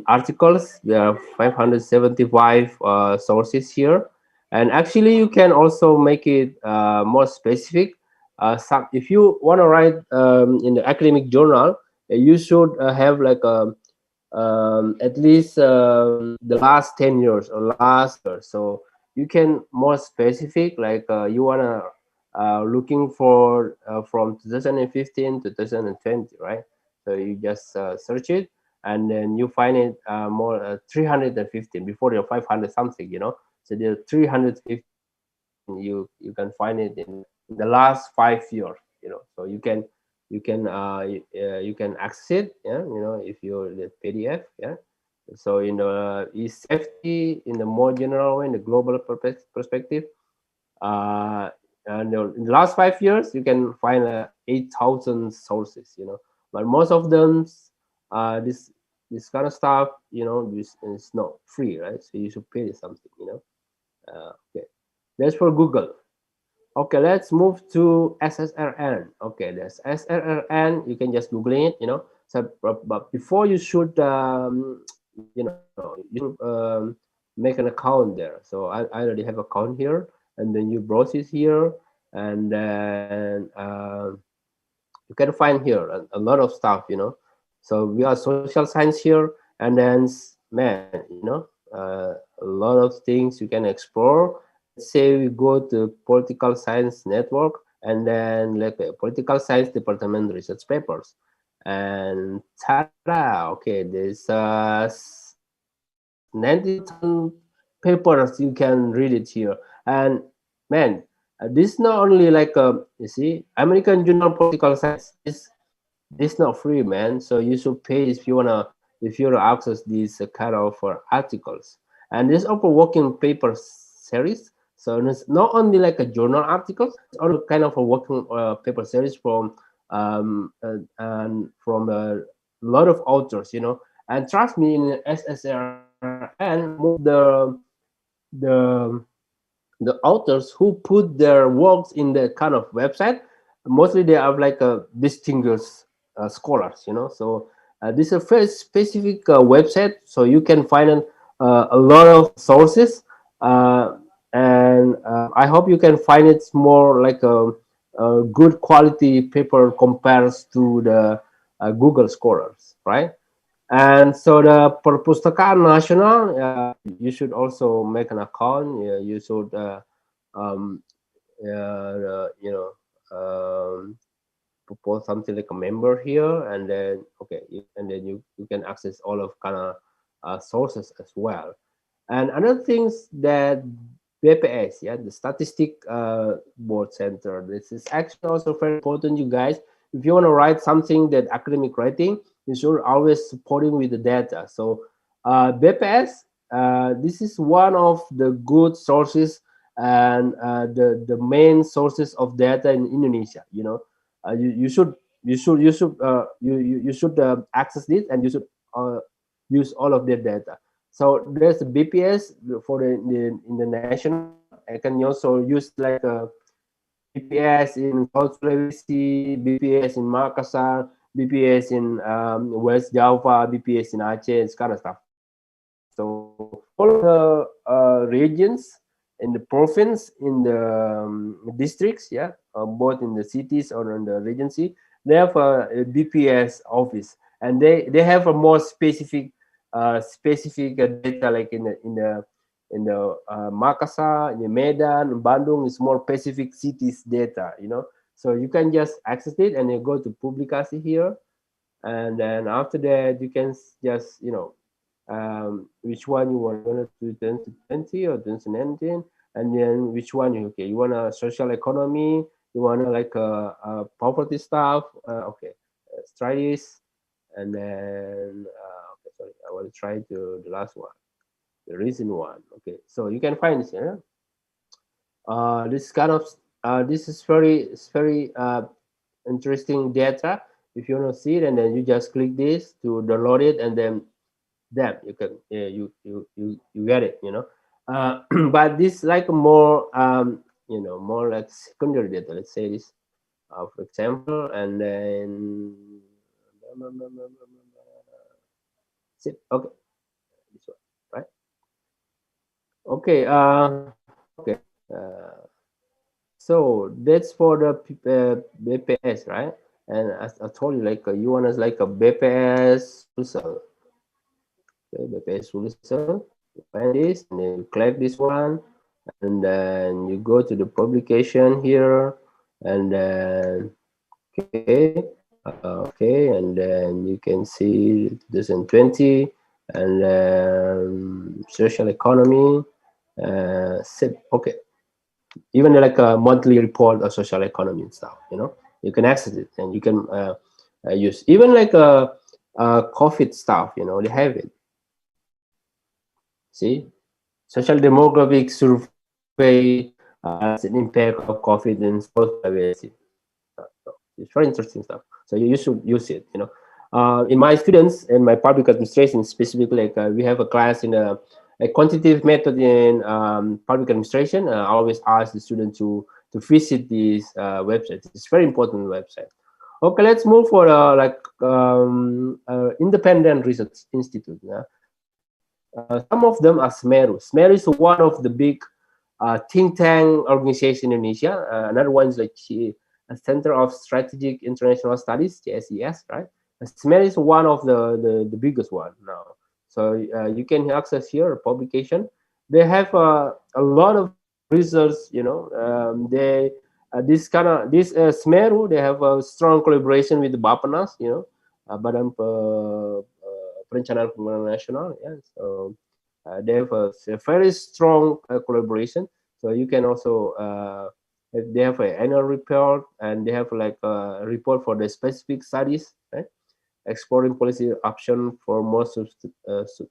articles. There are 575 sources here, and actually you can also make it more specific. If you want to write in the academic journal, you should have like at least the last 10 years or last year. So you can more specific, like you want to looking for from 2015 to 2020, right? So you just search it, and then you find it more 315 before your 500 something, so the 315 you can find it in the last 5 years, so you can access it, yeah, if you're the PDF, yeah. So in the safety in the more general way, in the global perspective, and in the last 5 years you can find 8,000 sources, but most of them this this kind of stuff, this is not free, right? So you should pay something, okay, that's for Google. Okay, let's move to SSRN. Okay, there's SSRN. You can just Google it, So, but before you should, you should make an account there. So I already have account here, and then you browse it here, and then you can find here a lot of stuff, So we are social science here, and then man, a lot of things you can explore. Let's say we go to political science network, and then like political science department research papers, and ta-da! Okay, there's 90,000 papers you can read it here, and man, this is not only like you see American Journal of Political Science. This not free, man. So you should pay if you wanna access these kind of articles. And this open working paper series. So it's not only like a journal articles, it's also kind of a working paper series from and from a lot of authors, And trust me, in SSRN, the the authors who put their works in the kind of website, mostly they are like distinguished scholars, So this is a very specific website, so you can find a lot of sources, and I hope you can find it more like a good quality paper compares to the Google scholars, right? And so the Perpustakaan Nasional, you should also make an account. You should, um, propose something like a member here, and then and then you can access all of kind of sources as well. And another things that BPS, the Statistic Board Center, this is actually also very important, you guys. If you want to write something that academic writing, you should always supporting with the data. So BPS, this is one of the good sources and the main sources of data in Indonesia. You should you should access this, and you should use all of their data. So there's a BPS for in the national. I can also use like a BPS in South Sulawesi, BPS in Makassar, BPS in West Java, BPS in Aceh, this kind of stuff. So all the regions in the province, in the districts, both in the cities or in the regency, they have a BPS office, and they have a more specific data, like in the Makassar, in the Medan, in Bandung is more specific cities data, So you can just access it, and you go to publikasi here, and then after that you can just which one you want to do, 2020 or 2019, and then which one you want a social economy, you want to like a poverty stuff, okay, let's try this, and then okay, sorry, I want to try to the last one, the recent one. Okay, so you can find this here. This kind of this is very interesting data. If you want to see it, and then you just click this to download it, and then you can you get it, but this like more more like secondary data. Let's say this, for example, and then okay, this one, right? Okay, okay. So that's for the BPS, right? And as I told you, like you want us like a BPS result. Okay, BPS result. You find this, and then you click this one, and then you go to the publication here, and then okay, okay, and then you can see 2020, and then social economy. Okay, even like a monthly report of social economy and stuff, you can access it, and you can use even like a COVID stuff, they have it. See, social demographic survey, an impact of COVID in South Sulawesi. It's very interesting stuff. So you should use it, In my students in my public administration, specifically, like we have a class in a quantitative method in public administration. I always ask the student to visit this website. It's very important website. Okay, let's move for independent research institute. Yeah? Some of them are SMERU. SMERU is one of the big think tank organization in Indonesia. Another one is like a Center of Strategic International Studies, CSES, right? SMERU is one of the biggest one now. So you can access here a publication. They have a lot of research. You know, they this kind of this SMERU, they have a strong collaboration with the Bapenas. You know, Badan Perencanaan Pembangunan Nasional. Yeah, so they have a very strong collaboration. So you can also they have an annual report, and they have like a report for the specific studies, right? Exploring policy option for more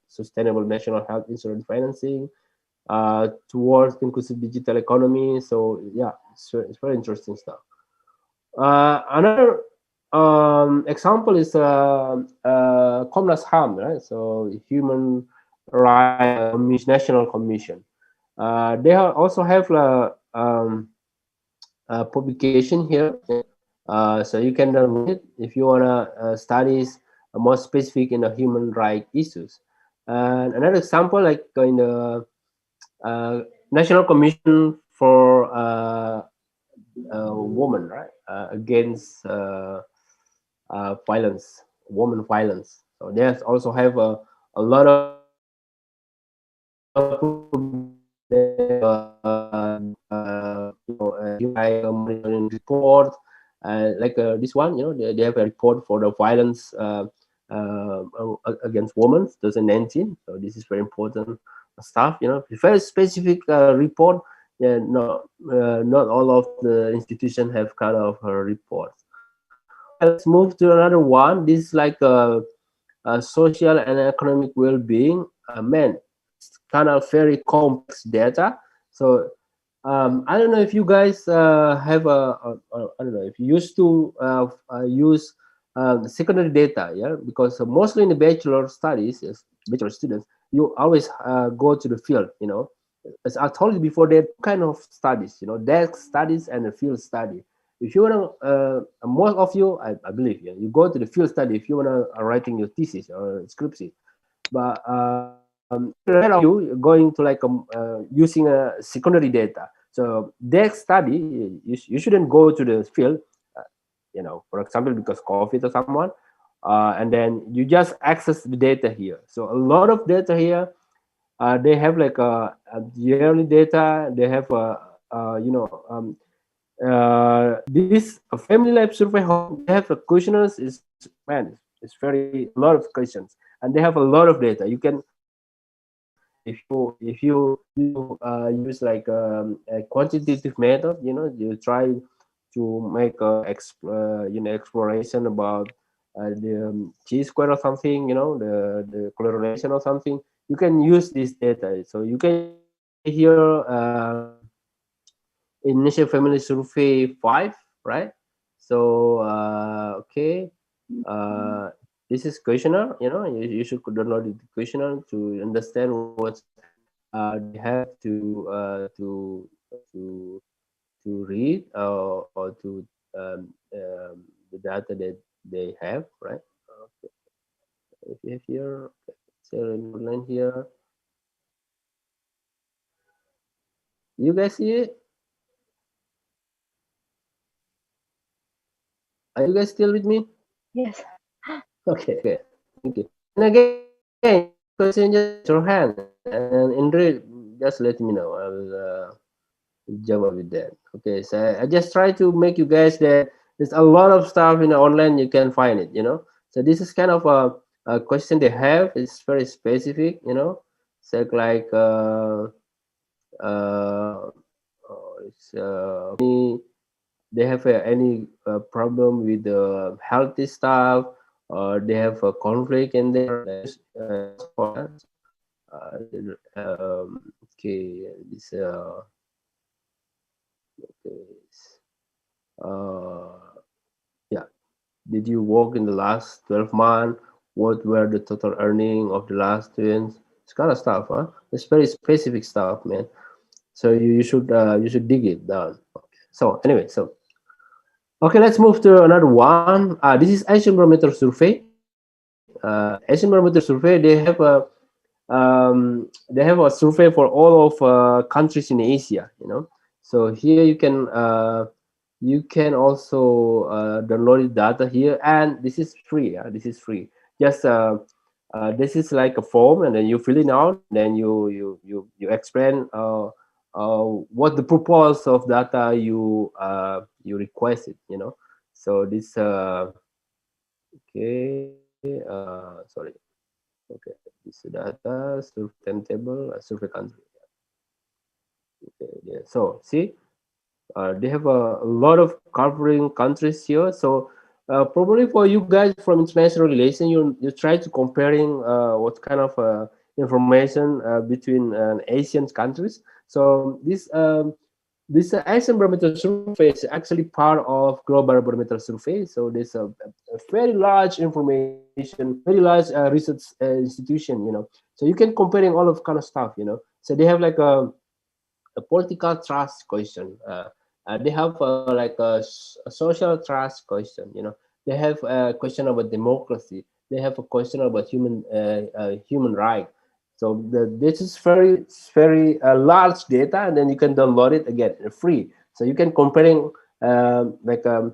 sustainable national health insurance financing towards inclusive digital economy. So yeah, it's very interesting stuff. Another example is Komnas HAM, right? So Human Rights National Commission. They also have a publication here, so you can download it if you wanna study more specific in the human right issues. And another example, like in the National Commission for women, right, against violence, woman violence. So they also have a lot of monitoring report, like this one. You know, they have a report for the violence against women 2019. So this is very important stuff. You know, very specific report. Yeah, no, not all of the institutions have kind of a report. Okay, let's move to another one. This is like social and economic well-being. Man, it's kind of very complex data. So I don't know if you guys have I don't know if you used to use secondary data, yeah, because mostly in the bachelor studies, yes, bachelor students, you always go to the field, you know. As I told you before, there are two kind of studies, you know, desk studies and a field study. If you want to, most of you, I believe, yeah, you go to the field study if you want to writing your thesis or scriptsy. But rest of you going to like using a secondary data. So desk study, you shouldn't go to the field, uh, you know, for example, because COVID or someone, and then you just access the data here. So a lot of data here. They have like a yearly data. They have this family life survey home. They have a questionnaires. Is man, it's very a lot of questions, and they have a lot of data. You can if you use like a quantitative method, you know, you try to make exploration about the chi square or something, you know, the correlation or something. You can use this data. So you can see here initial family survey 5, right? So okay, this is questionnaire. You know, you should download the questionnaire to understand what they have to to read or to the data that they have, right? Okay. If you have here, okay. So online here, you guys see it? Are you guys still with me? Yes. Okay, okay. Thank you. And again, question, just raise your hand, and Indra, just let me know. I will jump with that. Okay, so I just try to make you guys that there's a lot of stuff in the online. You can find it. You know, so this is kind of a question they have. It's very specific. You know, so like it's they have any problem with the healthy stuff, or they have a conflict in there. Okay, this okay, uh, yeah. did you work in the last 12 months? What were the total earning of the last twins? This kind of stuff, huh? It's very specific stuff, man. So you should dig it down. Okay. So anyway, so okay, let's move to another one. This is Asian Barometer Survey. Asian Barometer Survey. They have a survey for all of countries in Asia. You know, so here you can also download the data here, and this is free. This is free. Just this is like a form, and then you fill it out, and then you explain what the purpose of data you requested. You know, so this okay. Sorry. Okay, this data survey timetable, survey country. Okay, yeah. So see, they have a lot of covering countries here. So probably for you guys from international relation, you try to comparing what kind of information between Asian countries. So this Asian barometer survey is actually part of global barometer survey. So there's a very large information, very large research institution. You know, so you can comparing all of kind of stuff. You know, so they have like a political trust question. They have like a social trust question. You know, they have a question about democracy. They have a question about human right. So this is very large data, and then you can download it again free. So you can comparing like a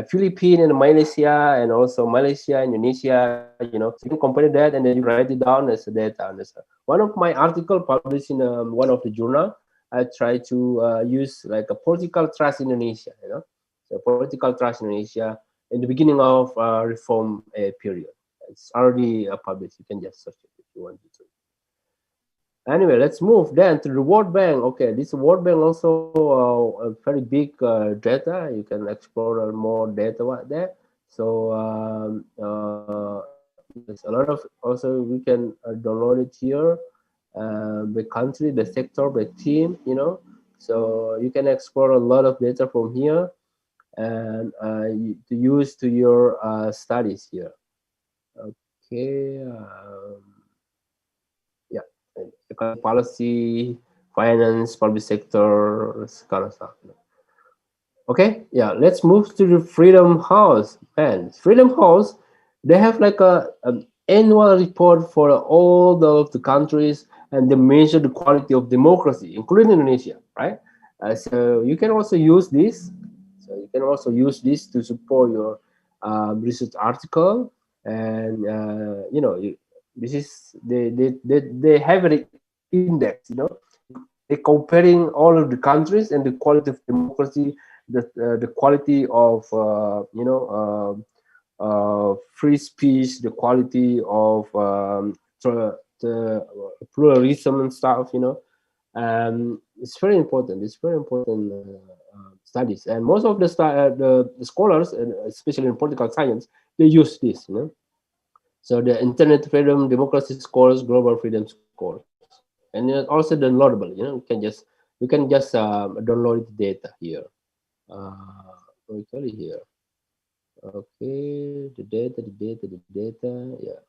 Philippine and Malaysia, and also Malaysia, Indonesia. You know, so you can compare that, and then you write it down as a data. And one of my article published in one of the journal. I try to use like a political trust in Indonesia, you know, so political trust in Indonesia in the beginning of reform period. It's already published. You can just search it if you want to. Anyway, let's move then to the World Bank. Okay, this World Bank also a very big data. You can explore more data out there. So there's a lot of also we can download it here by country, by sector, by team. You know, so you can explore a lot of data from here and to use to your studies here. Okay. Yeah, economic policy, finance, public sector, this kind of stuff. Okay, yeah, let's move to the Freedom House. Man, Freedom House, they have like an annual report for all of the countries, and they measure the quality of democracy, including Indonesia, right? So you can also use this. So you can also use this to support your research article, and you know, this is they have an index. You know, they comparing all of the countries and the quality of democracy, the quality of free speech, the quality of the pluralism and stuff. You know, it's very important. It's very important studies, and most of the scholars, and especially in political science, they use this. You know, so the Internet Freedom Democracy Scores, Global Freedom Scores, and also downloadable. You know, you can just download the data here. We call it here. Okay, the data. Yeah.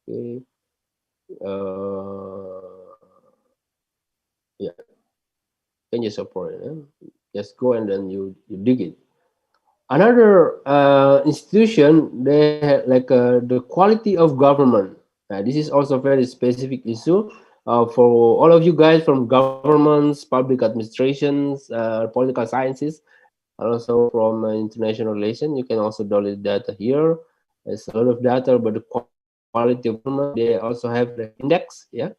Okay. Yeah. Can you support it? Just go and then you dig it. Another institution, they have like the quality of government. This is also very specific issue for all of you guys from governments, public administrations, political sciences, and also from international relations. You can also download data here. There's a lot of data about the quality of government. They also have the index. Yeah,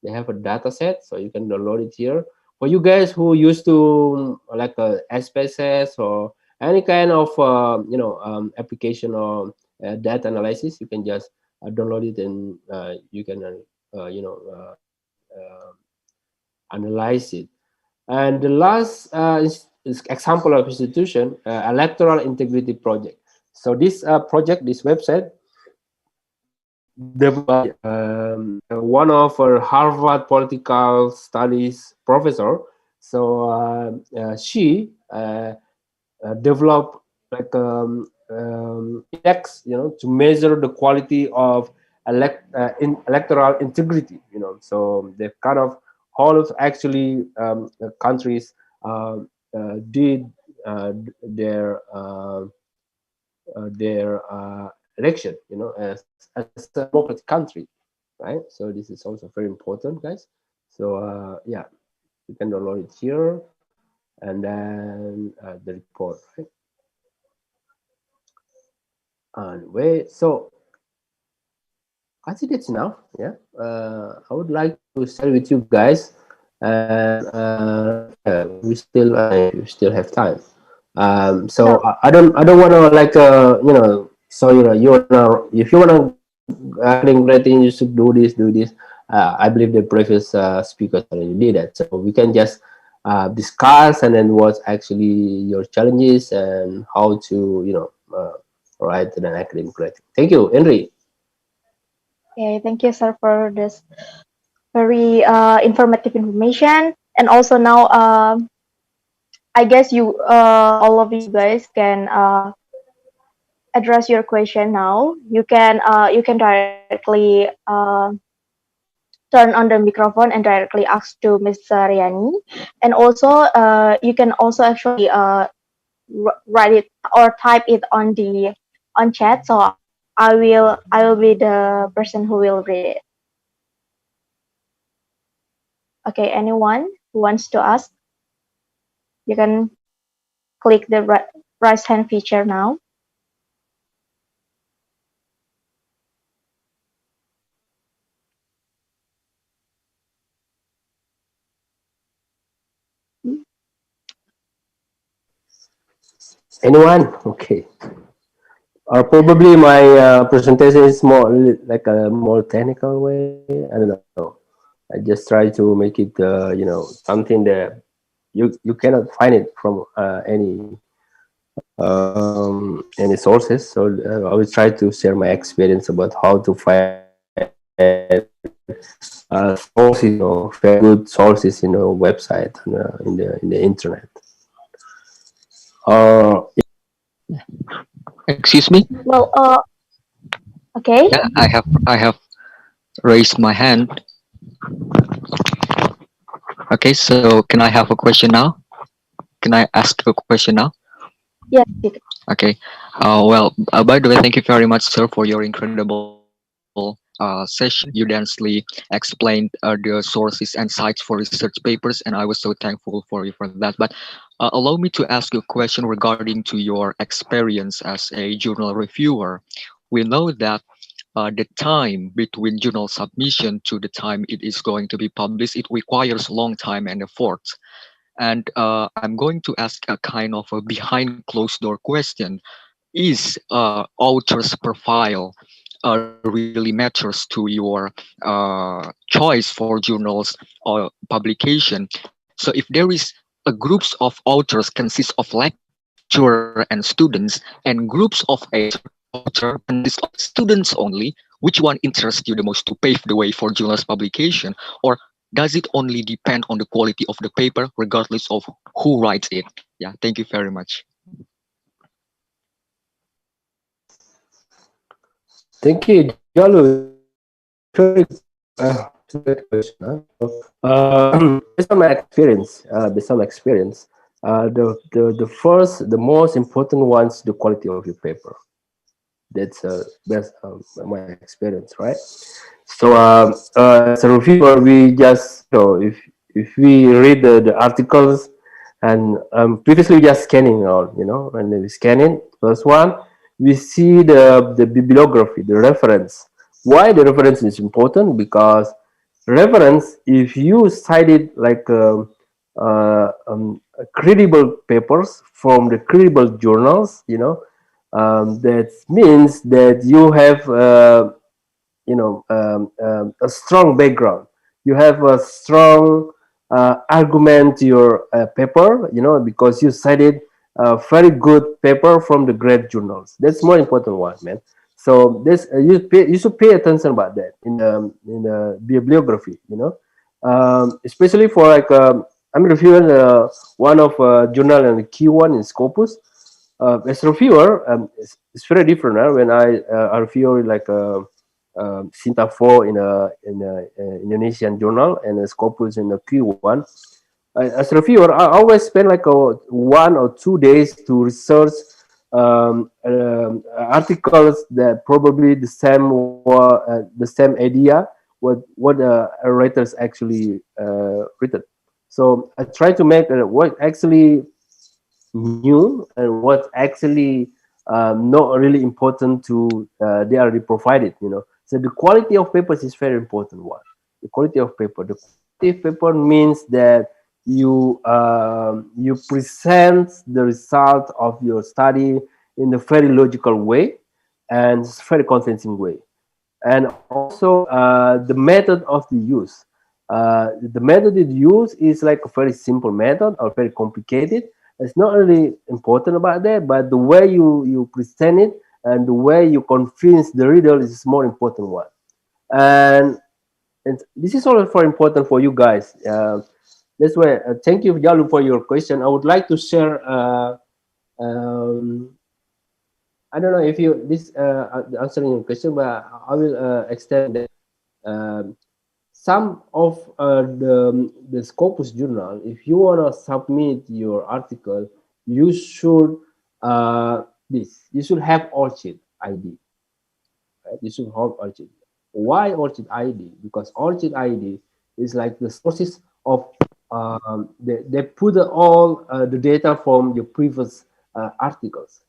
they have a data set, so you can download it here. For you guys who used to like SPSS or any kind of application or data analysis, you can just download it, and you can analyze it. And the last is example of institution, electoral integrity project. So this project, this website, developed by one of our Harvard political studies professor. So she developed like index, to measure the quality of electoral integrity. So the kind of all of actually countries did their election, as a democratic country, right? So this is also very important, guys. So yeah, you can download it here, and then the report, right? And wait, so I think it's enough. Yeah, I would like to share with you guys, and yeah, we still have time. So I don't want to like so you wanna, if you wanna getting rating, you should do this. I believe the previous speakers already did that, so we can just discuss and then what's actually your challenges and how to write an academic rating. Thank you, Henry. Okay, thank you, sir, for this very informative information. And also now, I guess all of you guys can address your question now. You can directly turn on the microphone and directly ask to Ms. Riani. And also, you can also actually write it or type it on chat. So I will be the person who will read it. Okay, anyone who wants to ask, you can click the raise hand feature now. Anyone? Okay. Or probably my presentation is more like a more technical way. I don't know. I just try to make it, something that you cannot find it from any sources. So I will try to share my experience about how to find sources, very good sources, website in the internet. Excuse me. Well, okay. Yeah, I have raised my hand. Okay, so can I have a question now? Can I ask a question now? Yes, you can. Okay. Well, by the way, thank you very much, sir, for your incredible session. You densely explained the sources and sites for research papers, and I was so thankful for you for that. But allow me to ask you a question regarding to your experience as a journal reviewer. We know that the time between journal submission to the time it is going to be published, it requires long time and effort. And I'm going to ask a kind of a behind closed door question. Is author's profile really matters to your choice for journals or publication? So if there is a groups of authors consist of lecturer and students, and groups of author consist of students only, which one interests you the most to pave the way for journals publication? Or does it only depend on the quality of the paper regardless of who writes it? Yeah, thank you very much. Thank you, Jalu. Very great question. Based on my experience, the most important one's the quality of your paper. That's best my experience, right? So as a reviewer, we just if we read the articles and previously just scanning out, and then we scan it. First one, we see the bibliography, the reference. Why the reference is important? Because reference, if you cite it like credible papers from the credible journals, that means that you have a strong background. You have a strong argument to your paper, because you cited a very good paper from the great journals. That's more important one, man. So this you should pay attention about that in the bibliography, especially for like I'm reviewing one of journal and the key one in Scopus. As a reviewer, it's very different. When I review like Sintafo in a Indonesian journal and a Scopus in a Q1. As a reviewer, I always spend like 1 or 2 days to research articles that probably the same idea what writers actually written. So I try to make what actually new and what's actually not really important to they already provided. So the quality of papers is very important one. The quality of paper. The quality of paper means that you present the result of your study in a very logical way and very convincing way. And also the method of the use. The method you use is like a very simple method or very complicated. It's not really important about that, but the way you present it and the way you convince the reader is more important one. And, and this is also very important for you guys. That's why thank you, Jalu, for your question. I would like to share. Um, I don't know if you this answering your question, but I will extend that. Um, some of the Scopus journal, if you want to submit your article, you should you should have Orchid ID. Right? You should have Orchid. Why Orchid ID? Because Orchid ID is like the sources of they put all the data from your previous articles.